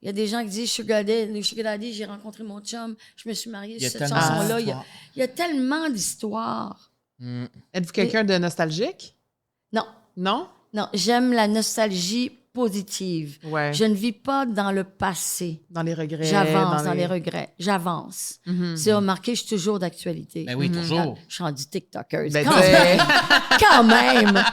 [SPEAKER 3] Il y a des gens qui disent Sugar Daddy, j'ai rencontré mon chum, je me suis mariée
[SPEAKER 1] Il y a
[SPEAKER 3] sur cette
[SPEAKER 1] tellement
[SPEAKER 3] chanson-là.
[SPEAKER 1] d'histoires.
[SPEAKER 3] Il y a tellement d'histoires.
[SPEAKER 2] Êtes-vous quelqu'un de nostalgique?
[SPEAKER 3] Non,
[SPEAKER 2] Non?
[SPEAKER 3] non, j'aime la nostalgie positive.
[SPEAKER 2] Ouais.
[SPEAKER 3] Je ne vis pas dans le passé.
[SPEAKER 2] Dans les regrets.
[SPEAKER 3] J'avance dans les regrets. J'avance. C'est remarqué, je suis toujours d'actualité.
[SPEAKER 1] Ben oui, toujours.
[SPEAKER 3] Je suis rendue TikToker.
[SPEAKER 2] Ben,
[SPEAKER 3] quand même. Quand même.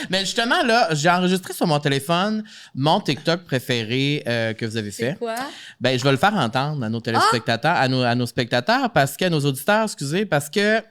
[SPEAKER 1] Mais justement, là, j'ai enregistré sur mon téléphone mon TikTok préféré que vous avez fait.
[SPEAKER 3] C'est quoi?
[SPEAKER 1] Ben, je vais le faire entendre à nos téléspectateurs, à nos spectateurs, à nos auditeurs, excusez, parce que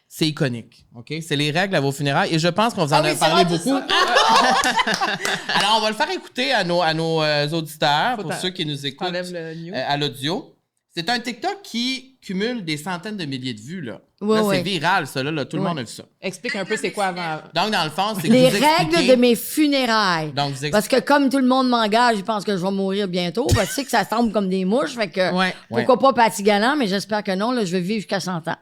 [SPEAKER 1] c'est iconique, OK? C'est les règles à vos funérailles et je pense qu'on vous en a parlé beaucoup. Alors, on va le faire écouter à nos auditeurs, pour ceux qui nous écoutent
[SPEAKER 2] T'enlèves le new.
[SPEAKER 1] à l'audio. C'est un TikTok qui cumule des centaines de milliers de vues, là.
[SPEAKER 3] Ouais,
[SPEAKER 1] là,
[SPEAKER 3] ouais.
[SPEAKER 1] c'est viral, ça, là. Tout le
[SPEAKER 2] Ouais.
[SPEAKER 1] monde a vu ça.
[SPEAKER 2] Explique un peu c'est quoi avant.
[SPEAKER 1] Donc, dans le fond, c'est que
[SPEAKER 3] Les
[SPEAKER 1] vous
[SPEAKER 3] règles
[SPEAKER 1] expliquez-
[SPEAKER 3] de mes funérailles.
[SPEAKER 1] Donc, vous
[SPEAKER 3] Parce que comme tout le monde m'engage, je pense que je vais mourir bientôt. Parce que je sais que ça tombe comme des mouches. Fait que
[SPEAKER 2] Ouais.
[SPEAKER 3] pourquoi pas Patty Galant, mais j'espère que non. Là, je vais vivre jusqu'à 100 ans.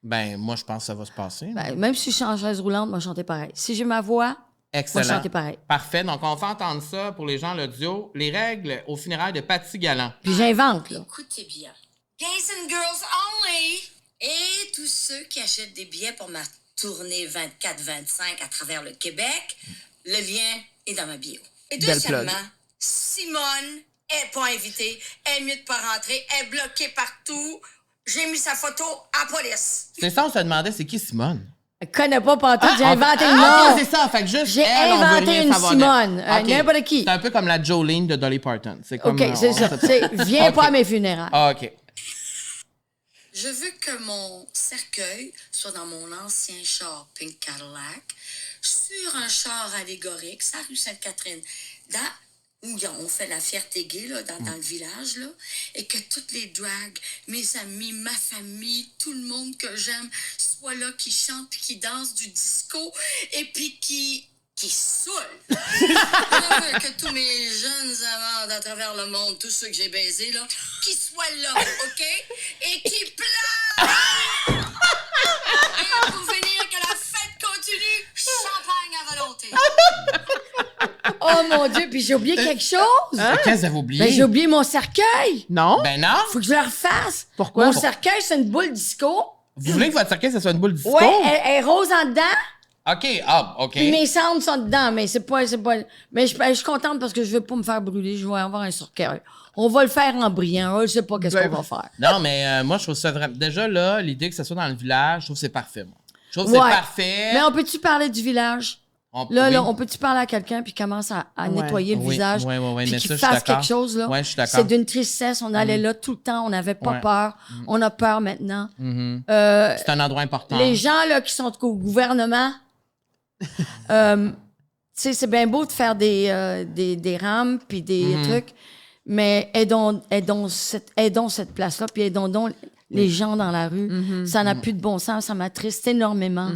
[SPEAKER 1] Ben, moi, je pense que ça va se passer.
[SPEAKER 3] Ben, même si je suis en chaise roulante, moi, je chanter pareil. Si j'ai ma voix,
[SPEAKER 1] Excellent.
[SPEAKER 3] moi, je chanter pareil.
[SPEAKER 1] Parfait. Donc, on fait entendre ça pour les gens, l'audio. Les règles aux funérailles de Patty Galant.
[SPEAKER 3] Puis j'invente, là.
[SPEAKER 4] Écoutez bien. Guys and girls only. Et tous ceux qui achètent des billets pour ma tournée 24-25 à travers le Québec, le lien est dans ma bio. Et
[SPEAKER 2] Belle
[SPEAKER 4] deuxièmement,
[SPEAKER 2] plug.
[SPEAKER 4] Simone est pas invitée, est mieux de pas rentrer, est bloquée partout. J'ai mis sa photo à la police.
[SPEAKER 1] C'est ça, on se demandait, c'est qui Simone?
[SPEAKER 3] Je connais pas pantoute, j'ai
[SPEAKER 1] Ah,
[SPEAKER 3] inventé
[SPEAKER 1] ah,
[SPEAKER 3] le
[SPEAKER 1] ok,
[SPEAKER 3] nom.
[SPEAKER 1] c'est ça. Fait que juste
[SPEAKER 3] J'ai
[SPEAKER 1] elle, on veut
[SPEAKER 3] inventé
[SPEAKER 1] rien
[SPEAKER 3] une
[SPEAKER 1] savoir
[SPEAKER 3] Simone.
[SPEAKER 1] d'elle. Ok.
[SPEAKER 3] N'importe qui.
[SPEAKER 1] C'est un peu comme la Jolene de Dolly Parton. C'est comme,
[SPEAKER 3] OK, c'est ça. Viens
[SPEAKER 1] Ok.
[SPEAKER 3] pas à mes funérailles.
[SPEAKER 1] Ah, OK.
[SPEAKER 4] Je veux que mon cercueil soit dans mon ancien char Pink Cadillac, sur un char allégorique, sa rue Sainte-Catherine, où on fait la fierté gay, là, dans le village, là, et que toutes les drags, mes amis, ma famille, tout le monde que j'aime, soit là, qui chante, puis qui danse du disco, et puis qui saoule. Je veux que tous mes jeunes amants à travers le monde, tous ceux que j'ai baisés, là, qui soient là, OK? Et qui pleurent! Et pour finir, que la fête continue, champagne à volonté.
[SPEAKER 3] Oh mon Dieu, puis j'ai oublié quelque chose.
[SPEAKER 1] Qu'est-ce que vous avez oublié?
[SPEAKER 3] Ben, j'ai oublié mon cercueil.
[SPEAKER 2] Non?
[SPEAKER 1] Ben non.
[SPEAKER 3] Faut que je le refasse.
[SPEAKER 2] Pourquoi?
[SPEAKER 3] Mon cercueil, c'est une boule disco.
[SPEAKER 1] Vous voulez que votre cercueil, ça soit une boule disco?
[SPEAKER 3] Ouais, elle est rose en dedans.
[SPEAKER 1] OK. Ah, OK.
[SPEAKER 3] Puis mes cendres sont dedans, mais c'est pas. Mais je suis contente parce que je veux pas me faire brûler. Je vais avoir un cercueil. On va le faire en brillant. Je sais pas qu'est-ce
[SPEAKER 2] Ben,
[SPEAKER 3] qu'on va faire.
[SPEAKER 1] Non, mais moi, je trouve ça vraiment... Déjà, là, l'idée que ça soit dans le village, je trouve que c'est parfait, moi. Je trouve que
[SPEAKER 3] Ouais.
[SPEAKER 1] c'est parfait.
[SPEAKER 3] Mais on peut-tu parler du village?
[SPEAKER 1] Oui.
[SPEAKER 3] Là, on peut-tu parler à quelqu'un puis commence à
[SPEAKER 2] Ouais.
[SPEAKER 3] nettoyer le
[SPEAKER 1] Oui,
[SPEAKER 3] visage?
[SPEAKER 1] oui,
[SPEAKER 3] Puis
[SPEAKER 1] mais
[SPEAKER 3] qu'il
[SPEAKER 1] ça, je suis
[SPEAKER 3] fasse
[SPEAKER 1] d'accord.
[SPEAKER 3] quelque chose, là.
[SPEAKER 1] Ouais, je suis d'accord.
[SPEAKER 3] C'est d'une tristesse. On allait là tout le temps. On n'avait pas
[SPEAKER 1] Ouais.
[SPEAKER 3] peur. On a peur maintenant.
[SPEAKER 1] Mhm.
[SPEAKER 3] Euh,
[SPEAKER 1] C'est un endroit important.
[SPEAKER 3] les gens là, qui sont au gouvernement, tu sais, c'est bien beau de faire des rames puis des trucs, mais aidons cette place-là, puis aidons donc les gens dans la rue. Ça n'a plus de bon sens, ça m'attriste énormément.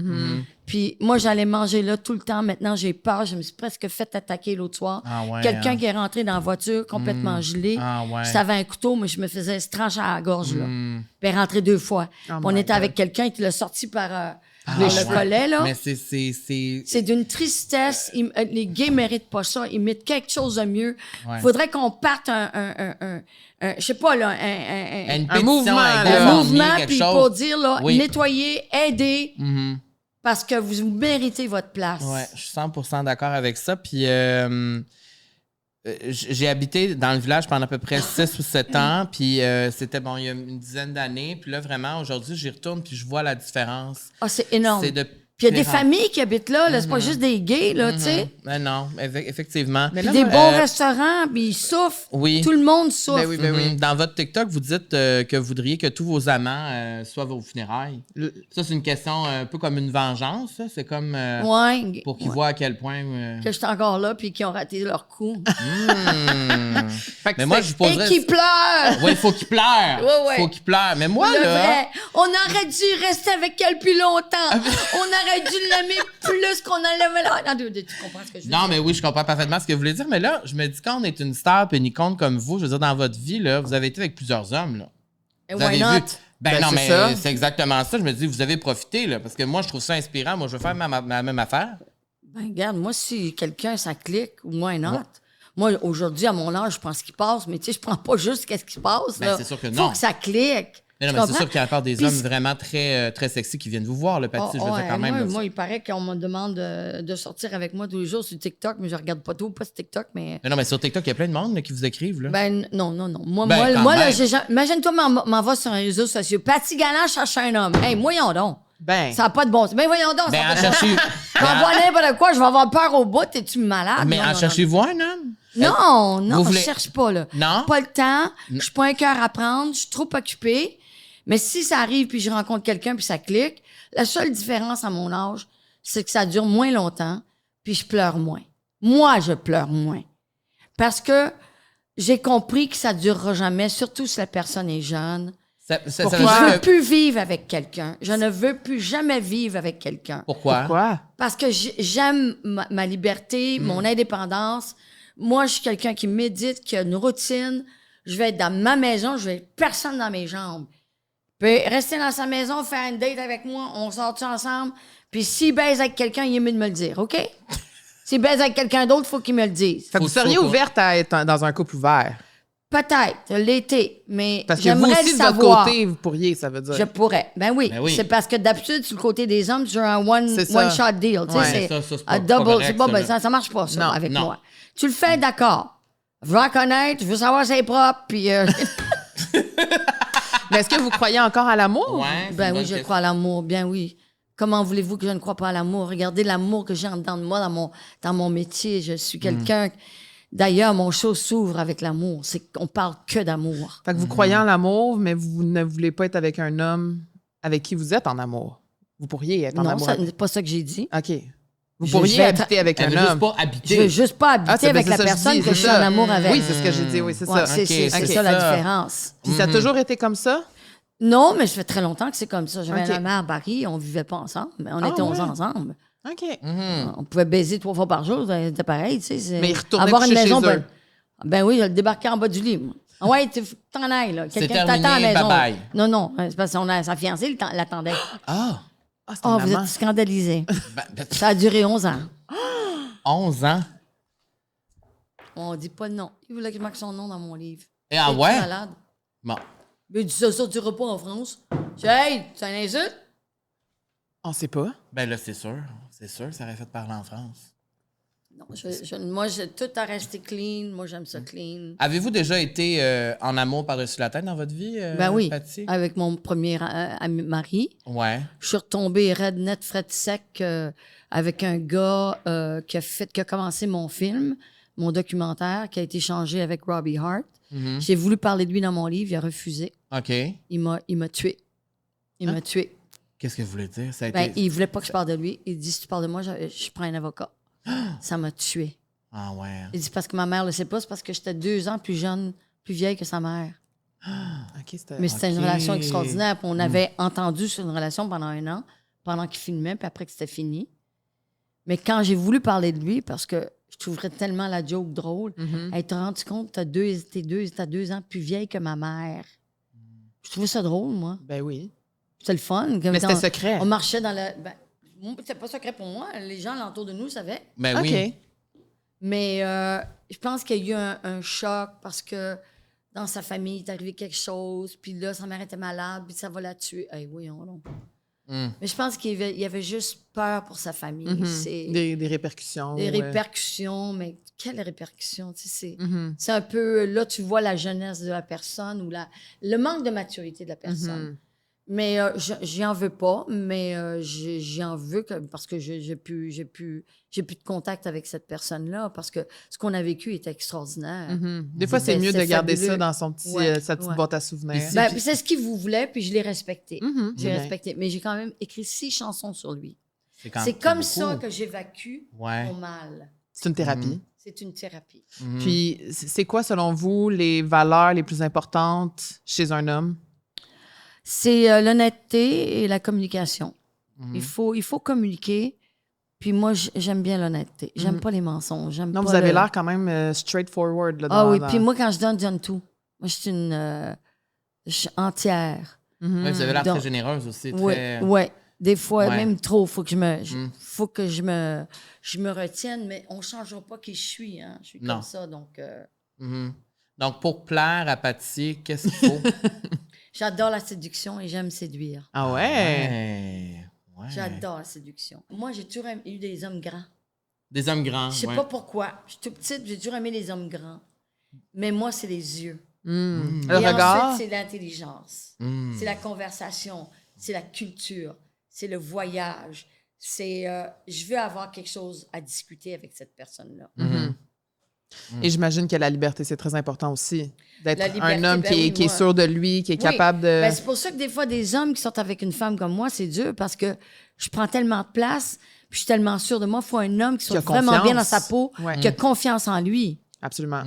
[SPEAKER 3] Puis moi, j'allais manger là tout le temps. Maintenant, j'ai peur. Je me suis presque fait attaquer l'autre soir.
[SPEAKER 1] Ah ouais,
[SPEAKER 3] Quelqu'un
[SPEAKER 1] hein.
[SPEAKER 3] qui est rentré dans la voiture complètement gelé.
[SPEAKER 1] Ah ouais.
[SPEAKER 3] J'avais un couteau, mais je me faisais se trancher à la gorge, là.
[SPEAKER 1] Hmm.
[SPEAKER 3] Puis elle est rentrée 2 fois. Puis on
[SPEAKER 2] my
[SPEAKER 3] était avec quelqu'un qui l'a sorti par le
[SPEAKER 1] ouais.
[SPEAKER 3] collet, là.
[SPEAKER 1] Mais c'est...
[SPEAKER 3] C'est d'une tristesse. Les gays méritent pas ça. Ils méritent quelque chose de mieux.
[SPEAKER 1] Ouais.
[SPEAKER 3] Faudrait qu'on parte je sais pas, là,
[SPEAKER 1] Une
[SPEAKER 2] un
[SPEAKER 1] pétition,
[SPEAKER 2] mouvement,
[SPEAKER 1] un
[SPEAKER 2] là.
[SPEAKER 3] un
[SPEAKER 1] GoFundMe,
[SPEAKER 3] mouvement,
[SPEAKER 1] quelque
[SPEAKER 3] puis
[SPEAKER 1] chose.
[SPEAKER 3] pour dire, là,
[SPEAKER 1] Oui.
[SPEAKER 3] nettoyer, aider,
[SPEAKER 1] Mhm.
[SPEAKER 3] parce que vous méritez votre place.
[SPEAKER 1] Ouais, je suis 100% d'accord avec ça. Puis j'ai habité dans le village pendant à peu près 6 ou 7 ans. Puis c'était, bon, il y a une dizaine d'années. Puis là, vraiment, aujourd'hui, j'y retourne puis je vois la différence.
[SPEAKER 3] Ah, c'est énorme.
[SPEAKER 1] C'est de
[SPEAKER 3] Puis il y a des
[SPEAKER 1] pire en-
[SPEAKER 3] familles qui habitent là, c'est pas juste des gays, là, tu sais.
[SPEAKER 1] Ben non, effectivement.
[SPEAKER 2] Mais
[SPEAKER 3] Puis
[SPEAKER 2] là,
[SPEAKER 3] des
[SPEAKER 2] moi,
[SPEAKER 3] bons restaurants, puis ils souffrent.
[SPEAKER 1] Oui.
[SPEAKER 3] Tout le monde souffre.
[SPEAKER 2] Ben oui, ben oui.
[SPEAKER 1] Dans votre TikTok, vous dites que vous voudriez que tous vos amants soient vos funérailles. Ça, c'est une question un peu comme une vengeance. Ça. C'est comme
[SPEAKER 3] Ouais.
[SPEAKER 1] pour qu'ils voient à quel point...
[SPEAKER 3] Que j'étais encore là, puis qui ont raté leur coup.
[SPEAKER 2] Fait que
[SPEAKER 1] Mais moi,
[SPEAKER 2] c'est-
[SPEAKER 1] je vous
[SPEAKER 3] Et
[SPEAKER 1] poserais...
[SPEAKER 3] qui pleurent!
[SPEAKER 1] Oui, il faut qu'ils pleurent.
[SPEAKER 3] Ouais, ouais.
[SPEAKER 1] Faut qu'ils pleurent. Mais moi,
[SPEAKER 3] Le
[SPEAKER 1] là...
[SPEAKER 3] vrai. On aurait dû rester avec elle plus longtemps. On aurait dû l'aimer plus qu'on en l'aimait là. Non, tu comprends ce que je veux
[SPEAKER 1] Non,
[SPEAKER 3] dire?
[SPEAKER 1] mais oui, je comprends parfaitement ce que vous voulez dire. Mais là, je me dis, quand on est une star et une icône comme vous, je veux dire, dans votre vie, là, vous avez été avec plusieurs hommes, là.
[SPEAKER 3] Et
[SPEAKER 1] Vous
[SPEAKER 3] why
[SPEAKER 1] avez
[SPEAKER 3] not?
[SPEAKER 1] vu. Ben,
[SPEAKER 2] Ben,
[SPEAKER 1] non,
[SPEAKER 2] c'est
[SPEAKER 1] mais
[SPEAKER 2] ça.
[SPEAKER 1] c'est exactement ça. Je me dis, vous avez profité, là. Parce que moi, je trouve ça inspirant. Moi, je veux faire ma même affaire.
[SPEAKER 3] Ben, regarde, moi, si quelqu'un, ça clique, ou why not? Moi, aujourd'hui, à mon âge, je pense qu'il passe, mais tu sais, je prends pas juste qu'est-ce qui passe.
[SPEAKER 1] Ben,
[SPEAKER 3] là.
[SPEAKER 1] c'est sûr que
[SPEAKER 3] Faut
[SPEAKER 1] non.
[SPEAKER 3] que ça clique.
[SPEAKER 1] Mais non,
[SPEAKER 3] Tu
[SPEAKER 1] mais c'est
[SPEAKER 3] comprends?
[SPEAKER 1] sûr qu'il y a encore des
[SPEAKER 3] Puis
[SPEAKER 1] hommes
[SPEAKER 3] c'est-
[SPEAKER 1] vraiment très, très sexy qui viennent vous voir, le Patty.
[SPEAKER 3] Oh,
[SPEAKER 1] je veux dire,
[SPEAKER 3] ouais,
[SPEAKER 1] quand même. là,
[SPEAKER 3] moi, il paraît qu'on me demande de sortir avec moi tous les jours sur TikTok, mais je regarde pas tout, pas sur TikTok, mais.
[SPEAKER 1] Mais non, mais sur TikTok, il y a plein de monde là, qui vous écrivent, là.
[SPEAKER 3] Ben, non. Moi,
[SPEAKER 1] Ben, quand
[SPEAKER 3] moi là,
[SPEAKER 1] même.
[SPEAKER 3] imagine-toi, m'en va sur un réseau social. Patty Galant cherche un homme. Hey, voyons donc.
[SPEAKER 2] Ben,
[SPEAKER 3] Ça n'a pas de bon sens. Ben, voyons donc.
[SPEAKER 1] Ben,
[SPEAKER 3] ça a
[SPEAKER 1] en
[SPEAKER 3] pas de bon sens.
[SPEAKER 1] cherchez...
[SPEAKER 3] Je vais voir n'importe quoi, je vais avoir peur au bout. Es-tu malade?
[SPEAKER 1] Mais
[SPEAKER 3] Non,
[SPEAKER 1] en
[SPEAKER 3] non,
[SPEAKER 1] cherchez-vous un homme?
[SPEAKER 3] non,
[SPEAKER 1] Vous
[SPEAKER 3] je
[SPEAKER 1] voulez-
[SPEAKER 3] cherche pas, là.
[SPEAKER 1] Non?
[SPEAKER 3] Pas le temps. Je suis pas un cœur à prendre. Je suis trop occupée. Mais si ça arrive puis je rencontre quelqu'un puis ça clique, la seule différence à mon âge, c'est que ça dure moins longtemps puis je pleure moins. Moi, je pleure moins. Parce que j'ai compris que ça durera jamais, surtout si la personne est jeune.
[SPEAKER 1] Ça
[SPEAKER 3] Puis
[SPEAKER 1] veut
[SPEAKER 3] je
[SPEAKER 1] dire
[SPEAKER 3] veux
[SPEAKER 1] que-
[SPEAKER 3] plus vivre avec quelqu'un. Je ne veux plus jamais vivre avec quelqu'un.
[SPEAKER 1] Pourquoi?
[SPEAKER 2] Pourquoi?
[SPEAKER 3] Parce que j'aime ma liberté, mon indépendance. Moi, je suis quelqu'un qui médite, qui a une routine. Je vais être dans ma maison, je vais être personne dans mes jambes. Puis rester dans sa maison, faire une date avec moi, on sort ensemble. Puis s'il baise avec quelqu'un, il est mieux de me le dire, OK? S'il baise avec quelqu'un d'autre, il faut qu'il me le dise.
[SPEAKER 2] Fait que vous seriez ouverte à être dans un couple ouvert?
[SPEAKER 3] Peut-être, l'été, mais
[SPEAKER 2] Parce que vous
[SPEAKER 3] j'aimerais
[SPEAKER 2] aussi,
[SPEAKER 3] le
[SPEAKER 2] de votre
[SPEAKER 3] savoir.
[SPEAKER 2] côté, vous pourriez, ça veut dire.
[SPEAKER 3] Je pourrais. Ben oui.
[SPEAKER 1] Ben oui.
[SPEAKER 3] C'est parce que d'habitude, sur le côté des hommes, c'est un
[SPEAKER 2] C'est ça.
[SPEAKER 3] one-shot deal. Tu sais,
[SPEAKER 2] Ouais.
[SPEAKER 3] c'est
[SPEAKER 1] Ça, c'est
[SPEAKER 3] un
[SPEAKER 1] pas- pas
[SPEAKER 3] double.
[SPEAKER 1] correct,
[SPEAKER 3] C'est pas,
[SPEAKER 1] ça,
[SPEAKER 3] ben,
[SPEAKER 1] là.
[SPEAKER 3] ça marche pas, ça,
[SPEAKER 2] Non,
[SPEAKER 3] avec
[SPEAKER 1] non.
[SPEAKER 3] moi. Tu le fais, d'accord. Je veux en connaître, je veux savoir si c'est propre, puis...
[SPEAKER 2] Mais est-ce que vous croyez encore à l'amour?
[SPEAKER 1] Ouais, c'est
[SPEAKER 3] ben
[SPEAKER 1] une
[SPEAKER 3] oui,
[SPEAKER 1] bonne
[SPEAKER 3] je
[SPEAKER 1] question.
[SPEAKER 3] crois à l'amour, bien oui. Comment voulez-vous que je ne croie pas à l'amour? Regardez l'amour que j'ai en dedans de moi dans mon métier. Je suis quelqu'un... D'ailleurs, mon show s'ouvre avec l'amour. C'est qu'on parle que d'amour.
[SPEAKER 2] Fait que vous croyez en l'amour, mais vous ne voulez pas être avec un homme avec qui vous êtes en amour. Vous pourriez être en
[SPEAKER 3] Non,
[SPEAKER 2] amour.
[SPEAKER 3] c'est pas ça que j'ai dit.
[SPEAKER 2] OK. Vous
[SPEAKER 3] Je
[SPEAKER 2] pourriez
[SPEAKER 3] vais être-
[SPEAKER 2] habiter avec
[SPEAKER 1] Elle
[SPEAKER 2] un
[SPEAKER 1] veut juste
[SPEAKER 2] homme.
[SPEAKER 1] pas
[SPEAKER 3] Je
[SPEAKER 1] habiter.
[SPEAKER 3] veux juste pas habiter
[SPEAKER 2] c'est-
[SPEAKER 3] avec
[SPEAKER 2] c'est
[SPEAKER 3] la
[SPEAKER 2] ça, je
[SPEAKER 3] personne
[SPEAKER 2] dis,
[SPEAKER 3] que
[SPEAKER 2] c'est
[SPEAKER 3] je suis
[SPEAKER 2] ça.
[SPEAKER 3] en amour avec.
[SPEAKER 2] Oui, c'est ce que j'ai dit, oui, c'est
[SPEAKER 3] Ouais,
[SPEAKER 2] ça.
[SPEAKER 3] c'est
[SPEAKER 1] Ok,
[SPEAKER 3] c'est
[SPEAKER 1] c'est
[SPEAKER 3] ça la
[SPEAKER 1] ça.
[SPEAKER 3] différence.
[SPEAKER 2] Puis ça a toujours été comme ça?
[SPEAKER 3] Non, mais ça fait très longtemps que c'est comme ça. J'avais
[SPEAKER 2] Ok.
[SPEAKER 3] un ami à Paris, on vivait pas ensemble, mais on était
[SPEAKER 2] ouais.
[SPEAKER 3] ensemble.
[SPEAKER 2] OK.
[SPEAKER 3] On pouvait baiser 3 fois par jour, c'était pareil, tu sais.
[SPEAKER 2] Mais ils retournaient
[SPEAKER 3] avoir une
[SPEAKER 2] coucher
[SPEAKER 3] maison,
[SPEAKER 2] chez eux.
[SPEAKER 3] ben oui, je le débarquais en bas du lit, moi. Ah ouais, t'en ailles, là.
[SPEAKER 1] C'est
[SPEAKER 3] Quelqu'un
[SPEAKER 1] terminé,
[SPEAKER 3] t'attend à la maison.
[SPEAKER 1] bye-bye.
[SPEAKER 3] Non, non, c'est parce qu'on a sa fiancée l'attendait.
[SPEAKER 1] Ah!
[SPEAKER 2] Ah, c'est
[SPEAKER 3] Oh,
[SPEAKER 2] une
[SPEAKER 3] vous
[SPEAKER 2] maman.
[SPEAKER 3] êtes scandalisés.
[SPEAKER 1] Ben,
[SPEAKER 3] Ça a duré 11 ans.
[SPEAKER 1] 11 ans.
[SPEAKER 3] On dit pas le nom. Il voulait que je marque son nom dans mon livre.
[SPEAKER 1] Et ah
[SPEAKER 3] Es-tu
[SPEAKER 1] ouais?
[SPEAKER 3] malade?
[SPEAKER 1] Bon.
[SPEAKER 3] Mais il dit ça sortira pas en France. J'ai dit, hey, c'est un insulte?
[SPEAKER 2] On sait pas.
[SPEAKER 1] Ben là, c'est sûr. C'est sûr, ça aurait fait parler en France.
[SPEAKER 3] Non, moi, tout a resté clean. Moi, j'aime ça clean.
[SPEAKER 1] Avez-vous déjà été en amour par-dessus la tête dans votre vie,
[SPEAKER 3] Ben oui,
[SPEAKER 1] Patty?
[SPEAKER 3] avec mon premier mari.
[SPEAKER 1] Ouais.
[SPEAKER 3] Je suis retombée raide, net, fret sec avec un gars qui a commencé mon film, mon documentaire, qui a été changé avec Robbie Hart.
[SPEAKER 1] Mhm.
[SPEAKER 3] J'ai voulu parler de lui dans mon livre, il a refusé.
[SPEAKER 1] OK.
[SPEAKER 3] Il m'a tué. Il m'a tué.
[SPEAKER 1] Qu'est-ce que vous voulez dire? Ça a
[SPEAKER 3] Ben,
[SPEAKER 1] été...
[SPEAKER 3] il voulait pas que je parle de lui. Il dit, si tu parles de moi, je prends un avocat. Ça m'a tué.
[SPEAKER 1] Ah ouais.
[SPEAKER 3] Il dit, parce que ma mère le sait pas, c'est parce que j'étais 2 ans plus jeune, plus vieille que sa mère.
[SPEAKER 2] OK, c'était...
[SPEAKER 3] Mais c'était une
[SPEAKER 1] Ok.
[SPEAKER 3] relation extraordinaire. Puis on avait entendu sur une relation pendant 1 an, pendant qu'il filmait, puis après que c'était fini. Mais quand j'ai voulu parler de lui, parce que je trouverais tellement la joke drôle, hey, t'as rendu compte, t'as 2 ans plus vieille que ma mère. Je trouvais ça drôle, moi.
[SPEAKER 2] Ben oui.
[SPEAKER 3] C'était le fun.
[SPEAKER 2] Mais c'était secret.
[SPEAKER 3] On marchait dans le... Ben, c'était pas secret pour moi. Les gens alentour de nous savaient.
[SPEAKER 1] Ben
[SPEAKER 2] OK.
[SPEAKER 1] oui.
[SPEAKER 3] Mais je pense qu'il y a eu un choc parce que dans sa famille, il est arrivé quelque chose, puis là, sa mère était malade, puis ça va la tuer. Hey, voyons donc.
[SPEAKER 1] Mm.
[SPEAKER 3] Mais je pense qu'il avait juste peur pour sa famille. C'est
[SPEAKER 2] Des répercussions.
[SPEAKER 3] des
[SPEAKER 2] ouais.
[SPEAKER 3] répercussions, mais quelles répercussions? Tu sais,
[SPEAKER 2] Mhm.
[SPEAKER 3] c'est un peu... Là, tu vois la jeunesse de la personne ou le manque de maturité de la personne.
[SPEAKER 2] Mhm.
[SPEAKER 3] Mais j'y en veux pas, mais j'y en veux parce que j'ai plus de contact avec cette personne-là, parce que ce qu'on a vécu était extraordinaire.
[SPEAKER 2] Mhm. Des fois, c'est mieux de
[SPEAKER 3] C'est
[SPEAKER 2] garder
[SPEAKER 3] fabuleux.
[SPEAKER 2] ça dans son petit,
[SPEAKER 3] Ouais,
[SPEAKER 2] sa petite
[SPEAKER 3] ouais.
[SPEAKER 2] boîte à souvenirs.
[SPEAKER 1] Ici,
[SPEAKER 3] Ben, c'est ce qu'il vous voulait, puis je l'ai respecté.
[SPEAKER 2] Mhm.
[SPEAKER 3] J'ai
[SPEAKER 2] Bien.
[SPEAKER 3] respecté. Mais j'ai quand même écrit 6 chansons sur lui.
[SPEAKER 1] quand
[SPEAKER 3] C'est
[SPEAKER 1] même
[SPEAKER 3] comme
[SPEAKER 1] beaucoup.
[SPEAKER 3] ça que j'évacue
[SPEAKER 1] Ouais.
[SPEAKER 3] mon mal.
[SPEAKER 2] C'est une thérapie.
[SPEAKER 3] C'est une thérapie.
[SPEAKER 1] Mhm.
[SPEAKER 2] Puis, c'est quoi, selon vous, les valeurs les plus importantes chez un homme?
[SPEAKER 3] C'est l'honnêteté et la communication.
[SPEAKER 1] Mhm.
[SPEAKER 3] Il faut communiquer. Puis moi, j'aime bien l'honnêteté. J'aime pas les mensonges. J'aime
[SPEAKER 2] Non,
[SPEAKER 3] pas
[SPEAKER 2] vous avez
[SPEAKER 3] le-
[SPEAKER 2] l'air quand même straightforward. Là,
[SPEAKER 3] Ah
[SPEAKER 2] dans-
[SPEAKER 3] oui,
[SPEAKER 2] dans-
[SPEAKER 3] puis moi, quand je donne tout. Moi, je suis je suis entière.
[SPEAKER 2] Mhm.
[SPEAKER 1] Ouais, vous avez l'air
[SPEAKER 3] Donc-
[SPEAKER 1] très généreuse aussi.
[SPEAKER 3] Oui,
[SPEAKER 1] Très...
[SPEAKER 3] ouais. Des fois,
[SPEAKER 1] Ouais.
[SPEAKER 3] même trop. Faut que je me retienne, mais on ne changera pas qui je suis. Hein. Je suis
[SPEAKER 1] Non.
[SPEAKER 3] comme ça, donc...
[SPEAKER 1] Mhm. Donc, pour plaire à Patty, qu'est-ce qu'il faut?
[SPEAKER 3] J'adore la séduction et j'aime séduire.
[SPEAKER 2] Ah ouais?
[SPEAKER 1] Ouais. Ouais.
[SPEAKER 3] J'adore la séduction. Moi, j'ai toujours eu des hommes grands.
[SPEAKER 1] Des hommes grands.
[SPEAKER 3] Je sais
[SPEAKER 1] ouais.
[SPEAKER 3] pas pourquoi. Je suis toute petite, j'ai toujours aimé les hommes grands. Mais moi, c'est les yeux.
[SPEAKER 2] Mm.
[SPEAKER 3] Et
[SPEAKER 2] Le regard?
[SPEAKER 3] ensuite, c'est l'intelligence.
[SPEAKER 1] Mm.
[SPEAKER 3] C'est la conversation. C'est la culture. C'est le voyage. C'est... je veux avoir quelque chose à discuter avec cette personne-là.
[SPEAKER 2] Mhm. Et j'imagine que la liberté, c'est très important aussi. D'être
[SPEAKER 3] La liberté,
[SPEAKER 2] un homme
[SPEAKER 3] ben
[SPEAKER 2] qui,
[SPEAKER 3] oui,
[SPEAKER 2] qui est
[SPEAKER 3] moi.
[SPEAKER 2] sûr de lui, qui est
[SPEAKER 3] Oui.
[SPEAKER 2] capable de...
[SPEAKER 3] Ben, c'est pour ça que des fois, des hommes qui sortent avec une femme comme moi, c'est dur parce que je prends tellement de place, puis je suis tellement sûre de moi. Il faut un homme qui
[SPEAKER 2] Qui a
[SPEAKER 3] soit vraiment bien dans
[SPEAKER 2] confiance.
[SPEAKER 3] sa peau,
[SPEAKER 2] Ouais.
[SPEAKER 3] qui a confiance en lui.
[SPEAKER 2] Absolument.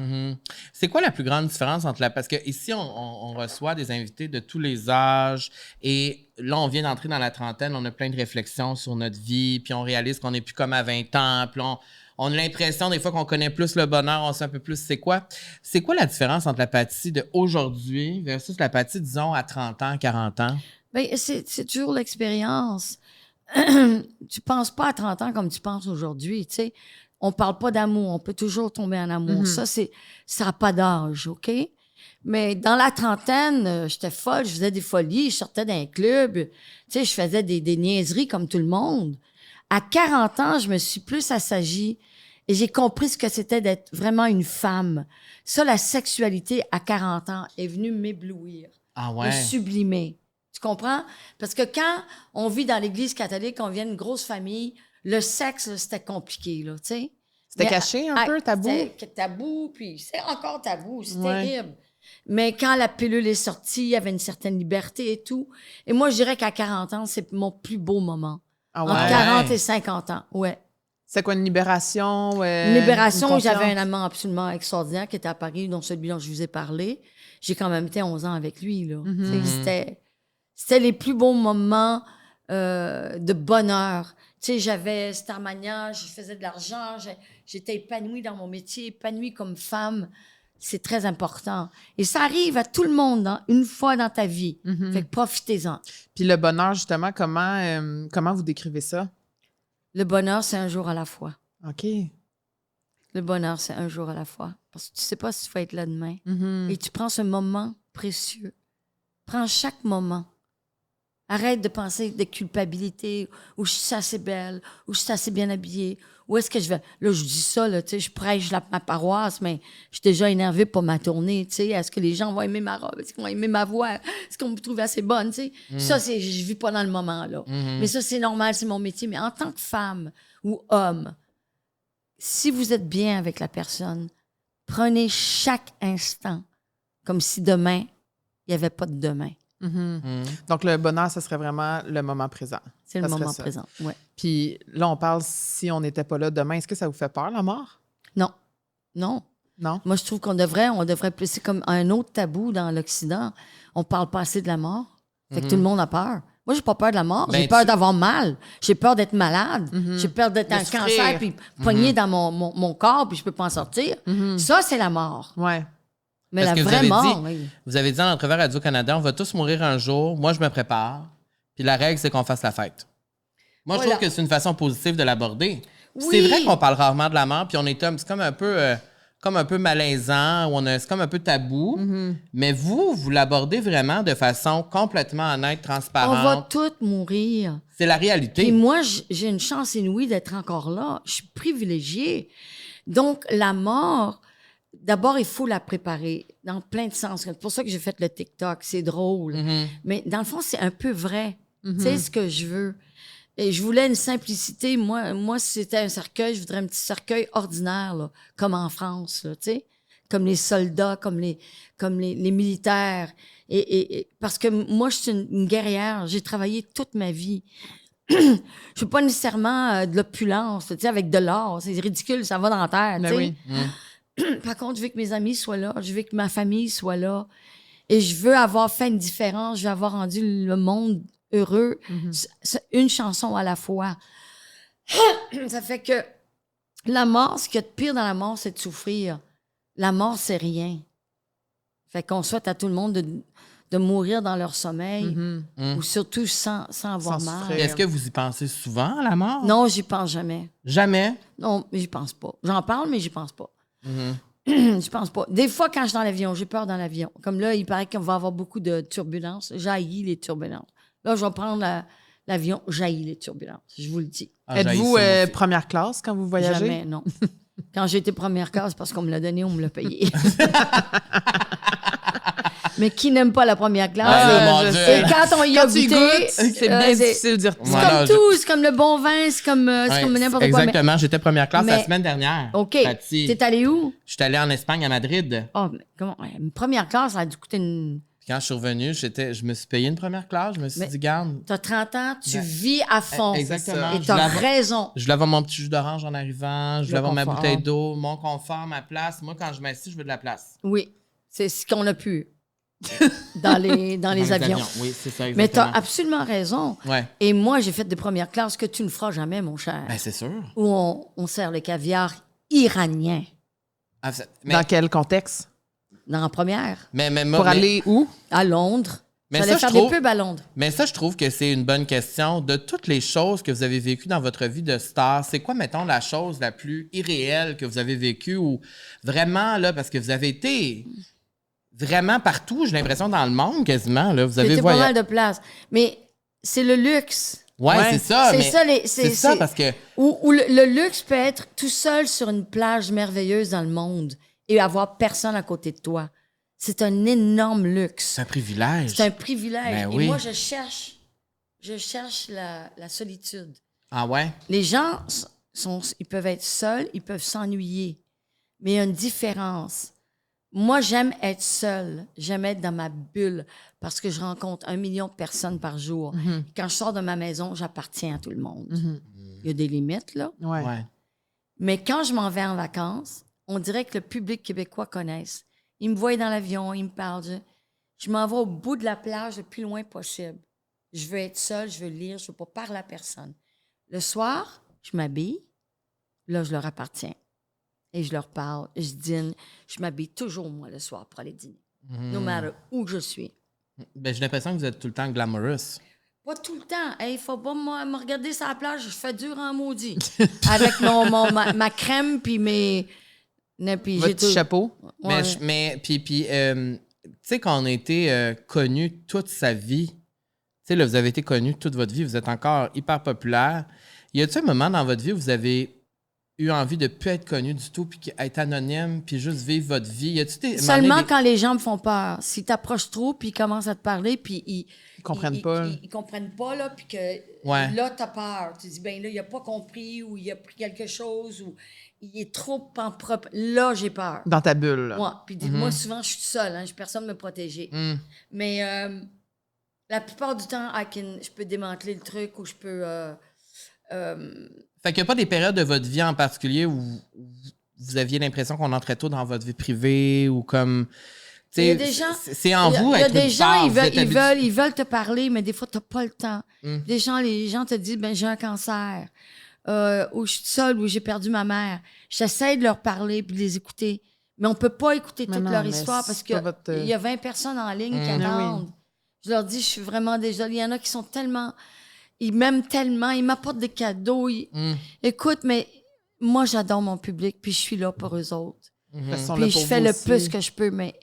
[SPEAKER 1] C'est quoi la plus grande différence entre parce que ici on reçoit des invités de tous les âges et là on vient d'entrer dans la trentaine, on a plein de réflexions sur notre vie, puis on réalise qu'on n'est plus comme à 20 ans, puis on a l'impression des fois qu'on connaît plus le bonheur, on sait un peu plus c'est quoi. C'est quoi la différence entre la Paty d'aujourd'hui versus la Paty, disons, à 30 ans, 40 ans?
[SPEAKER 3] Bien, c'est toujours l'expérience. Tu penses pas à 30 ans comme tu penses aujourd'hui, tu sais. On parle pas d'amour, on peut toujours tomber en amour. Ça n'a pas d'âge, OK? Mais dans la trentaine, j'étais folle, je faisais des folies, je sortais d'un club, tu sais, je faisais des niaiseries comme tout le monde. À 40 ans, je me suis plus assagie et j'ai compris ce que c'était d'être vraiment une femme. Ça, la sexualité à 40 ans est venue m'éblouir,
[SPEAKER 1] Ah ouais?
[SPEAKER 3] me sublimer. Tu comprends? Parce que quand on vit dans l'Église catholique, on vient d'une grosse famille, le sexe, là, c'était compliqué, là, tu sais.
[SPEAKER 2] C'était caché un peu, tabou?
[SPEAKER 3] C'était tabou, puis c'est encore tabou, c'est
[SPEAKER 2] Ouais.
[SPEAKER 3] terrible. Mais quand la pilule est sortie, il y avait une certaine liberté et tout. Et moi, je dirais qu'à 40 ans, c'est mon plus beau moment.
[SPEAKER 2] Ah
[SPEAKER 3] Entre
[SPEAKER 2] ouais?
[SPEAKER 3] 40 et 50 ans, ouais.
[SPEAKER 2] C'est quoi, une libération?
[SPEAKER 3] Une libération,
[SPEAKER 2] une
[SPEAKER 3] j'avais un
[SPEAKER 2] confiance?
[SPEAKER 3] amant absolument extraordinaire qui était à Paris, dont celui dont je vous ai parlé. J'ai quand même été 11 ans avec lui, là. Tu sais, c'était les plus beaux moments de bonheur. Tu sais, Starmania, je faisais de l'argent, j'étais épanouie dans mon métier, épanouie comme femme. C'est très important. Et ça arrive à tout le monde, hein, une fois dans ta vie. Fait que profitez-en.
[SPEAKER 2] Puis le bonheur, justement, comment vous décrivez ça?
[SPEAKER 3] Le bonheur, c'est un jour à la fois.
[SPEAKER 2] OK.
[SPEAKER 3] Le bonheur, c'est un jour à la fois. Parce que tu sais pas si tu vas être là demain.
[SPEAKER 2] Mhm.
[SPEAKER 3] Et tu prends ce moment précieux. Prends chaque moment. Arrête de penser de culpabilité, ou je suis assez belle, ou je suis assez bien habillée, où est-ce que je vais... Là, je dis ça, là, tu sais, je prêche ma paroisse, mais je suis déjà énervée pour ma tournée, tu sais. Est-ce que les gens vont aimer ma robe? Est-ce qu'ils vont aimer ma voix? Est-ce qu'on me trouve assez bonne, tu sais? Ça, je vis pas dans le moment, là. Mais ça, c'est normal, c'est mon métier. Mais en tant que femme ou homme, si vous êtes bien avec la personne, prenez chaque instant comme si demain, il n'y avait pas de demain.
[SPEAKER 2] Donc, le bonheur, ce serait vraiment le moment présent.
[SPEAKER 3] C'est le
[SPEAKER 2] Ça serait
[SPEAKER 3] moment
[SPEAKER 2] ça.
[SPEAKER 3] présent, ouais.
[SPEAKER 2] Puis là, on parle si on n'était pas là demain. Est-ce que ça vous fait peur, la mort?
[SPEAKER 3] Non, non.
[SPEAKER 2] Non?
[SPEAKER 3] Moi, je trouve qu'on devrait placer comme un autre tabou dans l'Occident. On parle pas assez de la mort. Fait que tout le monde a peur. Moi, j'ai pas peur de la mort.
[SPEAKER 1] Ben,
[SPEAKER 3] J'ai peur d'avoir mal. J'ai peur d'être malade. J'ai peur d'être
[SPEAKER 2] De
[SPEAKER 3] un
[SPEAKER 2] souffrir.
[SPEAKER 3] cancer puis pogné dans mon corps puis je peux pas en sortir. Ça, c'est la mort.
[SPEAKER 2] Ouais.
[SPEAKER 3] Mais
[SPEAKER 1] Parce
[SPEAKER 3] la
[SPEAKER 1] que
[SPEAKER 3] vraie mort, oui.
[SPEAKER 1] vous avez dit en entrevue à Radio-Canada, on va tous mourir un jour. Moi, je me prépare. Puis la règle, c'est qu'on fasse la fête. Moi, je
[SPEAKER 3] Voilà.
[SPEAKER 1] trouve que c'est une façon positive de l'aborder. Puis
[SPEAKER 3] Oui.
[SPEAKER 1] C'est vrai qu'on parle rarement de la mort, puis on est c'est comme un peu malaisant, ou c'est comme un peu tabou. Mais vous l'abordez vraiment de façon complètement honnête,
[SPEAKER 3] On va
[SPEAKER 1] transparente.
[SPEAKER 3] toutes mourir.
[SPEAKER 1] C'est la réalité.
[SPEAKER 3] Puis moi, j'ai une chance inouïe d'être encore là. Je suis privilégiée. Donc, la mort, d'abord, il faut la préparer dans plein de sens. C'est pour ça que j'ai fait le TikTok. C'est drôle. Mais dans le fond, c'est un peu vrai. Tu sais ce que je veux. Et je voulais une simplicité. Moi, si c'était un cercueil, je voudrais un petit cercueil ordinaire, là, comme en France, là, tu sais, comme les soldats, comme les militaires. Et parce que moi, je suis une guerrière. J'ai travaillé toute ma vie. Je suis pas nécessairement de l'opulence, tu sais, avec de l'or. C'est ridicule, ça va dans la terre, tu
[SPEAKER 2] Ben
[SPEAKER 3] sais.
[SPEAKER 2] oui.
[SPEAKER 3] Par contre, je veux que mes amis soient là, je veux que ma famille soit là. Et je veux avoir fait une différence, je veux avoir rendu le monde heureux. C'est une chanson à la fois. Ça fait que la mort, ce qu'il y a de pire dans la mort, c'est de souffrir. La mort, c'est rien. Fait qu'on souhaite à tout le monde de mourir dans leur sommeil ou surtout sans avoir
[SPEAKER 2] Sans
[SPEAKER 3] mal.
[SPEAKER 2] souffrir.
[SPEAKER 1] Est-ce que vous y pensez souvent à la mort?
[SPEAKER 3] Non, j'y pense jamais.
[SPEAKER 1] Jamais?
[SPEAKER 3] Non, j'y pense pas. J'en parle, mais j'y pense pas. Je pense pas. Des fois, quand je suis dans l'avion, j'ai peur dans l'avion. Comme là, il paraît qu'on va avoir beaucoup de turbulences. J'haïs les turbulences. Là, je vais prendre l'avion, j'haïs les turbulences. Je vous le dis.
[SPEAKER 1] Ah, j'haïs
[SPEAKER 2] Êtes-vous
[SPEAKER 1] ça, moi aussi.
[SPEAKER 2] première classe quand vous voyagez?
[SPEAKER 3] Jamais, non. Quand j'ai été première classe, parce qu'on me l'a donné, on me l'a payé. Mais qui n'aime pas la première classe?
[SPEAKER 1] Ah, mon
[SPEAKER 2] je
[SPEAKER 1] Dieu.
[SPEAKER 2] sais.
[SPEAKER 3] Et quand on y a
[SPEAKER 2] Quand tu y
[SPEAKER 3] goûté,
[SPEAKER 2] goûtes, c'est bien difficile de dire
[SPEAKER 3] C'est
[SPEAKER 1] Voilà,
[SPEAKER 3] comme
[SPEAKER 1] je-
[SPEAKER 3] tout, c'est comme le bon vin, c'est comme n'importe quoi.
[SPEAKER 1] Exactement. J'étais première classe la
[SPEAKER 3] mais-
[SPEAKER 1] semaine dernière.
[SPEAKER 3] OK.
[SPEAKER 1] Paty.
[SPEAKER 3] T'es allé où?
[SPEAKER 1] Je suis allé en Espagne, à Madrid.
[SPEAKER 3] Oh, mais comment? Une première classe, ça a dû coûter une
[SPEAKER 1] Puis quand je suis revenu, je me suis payé une première classe. Je me suis
[SPEAKER 3] Mais
[SPEAKER 1] dit, garde.
[SPEAKER 3] T'as 30 ans, tu
[SPEAKER 1] Ben,
[SPEAKER 3] vis à fond.
[SPEAKER 1] exactement.
[SPEAKER 3] Et
[SPEAKER 1] Je
[SPEAKER 3] t'as
[SPEAKER 1] voulais
[SPEAKER 3] raison.
[SPEAKER 1] Je voulais avoir mon petit jus d'orange en arrivant. Je voulais avoir ma
[SPEAKER 2] confort.
[SPEAKER 1] bouteille d'eau, mon confort, ma place. Moi, quand je m'assis, je veux de la place.
[SPEAKER 3] Oui, c'est ce qu'on a pu dans les avions.
[SPEAKER 1] Oui, c'est ça,
[SPEAKER 3] Mais
[SPEAKER 1] exactement.
[SPEAKER 3] t'as absolument raison.
[SPEAKER 1] Ouais.
[SPEAKER 3] Et moi, j'ai fait des premières classes que tu ne feras jamais, mon cher.
[SPEAKER 1] Ben, c'est sûr.
[SPEAKER 3] Où on sert le caviar iranien.
[SPEAKER 1] Ah, mais,
[SPEAKER 2] Dans quel contexte?
[SPEAKER 3] Dans la première,
[SPEAKER 2] Pour aller où?
[SPEAKER 3] à Londres.
[SPEAKER 1] Mais
[SPEAKER 3] J'allais
[SPEAKER 1] ça,
[SPEAKER 3] faire
[SPEAKER 1] je trouve-
[SPEAKER 3] des pubs à Londres.
[SPEAKER 1] Mais ça, je trouve que c'est une bonne question. De toutes les choses que vous avez vécues dans votre vie de star, c'est quoi, mettons, la chose la plus irréelle que vous avez vécue ou vraiment, là, parce que vous avez été vraiment partout, j'ai l'impression, dans le monde quasiment, là. Vous avez
[SPEAKER 3] C'était pas
[SPEAKER 1] voyagé.
[SPEAKER 3] mal de places. Mais c'est le luxe.
[SPEAKER 1] Ouais,
[SPEAKER 2] Ouais.
[SPEAKER 1] c'est ça.
[SPEAKER 3] C'est
[SPEAKER 1] mais
[SPEAKER 3] ça,
[SPEAKER 1] c'est ça, parce que...
[SPEAKER 3] Où le luxe peut être tout seul sur une plage merveilleuse dans le monde et avoir personne à côté de toi. C'est un énorme luxe.
[SPEAKER 1] C'est un privilège.
[SPEAKER 3] C'est un privilège.
[SPEAKER 1] Ben
[SPEAKER 3] Et
[SPEAKER 1] oui.
[SPEAKER 3] moi, je cherche la solitude.
[SPEAKER 1] Ah ouais?
[SPEAKER 3] Les gens ils peuvent être seuls, ils peuvent s'ennuyer. Mais il y a une différence. Moi, j'aime être seule. J'aime être dans ma bulle parce que je rencontre 1 million de personnes par jour. Quand je sors de ma maison, j'appartiens à tout le monde. Il y a des limites, là.
[SPEAKER 2] Ouais.
[SPEAKER 1] Ouais.
[SPEAKER 3] Mais quand je m'en vais en vacances, on dirait que le public québécois connaisse. Ils me voient dans l'avion, ils me parlent. Je m'en vais au bout de la plage le plus loin possible. Je veux être seule, je veux lire, je veux pas parler à personne. Le soir, je m'habille. Là, je leur appartiens. Et je leur parle, je dîne. Je m'habille toujours, moi, le soir pour aller dîner. No matter où je suis.
[SPEAKER 1] Ben, j'ai l'impression que vous êtes tout le temps glamorous.
[SPEAKER 3] Pas tout le temps. Il faut pas me regarder sur la plage, je fais dur en maudit. Avec ma crème puis mes... Puis
[SPEAKER 2] Votre petit chapeau.
[SPEAKER 3] Ouais.
[SPEAKER 1] Puis, tu sais, quand on a été connu toute sa vie, tu sais, là, vous avez été connu toute votre vie, vous êtes encore hyper populaire. Y a-t-il un moment dans votre vie où vous avez eu envie de ne plus être connu du tout, puis être anonyme, puis juste vivre votre vie? Y a-t-il des
[SPEAKER 3] Seulement
[SPEAKER 1] moments
[SPEAKER 3] quand les gens me font peur. S'ils t'approchent trop, puis ils commencent à te parler, puis
[SPEAKER 2] Ils comprennent pas.
[SPEAKER 3] Ils comprennent pas, là, puis que
[SPEAKER 1] Ouais.
[SPEAKER 3] là, t'as peur. Tu dis, ben là, il a pas compris, ou il a pris quelque chose, ou il est trop en propre. Là, j'ai peur.
[SPEAKER 2] Dans ta bulle. là.
[SPEAKER 3] Moi, puis moi, souvent, je suis seule, hein, j'ai personne me protéger. Mais la plupart du temps, je peux démanteler le truc, ou je peux...
[SPEAKER 1] Fait qu'il n'y a pas des périodes de votre vie en particulier où vous aviez l'impression qu'on entrait tôt dans votre vie privée ou comme... tu sais,
[SPEAKER 3] Il y a des gens...
[SPEAKER 1] C'est en vous
[SPEAKER 3] Il y a
[SPEAKER 1] être
[SPEAKER 3] des
[SPEAKER 1] une
[SPEAKER 3] gens,
[SPEAKER 1] star,
[SPEAKER 3] ils
[SPEAKER 1] vous êtes habitué-
[SPEAKER 3] ils veulent te parler, mais des fois, tu n'as pas le temps. Les gens te disent, ben j'ai un cancer, ou je suis seule, ou j'ai perdu ma mère. J'essaie de leur parler puis de les écouter. Mais on peut pas écouter
[SPEAKER 2] Mais
[SPEAKER 3] toute
[SPEAKER 2] non,
[SPEAKER 3] leur
[SPEAKER 2] mais
[SPEAKER 3] histoire
[SPEAKER 2] c'est
[SPEAKER 3] parce
[SPEAKER 2] pas
[SPEAKER 3] qu'il
[SPEAKER 2] votre-
[SPEAKER 3] y a 20 personnes en ligne qui
[SPEAKER 2] Ah oui.
[SPEAKER 3] attendent. Je leur dis, je suis vraiment désolée. Il y en a qui sont tellement... Ils m'aiment tellement, ils m'apportent des cadeaux. Écoute, mais moi, j'adore mon public, puis je suis là pour eux autres.
[SPEAKER 2] Parce qu'ils sont là
[SPEAKER 3] Puis je
[SPEAKER 2] pour
[SPEAKER 3] fais
[SPEAKER 2] vous
[SPEAKER 3] le
[SPEAKER 2] aussi.
[SPEAKER 3] plus que je peux, mais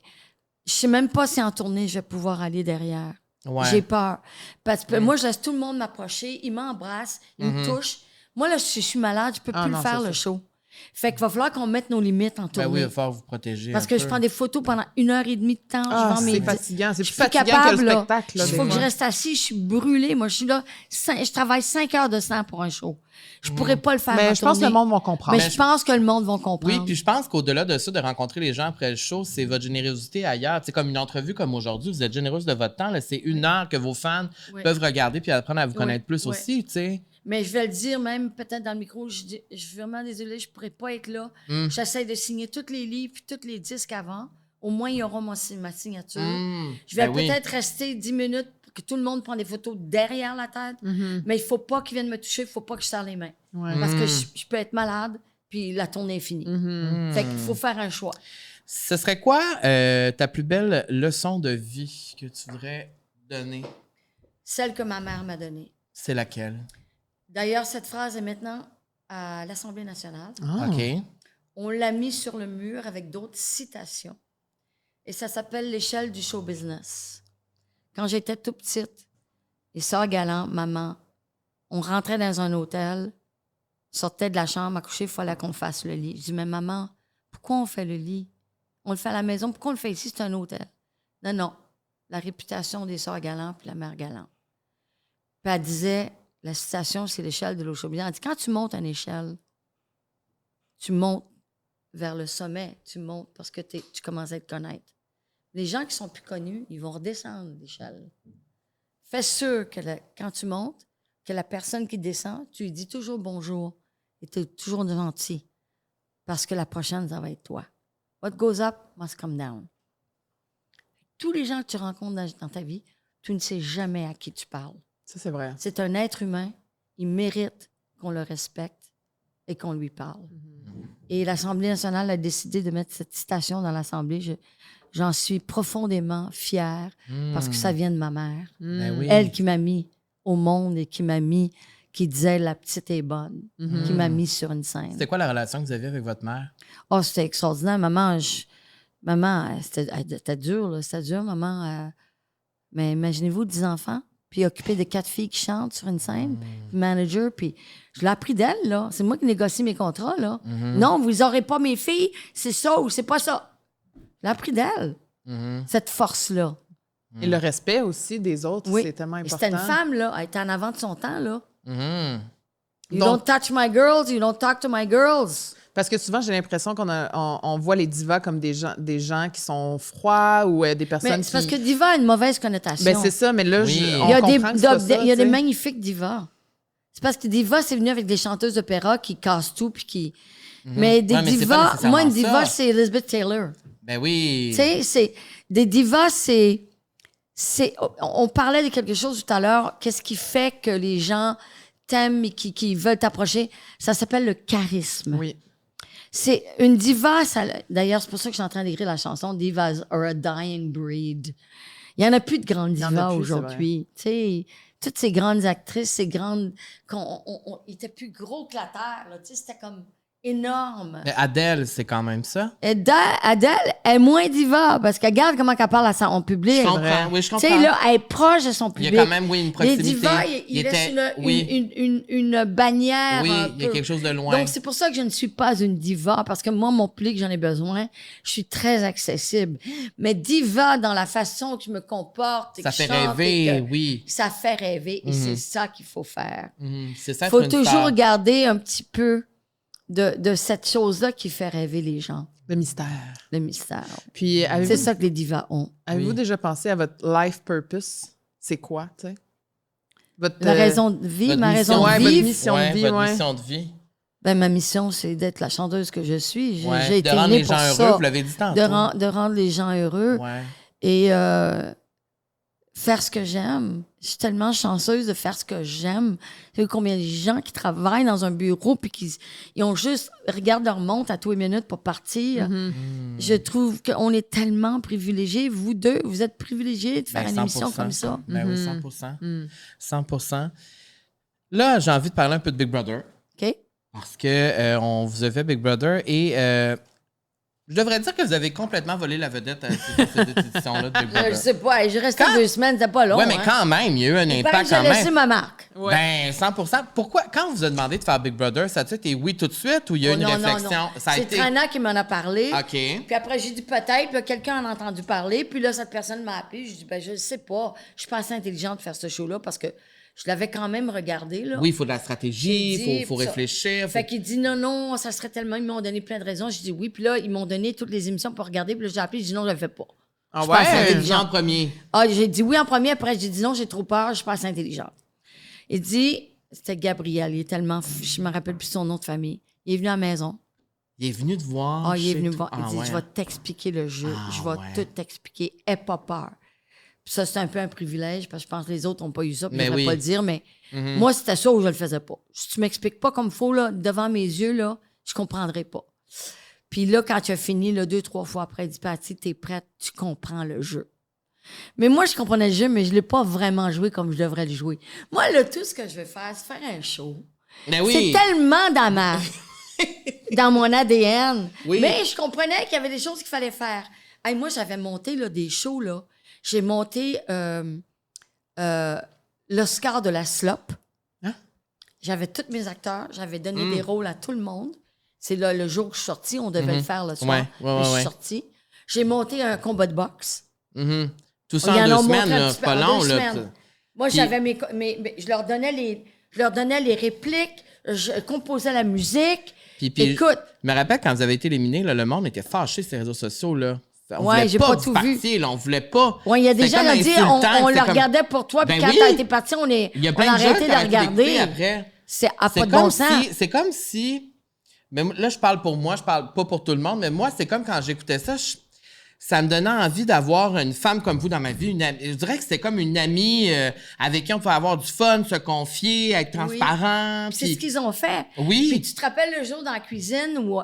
[SPEAKER 3] je sais même pas si en tournée, je vais pouvoir aller derrière.
[SPEAKER 1] Ouais.
[SPEAKER 3] J'ai peur. Parce que moi, je laisse tout le monde m'approcher, ils m'embrassent, ils me touchent. Moi, là, je suis malade, je peux
[SPEAKER 2] Ah
[SPEAKER 3] plus
[SPEAKER 2] non,
[SPEAKER 3] le faire,
[SPEAKER 2] c'est
[SPEAKER 3] le
[SPEAKER 2] ça.
[SPEAKER 3] show. Fait qu'il va falloir qu'on mette nos limites en
[SPEAKER 1] Ben
[SPEAKER 3] tournée.
[SPEAKER 1] oui, il va falloir vous protéger.
[SPEAKER 3] Parce
[SPEAKER 1] un
[SPEAKER 3] que je
[SPEAKER 1] peu.
[SPEAKER 3] prends des photos pendant 1 heure et demie de temps.
[SPEAKER 2] Ah,
[SPEAKER 3] je vends mes
[SPEAKER 2] c'est fatigant. C'est
[SPEAKER 3] je
[SPEAKER 2] plus
[SPEAKER 3] suis plus
[SPEAKER 2] fatigant
[SPEAKER 3] capable,
[SPEAKER 2] que le
[SPEAKER 3] là.
[SPEAKER 2] spectacle. là,
[SPEAKER 3] Il
[SPEAKER 2] des
[SPEAKER 3] faut que je
[SPEAKER 2] fois.
[SPEAKER 3] reste assis, je suis brûlée. Moi, je suis là, je travaille 5 heures de sang pour un show. Je pourrais pas le faire en
[SPEAKER 2] Mais je pense que
[SPEAKER 3] tournée.
[SPEAKER 2] le monde va comprendre.
[SPEAKER 3] Mais je pense que le monde va comprendre.
[SPEAKER 1] Oui, puis je pense qu'au-delà de ça, de rencontrer les gens après le show, c'est votre générosité ailleurs. C'est comme une entrevue comme aujourd'hui, vous êtes généreuse de votre temps. là. C'est 1 heure que vos fans
[SPEAKER 3] Oui.
[SPEAKER 1] peuvent regarder puis apprendre à vous connaître plus
[SPEAKER 3] oui.
[SPEAKER 1] aussi, tu sais.
[SPEAKER 3] Mais je vais le dire même peut-être dans le micro, je suis vraiment désolée, je pourrais pas être là. J'essaie de signer tous les livres puis tous les disques avant. Au moins, il y aura ma signature. Je vais
[SPEAKER 1] Ben oui.
[SPEAKER 3] peut-être rester 10 minutes pour que tout le monde prenne des photos derrière la tête. Mais il faut pas qu'ils viennent me toucher, il faut pas que je serre les mains.
[SPEAKER 2] Ouais.
[SPEAKER 3] Parce que je peux être malade puis la tournée est finie. Fait qu'il faut faire un choix.
[SPEAKER 1] Ce serait quoi ta plus belle leçon de vie que tu voudrais donner?
[SPEAKER 3] Celle que ma mère m'a donnée.
[SPEAKER 1] C'est laquelle?
[SPEAKER 3] D'ailleurs, cette phrase est maintenant à l'Assemblée nationale.
[SPEAKER 2] Ah.
[SPEAKER 1] OK.
[SPEAKER 3] On l'a mis sur le mur avec d'autres citations. Et ça s'appelle l'échelle du show business. Quand j'étais tout petite, les sœurs Galant, maman, on rentrait dans un hôtel, sortait de la chambre à coucher, il fallait qu'on fasse le lit. Je dis, mais maman, pourquoi on fait le lit? On le fait à la maison, pourquoi on le fait ici? C'est un hôtel. Non, non. La réputation des sœurs Galant puis la mère Galant. Puis elle disait, la citation, c'est l'échelle de l'eau chaude. Elle dit, quand tu montes une échelle, tu montes vers le sommet, tu montes parce que tu commences à te connaître. Les gens qui sont plus connus, ils vont redescendre l'échelle. Fais sûr que quand tu montes, que la personne qui descend, tu lui dis toujours bonjour et tu es toujours gentil. Parce que la prochaine, ça va être toi. What goes up must come down. Tous les gens que tu rencontres dans ta vie, tu ne sais jamais à qui tu parles.
[SPEAKER 2] Ça, c'est vrai.
[SPEAKER 3] C'est un être humain. Il mérite qu'on le respecte et qu'on lui parle. Et l'Assemblée nationale a décidé de mettre cette citation dans l'Assemblée. J'en suis profondément fière parce que ça vient de ma mère.
[SPEAKER 1] Ben oui.
[SPEAKER 3] Elle qui m'a mis au monde et qui disait « la petite est bonne qui m'a mis sur une scène.
[SPEAKER 1] C'était quoi la relation que vous aviez avec votre mère?
[SPEAKER 3] Oh, c'était extraordinaire. Maman, c'était dur, là. C'était dur, maman. Mais imaginez-vous 10 enfants, puis occupée de 4 filles qui chantent sur une scène, puis manager, puis je l'ai appris d'elle, là. C'est moi qui négocie mes contrats, là. Non, vous n'aurez pas mes filles, c'est ça ou c'est pas ça. Je l'ai appris d'elle, cette force-là.
[SPEAKER 2] Et le respect aussi des autres,
[SPEAKER 3] Oui.
[SPEAKER 2] c'est tellement
[SPEAKER 3] Et
[SPEAKER 2] important.
[SPEAKER 3] c'était une femme, là. Elle était en avant de son temps, là. You
[SPEAKER 2] Donc-
[SPEAKER 3] don't touch my girls, you don't talk to my girls.
[SPEAKER 2] Parce que souvent, j'ai l'impression on voit les divas comme des gens qui sont froids ou des personnes
[SPEAKER 3] Mais
[SPEAKER 2] qui...
[SPEAKER 3] c'est parce que diva a une mauvaise connotation.
[SPEAKER 2] Ben, c'est ça, mais là,
[SPEAKER 1] Oui.
[SPEAKER 2] on
[SPEAKER 3] Il y a
[SPEAKER 2] comprend que c'est pas ça,
[SPEAKER 3] il y a des
[SPEAKER 2] tu sais.
[SPEAKER 3] magnifiques divas. C'est parce que diva, c'est venu avec des chanteuses d'opéra qui cassent tout puis qui. Mais des
[SPEAKER 1] Ouais, mais c'est pas
[SPEAKER 3] divas,
[SPEAKER 1] nécessairement
[SPEAKER 3] moi, une diva,
[SPEAKER 1] ça.
[SPEAKER 3] c'est Elizabeth Taylor.
[SPEAKER 1] Ben oui.
[SPEAKER 3] Tu sais, des divas, c'est. On parlait de quelque chose tout à l'heure. Qu'est-ce qui fait que les gens t'aiment et qui veulent t'approcher? Ça s'appelle le charisme.
[SPEAKER 2] Oui.
[SPEAKER 3] C'est une diva, d'ailleurs, c'est pour ça que je suis en train d'écrire la chanson Divas are a dying breed. Il n'y en a plus de grandes
[SPEAKER 2] Il y en a
[SPEAKER 3] divas
[SPEAKER 2] plus,
[SPEAKER 3] aujourd'hui. Tu sais, toutes ces grandes actrices, ces grandes. Ils étaient plus gros que la terre, là. Tu sais, c'était comme énorme.
[SPEAKER 1] Mais Adèle, c'est quand même ça.
[SPEAKER 3] Adèle est moins diva parce qu'elle regarde comment elle parle à son public.
[SPEAKER 1] Je
[SPEAKER 2] vrai.
[SPEAKER 1] comprends. Oui, je
[SPEAKER 3] Tu
[SPEAKER 1] comprends.
[SPEAKER 3] sais, là, elle est proche de son
[SPEAKER 1] il
[SPEAKER 3] public.
[SPEAKER 1] y a quand même, oui, une
[SPEAKER 3] Les
[SPEAKER 1] proximité.
[SPEAKER 3] divas, ils laissent une bannière.
[SPEAKER 1] Oui,
[SPEAKER 3] un
[SPEAKER 1] il y a
[SPEAKER 3] peu.
[SPEAKER 1] quelque chose de loin.
[SPEAKER 3] Donc, c'est pour ça que je ne suis pas une diva, parce que moi, mon public, j'en ai besoin. Je suis très accessible. Mais diva, dans la façon que je me comporte, et
[SPEAKER 1] ça
[SPEAKER 3] que
[SPEAKER 1] fait
[SPEAKER 3] je chante
[SPEAKER 1] rêver,
[SPEAKER 3] et que
[SPEAKER 1] oui.
[SPEAKER 3] ça fait rêver. Et c'est ça qu'il faut faire.
[SPEAKER 1] C'est ça.
[SPEAKER 3] Il faut
[SPEAKER 1] être une
[SPEAKER 3] toujours
[SPEAKER 1] star.
[SPEAKER 3] garder un petit peu de cette chose-là qui fait rêver les gens,
[SPEAKER 2] Le mystère.
[SPEAKER 3] le mystère.
[SPEAKER 2] Puis,
[SPEAKER 3] C'est
[SPEAKER 2] avez-vous
[SPEAKER 3] ça que les divas ont.
[SPEAKER 2] avez-vous
[SPEAKER 1] Oui.
[SPEAKER 2] déjà pensé à votre life purpose? C'est quoi, tu sais? Votre,
[SPEAKER 3] La raison de vie,
[SPEAKER 1] votre
[SPEAKER 3] ma
[SPEAKER 1] mission
[SPEAKER 3] raison
[SPEAKER 2] ouais,
[SPEAKER 3] de
[SPEAKER 2] votre
[SPEAKER 3] vivre,
[SPEAKER 2] mission de vie,
[SPEAKER 1] votre
[SPEAKER 2] ouais.
[SPEAKER 1] mission de vie.
[SPEAKER 3] ben, ma mission, c'est d'être la chanteuse que je suis.
[SPEAKER 1] Ouais.
[SPEAKER 3] J'ai
[SPEAKER 1] De
[SPEAKER 3] été
[SPEAKER 1] rendre
[SPEAKER 3] née
[SPEAKER 1] les
[SPEAKER 3] pour
[SPEAKER 1] gens
[SPEAKER 3] ça.
[SPEAKER 1] heureux, vous l'avez dit tantôt.
[SPEAKER 3] De rendre les gens heureux.
[SPEAKER 1] Ouais.
[SPEAKER 3] Et faire ce que j'aime. Je suis tellement chanceuse de faire ce que j'aime. Tu sais combien de gens qui travaillent dans un bureau puis ils ont juste regardent leur montre à tous les minutes pour partir. Je trouve qu'on est tellement privilégiés. Vous deux, vous êtes privilégiés de faire
[SPEAKER 1] Ben,
[SPEAKER 3] une émission
[SPEAKER 1] 100%.
[SPEAKER 3] comme ça.
[SPEAKER 1] Ben oui, 100%. 100%. Là, j'ai envie de parler un peu de Big Brother.
[SPEAKER 3] OK?
[SPEAKER 1] Parce que on vous a fait Big Brother et je devrais dire que vous avez complètement volé la vedette à cette édition-là de Big
[SPEAKER 3] Je
[SPEAKER 1] Brother.
[SPEAKER 3] sais pas. J'ai resté
[SPEAKER 1] Quand-
[SPEAKER 3] 2 semaines, c'était pas long.
[SPEAKER 1] Ouais, mais
[SPEAKER 3] hein.
[SPEAKER 1] quand même, il y a eu un
[SPEAKER 3] Il paraît
[SPEAKER 1] impact
[SPEAKER 3] que
[SPEAKER 1] quand
[SPEAKER 3] j'ai laissé
[SPEAKER 1] même.
[SPEAKER 3] ma marque.
[SPEAKER 2] Ouais.
[SPEAKER 1] Ben, 100%. Pourquoi, quand on vous a demandé de faire Big Brother, ça a été oui tout de suite ou il y a
[SPEAKER 3] Oh,
[SPEAKER 1] une
[SPEAKER 3] non,
[SPEAKER 1] réflexion?
[SPEAKER 3] non.
[SPEAKER 1] Ça a
[SPEAKER 3] C'est
[SPEAKER 1] été.
[SPEAKER 3] Trana qui m'en a parlé.
[SPEAKER 1] OK.
[SPEAKER 3] Puis après, j'ai dit peut-être. Puis là, quelqu'un en a entendu parler. Puis là, cette personne m'a appelé. Je dis, ben, je ne sais pas. Je suis pas assez intelligente de faire ce show-là parce que je l'avais quand même regardé. Là.
[SPEAKER 1] Oui, il faut de la stratégie,
[SPEAKER 3] J'ai dit,
[SPEAKER 1] il faut
[SPEAKER 3] ça-
[SPEAKER 1] réfléchir.
[SPEAKER 3] Fait qu'il dit non, ça serait tellement. Ils m'ont donné plein de raisons. J'ai dit oui. Puis là, ils m'ont donné toutes les émissions pour regarder. Puis là, j'ai appelé. J'ai dit non, je le fais pas.
[SPEAKER 2] Ah
[SPEAKER 3] Je pense
[SPEAKER 1] Vous
[SPEAKER 3] que
[SPEAKER 1] avez
[SPEAKER 3] c'est
[SPEAKER 1] dit en premier.
[SPEAKER 3] Ah, j'ai dit oui en premier. Après, j'ai dit non, j'ai trop peur. Je suis pas assez intelligente. Il dit, c'était Gabriel. Il est tellement. Je me rappelle plus son nom de famille. Il est venu à la maison.
[SPEAKER 1] Il est venu te voir.
[SPEAKER 3] Ah, il est
[SPEAKER 1] chez
[SPEAKER 3] venu me
[SPEAKER 1] toi.
[SPEAKER 3] voir. Il
[SPEAKER 1] Ah,
[SPEAKER 3] dit,
[SPEAKER 1] ouais.
[SPEAKER 3] je vais t'expliquer le jeu.
[SPEAKER 1] Ah,
[SPEAKER 3] Je vais
[SPEAKER 1] ouais.
[SPEAKER 3] tout t'expliquer. Aie pas peur. Puis ça, c'est un peu un privilège parce que je pense que les autres n'ont pas eu ça. Puis
[SPEAKER 1] Mais
[SPEAKER 3] je ne
[SPEAKER 1] oui.
[SPEAKER 3] pas le dire, mais
[SPEAKER 1] Mhm.
[SPEAKER 3] moi, c'était ça où je le faisais pas. Si tu m'expliques pas comme il faut, là, devant mes yeux, là, je comprendrais pas. Puis là, quand tu as fini, là, 2-3 fois après, il dit, Patty, t'es prête, tu comprends le jeu. Mais moi, je comprenais le jeu, mais je l'ai pas vraiment joué comme je devrais le jouer. Moi, là, tout ce que je veux faire, c'est faire un show.
[SPEAKER 1] Mais oui.
[SPEAKER 3] C'est tellement dans mon ADN.
[SPEAKER 1] Oui.
[SPEAKER 3] Mais je comprenais qu'il y avait des choses qu'il fallait faire. Hey, moi, j'avais monté là, des shows. Là. J'ai monté l'Oscar de la slop.
[SPEAKER 1] Hein?
[SPEAKER 3] J'avais tous mes acteurs. J'avais donné des rôles à tout le monde. C'est là le jour que je suis sortie. On devait le faire le soir.
[SPEAKER 1] Ouais,
[SPEAKER 3] Mais je suis
[SPEAKER 1] ouais.
[SPEAKER 3] sortie. J'ai monté un combat de boxe.
[SPEAKER 1] Mhm. Tout
[SPEAKER 3] Ils
[SPEAKER 1] ça
[SPEAKER 3] en
[SPEAKER 1] en 2
[SPEAKER 3] ont montré
[SPEAKER 1] semaines,
[SPEAKER 3] un
[SPEAKER 1] là.
[SPEAKER 3] petit
[SPEAKER 1] C'est
[SPEAKER 3] peu
[SPEAKER 1] pas
[SPEAKER 3] en
[SPEAKER 1] long,
[SPEAKER 3] 2
[SPEAKER 1] là.
[SPEAKER 3] semaines. Moi,
[SPEAKER 1] Puis-
[SPEAKER 3] j'avais je leur donnais les répliques, je composais la musique.
[SPEAKER 1] Puis,
[SPEAKER 3] Écoute,
[SPEAKER 1] je me rappelle quand vous avez été éliminé, là, le monde était fâché sur les réseaux sociaux. Là. On
[SPEAKER 3] Ouais,
[SPEAKER 1] voulait
[SPEAKER 3] j'ai
[SPEAKER 1] pas
[SPEAKER 3] pas
[SPEAKER 1] que
[SPEAKER 3] tout
[SPEAKER 1] vous
[SPEAKER 3] vu.
[SPEAKER 1] partiez, là, on voulait pas.
[SPEAKER 3] Oui, il y a des
[SPEAKER 1] C'était
[SPEAKER 3] gens qui
[SPEAKER 1] comme
[SPEAKER 3] ont dit,
[SPEAKER 1] insultant,
[SPEAKER 3] on
[SPEAKER 1] c'était
[SPEAKER 3] le
[SPEAKER 1] comme-
[SPEAKER 3] regardait pour toi, puis
[SPEAKER 1] Ben
[SPEAKER 3] quand
[SPEAKER 1] oui.
[SPEAKER 3] t'as été parti, on
[SPEAKER 1] Il y a
[SPEAKER 3] a
[SPEAKER 1] plein de gens
[SPEAKER 3] arrêté
[SPEAKER 1] qui
[SPEAKER 3] de
[SPEAKER 1] ont arrêté d'écouter
[SPEAKER 3] regarder.
[SPEAKER 1] après.
[SPEAKER 3] C'est pas de
[SPEAKER 1] comme
[SPEAKER 3] bon sens.
[SPEAKER 1] c'est comme si. Mais là, je parle pour moi, je parle pas pour tout le monde, mais moi, c'est comme quand j'écoutais ça, ça me donnait envie d'avoir une femme comme vous dans ma vie. Je dirais que c'était comme une amie avec qui on pouvait avoir du fun, se confier, être transparent.
[SPEAKER 3] C'est
[SPEAKER 1] puis-
[SPEAKER 3] ce qu'ils ont fait.
[SPEAKER 1] Oui.
[SPEAKER 3] Puis tu te rappelles le jour dans la cuisine où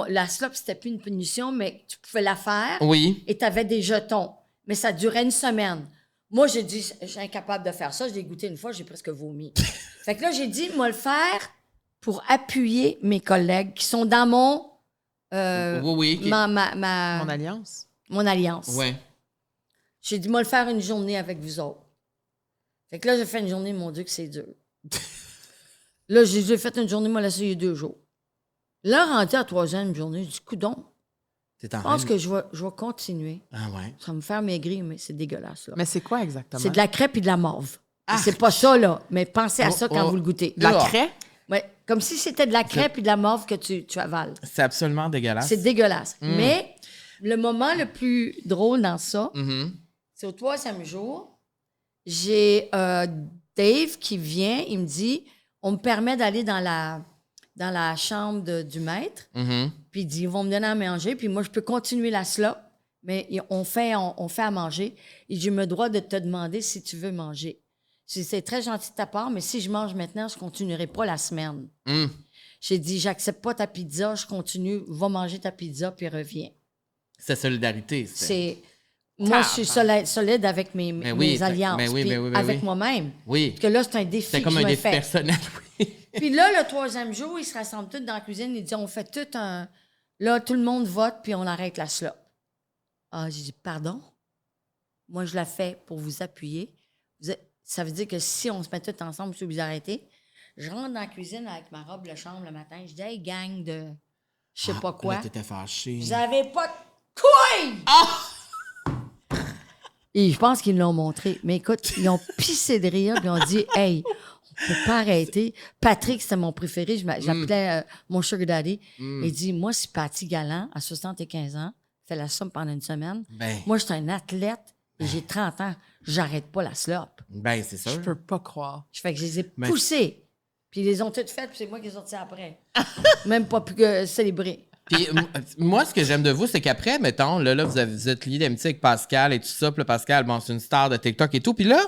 [SPEAKER 3] la slop, c'était plus une punition, mais tu pouvais la faire.
[SPEAKER 1] Oui.
[SPEAKER 3] Et tu avais des jetons. Mais ça durait une semaine. Moi, j'ai dit, je suis incapable de faire ça. Je l'ai goûté une fois, j'ai presque vomi. Fait que là, j'ai dit, moi, le faire pour appuyer mes collègues qui sont dans mon...
[SPEAKER 1] Oui.
[SPEAKER 2] Mon alliance.
[SPEAKER 3] mon alliance.
[SPEAKER 1] Ouais.
[SPEAKER 3] J'ai dit, moi, le faire une journée avec vous autres. Fait que là, j'ai fait une journée, mon Dieu, que c'est dur. Là, j'ai fait une journée, moi, là, il y a 2 jours. Là, rendu à la 3e journée, je dis, coudonc,
[SPEAKER 1] T'es en
[SPEAKER 3] je pense
[SPEAKER 1] train
[SPEAKER 3] que je vais continuer.
[SPEAKER 1] Ah ouais.
[SPEAKER 3] Ça va me faire maigrir, mais c'est dégueulasse, là.
[SPEAKER 2] Mais c'est quoi exactement?
[SPEAKER 3] C'est de la crêpe et de la morve.
[SPEAKER 1] Ah.
[SPEAKER 3] C'est pas ça, là, mais pensez à
[SPEAKER 1] Oh,
[SPEAKER 3] ça quand
[SPEAKER 1] oh.
[SPEAKER 3] vous le goûtez.
[SPEAKER 2] De la
[SPEAKER 1] Ah.
[SPEAKER 2] craie?
[SPEAKER 3] Ouais, comme si c'était de la crêpe et de la morve que tu avales.
[SPEAKER 1] C'est absolument dégueulasse.
[SPEAKER 3] C'est dégueulasse. Mais le moment le plus drôle dans ça,
[SPEAKER 1] Mhm.
[SPEAKER 3] c'est au 3e jour, j'ai Dave qui vient, il me dit, on me permet d'aller dans la chambre du maître,
[SPEAKER 1] Mhm.
[SPEAKER 3] puis il dit, ils vont me donner à manger, puis moi, je peux continuer la slop, mais on fait à manger. Et j'ai le droit de te demander si tu veux manger. C'est très gentil de ta part, mais si je mange maintenant, je continuerai pas la semaine.
[SPEAKER 1] Mm.
[SPEAKER 3] J'ai dit, j'accepte pas ta pizza, je continue, va manger ta pizza, puis reviens.
[SPEAKER 1] C'est solidarité.
[SPEAKER 3] Moi, je suis solide avec mes
[SPEAKER 1] Ben oui,
[SPEAKER 3] mes alliances,
[SPEAKER 1] ben oui,
[SPEAKER 3] puis
[SPEAKER 1] ben oui, ben
[SPEAKER 3] avec
[SPEAKER 1] oui.
[SPEAKER 3] moi-même.
[SPEAKER 1] Oui.
[SPEAKER 3] Parce que là, c'est un défi
[SPEAKER 1] C'est
[SPEAKER 3] que
[SPEAKER 1] comme
[SPEAKER 3] je
[SPEAKER 1] un
[SPEAKER 3] me
[SPEAKER 1] défi
[SPEAKER 3] fais.
[SPEAKER 1] personnel, oui.
[SPEAKER 3] Puis là, le 3e jour, ils se rassemblent tous dans la cuisine. Ils disent, on fait tout un... Là, tout le monde vote, puis on arrête la slop. Ah, j'ai dit, pardon? Moi, je la fais pour vous appuyer. Ça veut dire que si on se met tous ensemble, je suis obligée d'arrêter. Je rentre dans la cuisine avec ma robe de chambre le matin. Je dis, hey, gang de je sais pas quoi.
[SPEAKER 1] Là, t'étais fâché.
[SPEAKER 3] Vous avez pas de couilles! Et je pense qu'ils l'ont montré. Mais écoute, ils ont pissé de rire, puis ils ont dit, hey, on peut pas arrêter. Patrick, c'était mon préféré. J'appelais mon sugar daddy. Il dit, moi, si Patty Galland, à 75 ans, fait la somme pendant une semaine,
[SPEAKER 1] Ben,
[SPEAKER 3] moi, je suis un athlète et j'ai 30 ans. J'arrête pas la slop.
[SPEAKER 1] ben c'est sûr.
[SPEAKER 2] Je peux pas croire.
[SPEAKER 3] Je fais que je les ai
[SPEAKER 1] Mais-
[SPEAKER 3] poussés. Puis ils les ont toutes faites, puis c'est moi qui ai sorti après. Même pas plus que célébrer.
[SPEAKER 1] Puis moi, ce que j'aime de vous, c'est qu'après, mettons, là vous êtes liés d'amitié avec Pascal et tout ça. Puis là, Pascal, bon, c'est une star de TikTok et tout. Puis là,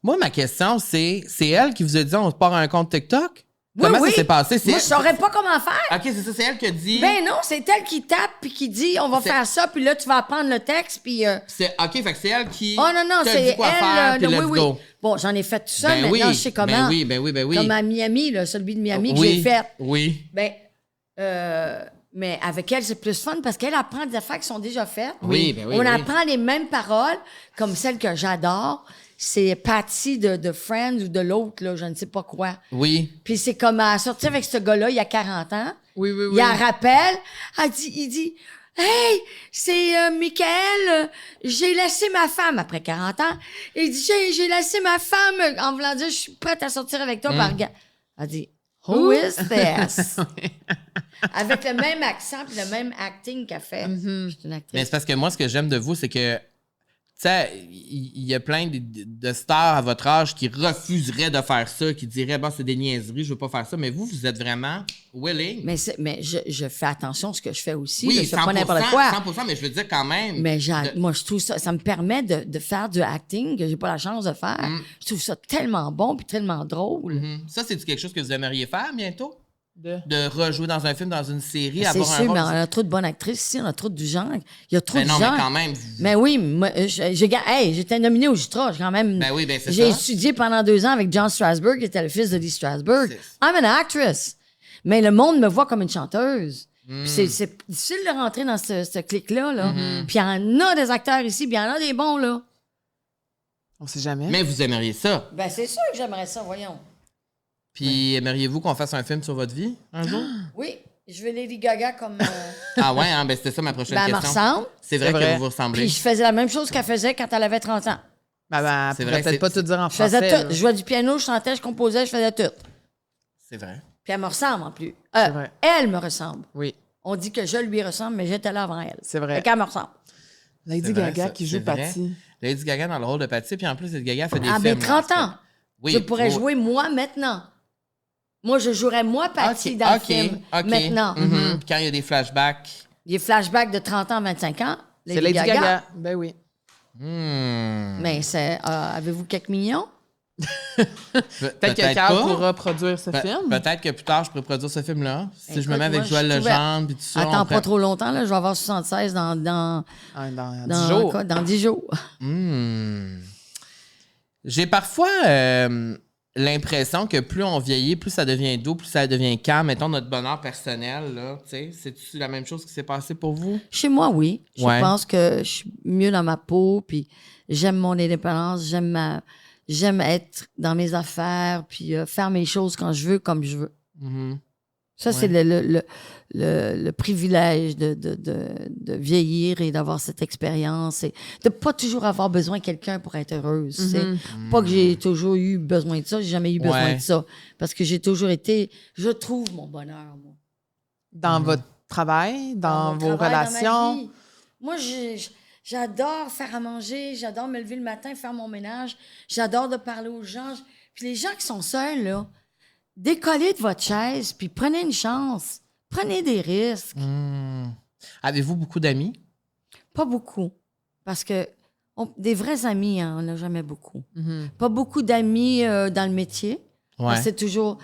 [SPEAKER 1] moi, ma question, c'est elle qui vous a dit on se part à un compte TikTok? Comment ça s'est passé?
[SPEAKER 3] Moi, je saurais pas comment faire.
[SPEAKER 1] OK, c'est ça, c'est elle qui a dit...
[SPEAKER 3] Ben non, c'est elle qui tape puis qui dit on va
[SPEAKER 1] C'est-
[SPEAKER 3] faire ça, puis là, tu vas apprendre le texte, puis.
[SPEAKER 1] OK, fait que c'est elle qui
[SPEAKER 3] Oh non, non,
[SPEAKER 1] t'a
[SPEAKER 3] c'est
[SPEAKER 1] dit quoi
[SPEAKER 3] elle.
[SPEAKER 1] faire, puis
[SPEAKER 3] oui,
[SPEAKER 1] let's
[SPEAKER 3] oui.
[SPEAKER 1] go.
[SPEAKER 3] Bon, j'en ai fait tout ça,
[SPEAKER 1] Ben
[SPEAKER 3] maintenant,
[SPEAKER 1] oui,
[SPEAKER 3] je sais comment.
[SPEAKER 1] ben oui.
[SPEAKER 3] Comme à Miami, là, celui de Miami que
[SPEAKER 1] Oui,
[SPEAKER 3] j'ai fait.
[SPEAKER 1] Oui.
[SPEAKER 3] Ben, mais avec elle, c'est plus fun parce qu'elle apprend des affaires qui sont déjà faites.
[SPEAKER 1] Oui, ben oui,
[SPEAKER 3] On
[SPEAKER 1] ben oui.
[SPEAKER 3] apprend les mêmes paroles, comme celle que j'adore. C'est Patty de Friends ou de l'autre, là, je ne sais pas quoi.
[SPEAKER 1] Oui.
[SPEAKER 3] Puis c'est comme à sortir avec ce gars-là il y a 40 ans.
[SPEAKER 2] Oui.
[SPEAKER 3] Il en rappelle. Il dit hey, c'est Michael, j'ai laissé ma femme après 40 ans. Il dit j'ai laissé ma femme en voulant dire je suis prête à sortir avec toi par gars. Elle dit Who is this? Avec le même accent et le même acting qu'elle fait. Je suis une
[SPEAKER 1] Mais
[SPEAKER 3] actrice.
[SPEAKER 1] c'est parce que moi, ce que j'aime de vous, c'est que, tu sais, il y a plein de stars à votre âge qui refuseraient de faire ça, qui diraient, bon, c'est des niaiseries, je veux pas faire ça. Mais vous êtes vraiment willing.
[SPEAKER 3] Mais je fais attention à ce que je fais aussi.
[SPEAKER 1] Oui,
[SPEAKER 3] là, je fais
[SPEAKER 1] 100%,
[SPEAKER 3] pas n'importe quoi.
[SPEAKER 1] 100%, mais je veux dire quand même.
[SPEAKER 3] Mais moi, je trouve ça me permet de faire du acting que j'ai pas la chance de faire. Je trouve ça tellement bon puis tellement drôle.
[SPEAKER 1] Ça, c'est quelque chose que vous aimeriez faire bientôt?
[SPEAKER 2] De...
[SPEAKER 1] De rejouer dans un film, dans une série,
[SPEAKER 3] C'est
[SPEAKER 1] avoir un
[SPEAKER 3] sûr,
[SPEAKER 1] rôle.
[SPEAKER 3] mais on a trop de bonnes actrices ici, on a trop du genre. Il y a trop
[SPEAKER 1] Ben
[SPEAKER 3] de
[SPEAKER 1] non,
[SPEAKER 3] genre.
[SPEAKER 1] mais quand même.
[SPEAKER 3] Mais oui, moi, j'étais nominée au Jutra. J'ai quand même.
[SPEAKER 1] Ben oui, ben c'est
[SPEAKER 3] J'ai
[SPEAKER 1] ça.
[SPEAKER 3] étudié pendant 2 ans avec John Strasberg, qui était le fils de Lee Strasberg.
[SPEAKER 1] C'est-
[SPEAKER 3] I'm an actress. Mais le monde me voit comme une chanteuse.
[SPEAKER 1] Hmm.
[SPEAKER 3] Puis c'est difficile de rentrer dans ce clic-là. Là.
[SPEAKER 1] Hmm.
[SPEAKER 3] Puis il y en a des acteurs ici, puis il y en a des bons, là.
[SPEAKER 2] On sait jamais.
[SPEAKER 1] Mais vous aimeriez ça.
[SPEAKER 3] Ben, c'est sûr que j'aimerais ça, voyons.
[SPEAKER 1] Puis aimeriez-vous qu'on fasse un film sur votre vie un jour?
[SPEAKER 3] Oui, je veux Lady Gaga comme.
[SPEAKER 1] Ah ouais, hein, ben c'était ça ma prochaine
[SPEAKER 3] Ben, elle me
[SPEAKER 1] question.
[SPEAKER 3] ressemble.
[SPEAKER 1] C'est vrai
[SPEAKER 2] C'est
[SPEAKER 1] que
[SPEAKER 2] vrai.
[SPEAKER 1] vous vous ressemblez.
[SPEAKER 3] Puis je faisais la même chose qu'elle faisait quand elle avait 30 ans.
[SPEAKER 2] Ben, elle
[SPEAKER 1] C'est
[SPEAKER 2] pourrait
[SPEAKER 1] vrai,
[SPEAKER 2] peut-être
[SPEAKER 1] c'est-
[SPEAKER 2] pas tout dire en
[SPEAKER 3] Je
[SPEAKER 2] français.
[SPEAKER 3] faisais tout.
[SPEAKER 2] là.
[SPEAKER 3] Je jouais du piano, je chantais, je composais, je faisais tout.
[SPEAKER 1] C'est vrai.
[SPEAKER 3] Puis elle me ressemble en plus.
[SPEAKER 2] C'est vrai.
[SPEAKER 3] Elle me ressemble.
[SPEAKER 2] Oui,
[SPEAKER 3] On dit que je lui ressemble, mais j'étais là avant elle.
[SPEAKER 2] c'est vrai.
[SPEAKER 3] Fait qu'elle me ressemble.
[SPEAKER 2] Lady
[SPEAKER 1] C'est vrai,
[SPEAKER 2] Gaga
[SPEAKER 1] ça,
[SPEAKER 2] qui
[SPEAKER 1] c'est
[SPEAKER 2] joue
[SPEAKER 1] vrai.
[SPEAKER 2] Patty.
[SPEAKER 1] Lady Gaga dans le rôle de Patty, puis en plus, Lady Gaga fait des
[SPEAKER 3] Ah,
[SPEAKER 1] films.
[SPEAKER 3] ben 30
[SPEAKER 1] là,
[SPEAKER 3] ans.
[SPEAKER 1] Oui,
[SPEAKER 3] Je pourrais
[SPEAKER 1] oui.
[SPEAKER 3] jouer moi maintenant. Moi, je jouerais moi Patty
[SPEAKER 1] Ok,
[SPEAKER 3] dans le
[SPEAKER 1] ok,
[SPEAKER 3] film
[SPEAKER 1] ok.
[SPEAKER 3] maintenant.
[SPEAKER 1] Mhm. Puis quand il y a des flashbacks.
[SPEAKER 3] Les flashbacks de 30 ans, 25 ans,
[SPEAKER 2] C'est Lady Gaga. Ben oui.
[SPEAKER 3] Mais c'est, avez-vous quelques millions?
[SPEAKER 2] Peut-être que Carl
[SPEAKER 1] pas.
[SPEAKER 2] pourra produire ce film.
[SPEAKER 1] Peut-être que plus tard, je pourrais produire ce film-là. Si je me
[SPEAKER 3] Écoute,
[SPEAKER 1] mets avec
[SPEAKER 3] moi,
[SPEAKER 1] Joël
[SPEAKER 3] je suis
[SPEAKER 1] Legendre, puis tout ça.
[SPEAKER 3] Attends
[SPEAKER 1] on
[SPEAKER 3] pas
[SPEAKER 1] pourrait-
[SPEAKER 3] trop longtemps, là, je vais avoir 76 dans
[SPEAKER 2] Dans 10 jours.
[SPEAKER 3] quoi, dans 10 jours.
[SPEAKER 1] J'ai parfois l'impression que plus on vieillit, plus ça devient doux, plus ça devient calme. Mettons notre bonheur personnel, là, tu sais. C'est-tu la même chose qui s'est passé pour vous?
[SPEAKER 3] Chez moi, oui. Je
[SPEAKER 1] Ouais.
[SPEAKER 3] pense que je suis mieux dans ma peau, puis j'aime mon indépendance, j'aime être dans mes affaires, puis faire mes choses quand je veux, comme je veux.
[SPEAKER 1] Mhm.
[SPEAKER 3] Ça, c'est le privilège de vieillir et d'avoir cette expérience et de pas toujours avoir besoin de quelqu'un pour être heureuse. tu sais. Pas que j'ai toujours eu besoin de ça, j'ai jamais eu besoin
[SPEAKER 1] Ouais.
[SPEAKER 3] de ça. Parce que j'ai toujours été, je trouve mon bonheur, moi.
[SPEAKER 2] Dans votre travail, dans
[SPEAKER 3] mon
[SPEAKER 2] vos
[SPEAKER 3] travail, dans ma
[SPEAKER 2] relations.
[SPEAKER 3] vie. Moi, j'adore faire à manger, j'adore me lever le matin, faire mon ménage, j'adore de parler aux gens. Puis les gens qui sont seuls, là, décollez de votre chaise, puis prenez une chance. Prenez des risques.
[SPEAKER 1] Avez-vous beaucoup d'amis?
[SPEAKER 3] Pas beaucoup. Parce que des vrais amis, hein, on n'a jamais beaucoup.
[SPEAKER 2] Mhm.
[SPEAKER 3] Pas beaucoup d'amis dans le métier. Parce que c'est toujours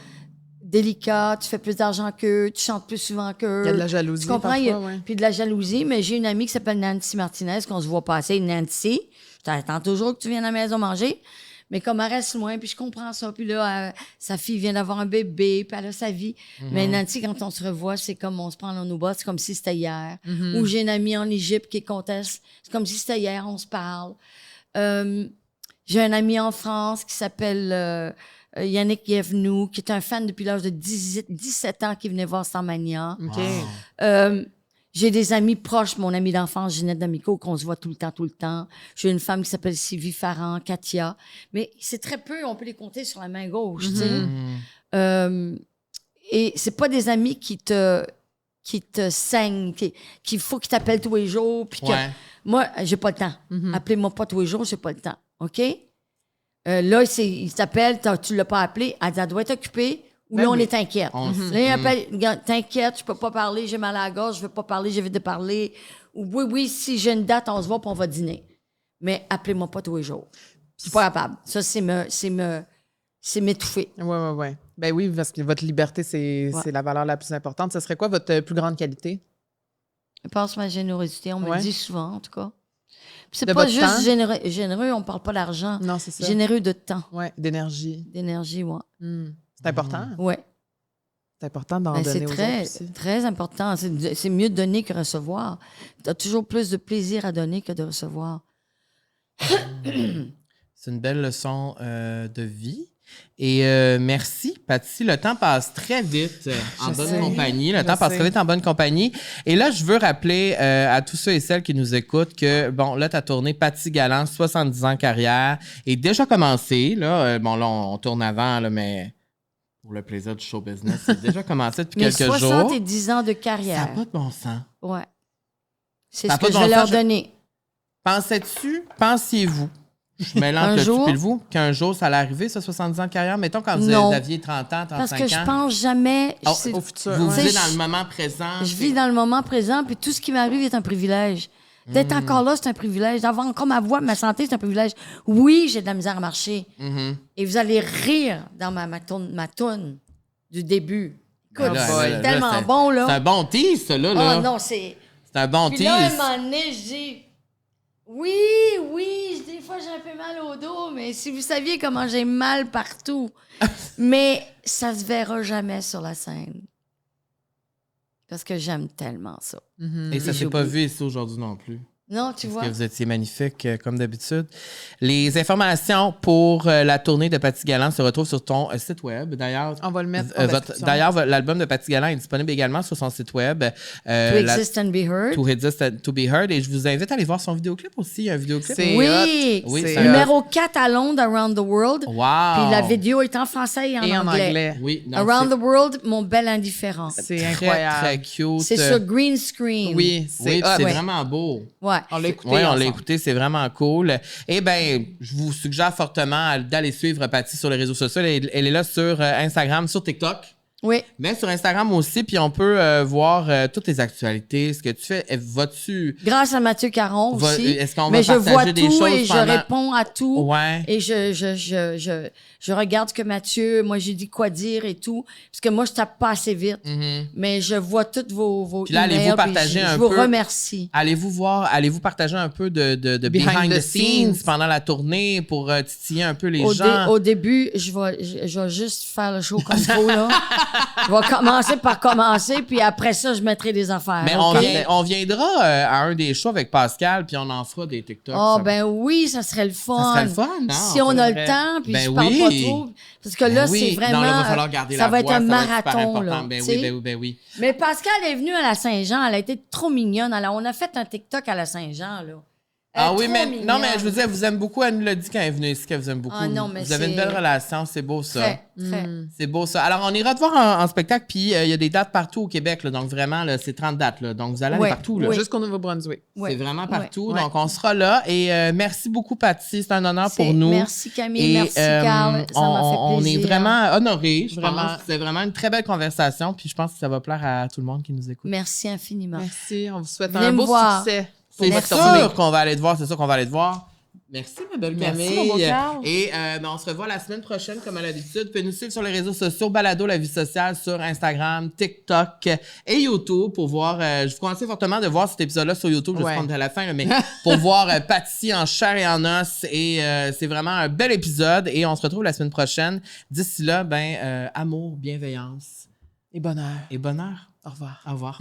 [SPEAKER 3] délicat, tu fais plus d'argent qu'eux, tu chantes plus souvent qu'eux.
[SPEAKER 2] Il y a de la jalousie
[SPEAKER 3] Tu comprends? Il y a-
[SPEAKER 2] parfois, ouais.
[SPEAKER 3] Puis de la jalousie, mais j'ai une amie qui s'appelle Nancy Martinez, qu'on se voit passer. Nancy, je t'attends toujours que tu viennes à la maison manger, mais comme elle reste loin, puis je comprends ça. Puis là, sa fille vient d'avoir un bébé, puis elle a sa vie. Mais Nancy, quand on se revoit, c'est comme on se prend dans nos bras, c'est comme si c'était hier. Ou j'ai une amie en Égypte qui est comtesse, c'est comme si c'était hier, on se parle. J'ai un ami en France qui s'appelle Yannick Yevnou, qui est un fan depuis l'âge de 17 ans, qui venait voir Starmania.
[SPEAKER 2] OK.
[SPEAKER 3] J'ai des amis proches, mon amie d'enfance, Ginette D'Amico, qu'on se voit tout le temps. J'ai une femme qui s'appelle Sylvie Farran, Katia. Mais c'est très peu, on peut les compter sur la main gauche, tu sais. Et c'est pas des amis qui te saignent, qu'il faut qu'ils t'appellent tous les jours. Puis que, moi, j'ai pas le temps. Appelez-moi pas tous les jours, j'ai pas le temps. OK? Là, il t'appelle, tu l'as pas appelé, elle doit être occupée. Ou là, on est inquiète. Là, il appelle, regarde, t'inquiète, je peux pas parler, j'ai mal à la gorge, je veux pas parler, j'ai envie de parler. Ou oui, si j'ai une date, on se voit puis on va dîner. Mais appelez-moi pas tous les jours. Je suis pas capable. Ça, c'est m'étouffer.
[SPEAKER 2] Ouais. Ben oui, parce que votre liberté, c'est la valeur la plus importante. Ce serait quoi votre plus grande qualité?
[SPEAKER 3] Je pense ma générosité, on me le dit souvent, en tout cas. Puis c'est
[SPEAKER 2] De
[SPEAKER 3] pas
[SPEAKER 2] votre
[SPEAKER 3] juste
[SPEAKER 2] temps?
[SPEAKER 3] généreux, on parle pas d'argent.
[SPEAKER 2] Non, c'est ça.
[SPEAKER 3] Généreux de temps,
[SPEAKER 2] Ouais, d'énergie.
[SPEAKER 3] d'énergie, ouais.
[SPEAKER 2] C'est important.
[SPEAKER 3] Ouais.
[SPEAKER 2] C'est important d'en
[SPEAKER 3] Ben,
[SPEAKER 2] donner
[SPEAKER 3] c'est
[SPEAKER 2] aux
[SPEAKER 3] très,
[SPEAKER 2] autres aussi.
[SPEAKER 3] très important. C'est mieux de donner que recevoir. Tu as toujours plus de plaisir à donner que de recevoir.
[SPEAKER 1] C'est une belle leçon de vie. Et merci, Patty. Le temps passe très vite en bonne
[SPEAKER 2] sais.
[SPEAKER 1] compagnie. Le
[SPEAKER 2] Je
[SPEAKER 1] temps passe
[SPEAKER 2] sais.
[SPEAKER 1] très vite en bonne compagnie. Et là, je veux rappeler à tous ceux et celles qui nous écoutent que, bon, là, tu as tourné Patty Galland, 70 ans de carrière, et déjà commencé. Là, bon, là, on tourne avant, là, mais pour le plaisir du show business, c'est déjà commencé depuis
[SPEAKER 3] Mais
[SPEAKER 1] quelques jours.
[SPEAKER 3] 70 ans de
[SPEAKER 1] Ça n'a
[SPEAKER 3] carrière.
[SPEAKER 1] pas de bon sens.
[SPEAKER 3] Ouais. C'est
[SPEAKER 1] Ça
[SPEAKER 3] ce
[SPEAKER 1] a pas
[SPEAKER 3] que
[SPEAKER 1] de
[SPEAKER 3] je vais
[SPEAKER 1] bon
[SPEAKER 3] leur
[SPEAKER 1] sens.
[SPEAKER 3] donner.
[SPEAKER 1] Pensiez-vous, je mélange
[SPEAKER 3] Un
[SPEAKER 1] le
[SPEAKER 3] jour?
[SPEAKER 1] tu puis le vous, qu'un jour, ça allait arriver, ça, 70 ans de carrière? Mettons, quand vous
[SPEAKER 3] Non.
[SPEAKER 1] aviez 30 ans, 35 ans.
[SPEAKER 3] Parce que je pense jamais.
[SPEAKER 1] Oh,
[SPEAKER 3] c'est-
[SPEAKER 2] Au futur.
[SPEAKER 1] Vous
[SPEAKER 2] ouais.
[SPEAKER 3] Tu
[SPEAKER 1] vivez
[SPEAKER 3] sais,
[SPEAKER 1] dans le moment présent.
[SPEAKER 3] Je vis dans le moment présent, puis tout ce qui m'arrive est un privilège. D'être encore là, c'est un privilège. D'avoir encore ma voix, ma santé, c'est un privilège. Oui, j'ai de la misère à marcher. Et vous allez rire dans ma toune du début. Écoute,
[SPEAKER 1] Là,
[SPEAKER 3] c'est
[SPEAKER 1] là,
[SPEAKER 3] tellement
[SPEAKER 1] c'est-
[SPEAKER 3] bon, là.
[SPEAKER 1] C'est un bon tease, ça, là.
[SPEAKER 3] Oh non, c'est...
[SPEAKER 1] C'est un bon
[SPEAKER 3] Puis là, à un
[SPEAKER 1] tease.
[SPEAKER 3] moment donné, je dis... Oui, des fois, j'ai un peu mal au dos, mais si vous saviez comment j'ai mal partout. Mais ça se verra jamais sur la scène. Parce que j'aime tellement ça.
[SPEAKER 1] Et ça s'est pas vu ici aujourd'hui non plus.
[SPEAKER 3] Non, tu
[SPEAKER 1] Parce
[SPEAKER 3] vois?
[SPEAKER 1] que vous étiez magnifique, comme d'habitude. Les informations pour la tournée de Patty Galland se retrouvent sur ton site web. D'ailleurs,
[SPEAKER 2] On va le mettre en description.
[SPEAKER 1] D'ailleurs, l'album de Patty Galland est disponible également sur son site web.
[SPEAKER 3] To exist and be heard.
[SPEAKER 1] To Exist and to be Heard. Et je vous invite à aller voir son vidéoclip aussi. Il y a un vidéoclip.
[SPEAKER 2] C'est
[SPEAKER 3] Oui!
[SPEAKER 2] hot.
[SPEAKER 1] Oui,
[SPEAKER 2] C'est
[SPEAKER 1] c'est
[SPEAKER 3] Numéro 4 à Londres, Around the World.
[SPEAKER 1] Wow!
[SPEAKER 3] Puis la vidéo est en français et en
[SPEAKER 2] Et en anglais.
[SPEAKER 1] Oui, donc
[SPEAKER 3] Around the World, mon bel indifférent.
[SPEAKER 2] C'est
[SPEAKER 1] très,
[SPEAKER 2] incroyable.
[SPEAKER 1] très cute.
[SPEAKER 3] C'est sur green screen.
[SPEAKER 2] Oui,
[SPEAKER 1] Oui,
[SPEAKER 2] c'est
[SPEAKER 1] puis
[SPEAKER 2] hot.
[SPEAKER 1] c'est
[SPEAKER 3] Ouais.
[SPEAKER 1] vraiment beau.
[SPEAKER 3] Ouais. Ouais.
[SPEAKER 2] On l'a écouté.
[SPEAKER 1] Oui, on l'a
[SPEAKER 2] ensemble.
[SPEAKER 1] écouté, c'est vraiment cool. Eh bien, je vous suggère fortement d'aller suivre Patty sur les réseaux sociaux. Elle est là sur Instagram, sur TikTok.
[SPEAKER 3] Oui.
[SPEAKER 1] Mais sur Instagram aussi, puis on peut voir toutes les actualités, ce que tu fais. Vas-tu...
[SPEAKER 3] Grâce à Mathieu Caron aussi.
[SPEAKER 1] Est-ce qu'on va
[SPEAKER 3] mais je
[SPEAKER 1] partager
[SPEAKER 3] vois
[SPEAKER 1] des
[SPEAKER 3] tout
[SPEAKER 1] choses
[SPEAKER 3] et je
[SPEAKER 1] pendant-
[SPEAKER 3] réponds à tout.
[SPEAKER 1] Ouais.
[SPEAKER 3] Et je regarde ce que Mathieu, moi j'ai dit quoi dire et tout. Parce que moi, je tape pas assez vite. Mais je vois toutes vos
[SPEAKER 1] Puis là, allez-vous
[SPEAKER 3] emails, puis
[SPEAKER 1] partager un
[SPEAKER 3] je vous
[SPEAKER 1] peu-
[SPEAKER 3] remercie.
[SPEAKER 1] Allez-vous partager un peu de behind the scenes pendant la tournée pour titiller un peu les gens?
[SPEAKER 3] Au début, je vais juste faire le show comme il faut, là. Je vais commencer par commencer, puis après ça, je mettrai des affaires.
[SPEAKER 1] Mais
[SPEAKER 3] OK?
[SPEAKER 1] on viendra à un des shows avec Pascal, puis on en fera des TikTok.
[SPEAKER 3] Oh,
[SPEAKER 1] ça.
[SPEAKER 3] ben oui, ça serait le fun.
[SPEAKER 1] Ça serait le fun, non?
[SPEAKER 3] Si on a le temps, puis
[SPEAKER 1] Ben
[SPEAKER 3] je parle
[SPEAKER 1] oui.
[SPEAKER 3] pas trop. Parce que là,
[SPEAKER 1] Ben oui.
[SPEAKER 3] c'est vraiment.
[SPEAKER 1] Non, là, va falloir garder
[SPEAKER 3] ça
[SPEAKER 1] la
[SPEAKER 3] va
[SPEAKER 1] voix,
[SPEAKER 3] être un
[SPEAKER 1] ça va être super
[SPEAKER 3] marathon,
[SPEAKER 1] important.
[SPEAKER 3] là.
[SPEAKER 1] Ben
[SPEAKER 3] tu
[SPEAKER 1] oui,
[SPEAKER 3] sais.
[SPEAKER 1] ben oui, ben oui.
[SPEAKER 3] Mais Pascal est venu à la Saint-Jean. Elle a été trop mignonne. Alors, on a fait un TikTok à la Saint-Jean, là.
[SPEAKER 1] Ah
[SPEAKER 3] Elle est
[SPEAKER 1] oui,
[SPEAKER 3] trop
[SPEAKER 1] mais
[SPEAKER 3] mignonne.
[SPEAKER 1] non, mais je vous dis, elle vous aime beaucoup. Elle nous l'a dit quand elle est venue ici qu'elle vous aime beaucoup.
[SPEAKER 3] Ah non, mais
[SPEAKER 1] vous avez une
[SPEAKER 3] c'est-
[SPEAKER 1] belle relation, c'est beau ça.
[SPEAKER 3] Très, très.
[SPEAKER 1] C'est beau ça. Alors, on ira te voir en spectacle, puis il y a des dates partout au Québec, là, donc vraiment, là, c'est 30 dates. Là, donc, vous allez aller
[SPEAKER 3] Ouais,
[SPEAKER 1] partout. Là.
[SPEAKER 3] oui.
[SPEAKER 2] Jusqu'au Nouveau-Brunswick.
[SPEAKER 3] Ouais,
[SPEAKER 1] C'est vraiment partout.
[SPEAKER 2] ouais.
[SPEAKER 1] Donc, on sera là. Et merci beaucoup, Patty. C'est un honneur pour
[SPEAKER 3] C'est-
[SPEAKER 1] nous.
[SPEAKER 3] Merci, Camille.
[SPEAKER 1] Et,
[SPEAKER 3] Merci, Carl. Ça m'a fait
[SPEAKER 1] on
[SPEAKER 3] plaisir.
[SPEAKER 1] est vraiment honorés. Je
[SPEAKER 2] Vraiment.
[SPEAKER 1] pense. C'est vraiment une très belle conversation. Puis je pense que ça va plaire à tout le monde qui nous écoute.
[SPEAKER 3] Merci infiniment.
[SPEAKER 2] Merci. On vous souhaite
[SPEAKER 3] Venez
[SPEAKER 2] un
[SPEAKER 3] me
[SPEAKER 2] beau
[SPEAKER 3] voir.
[SPEAKER 2] succès. pour
[SPEAKER 1] C'est
[SPEAKER 2] votre
[SPEAKER 1] sûr
[SPEAKER 2] tournée.
[SPEAKER 1] qu'on va aller te voir. C'est sûr qu'on va aller te voir. Merci, ma belle
[SPEAKER 2] Merci,
[SPEAKER 1] Camille.
[SPEAKER 2] mon beau Carl.
[SPEAKER 1] Et ben, on se revoit la semaine prochaine, comme à l'habitude. Vous pouvez nous suivre sur les réseaux sociaux, Balado La Vie Sociale, sur Instagram, TikTok et YouTube pour voir. Je vous conseille fortement de voir cet épisode-là sur YouTube. Je
[SPEAKER 2] Ouais.
[SPEAKER 1] sais qu'on est à la fin, là, mais pour voir Patty en chair et en os. Et c'est vraiment un bel épisode. Et on se retrouve la semaine prochaine. D'ici là, ben, amour, bienveillance
[SPEAKER 2] Et bonheur.
[SPEAKER 1] et bonheur.
[SPEAKER 2] Au revoir.
[SPEAKER 1] Au revoir.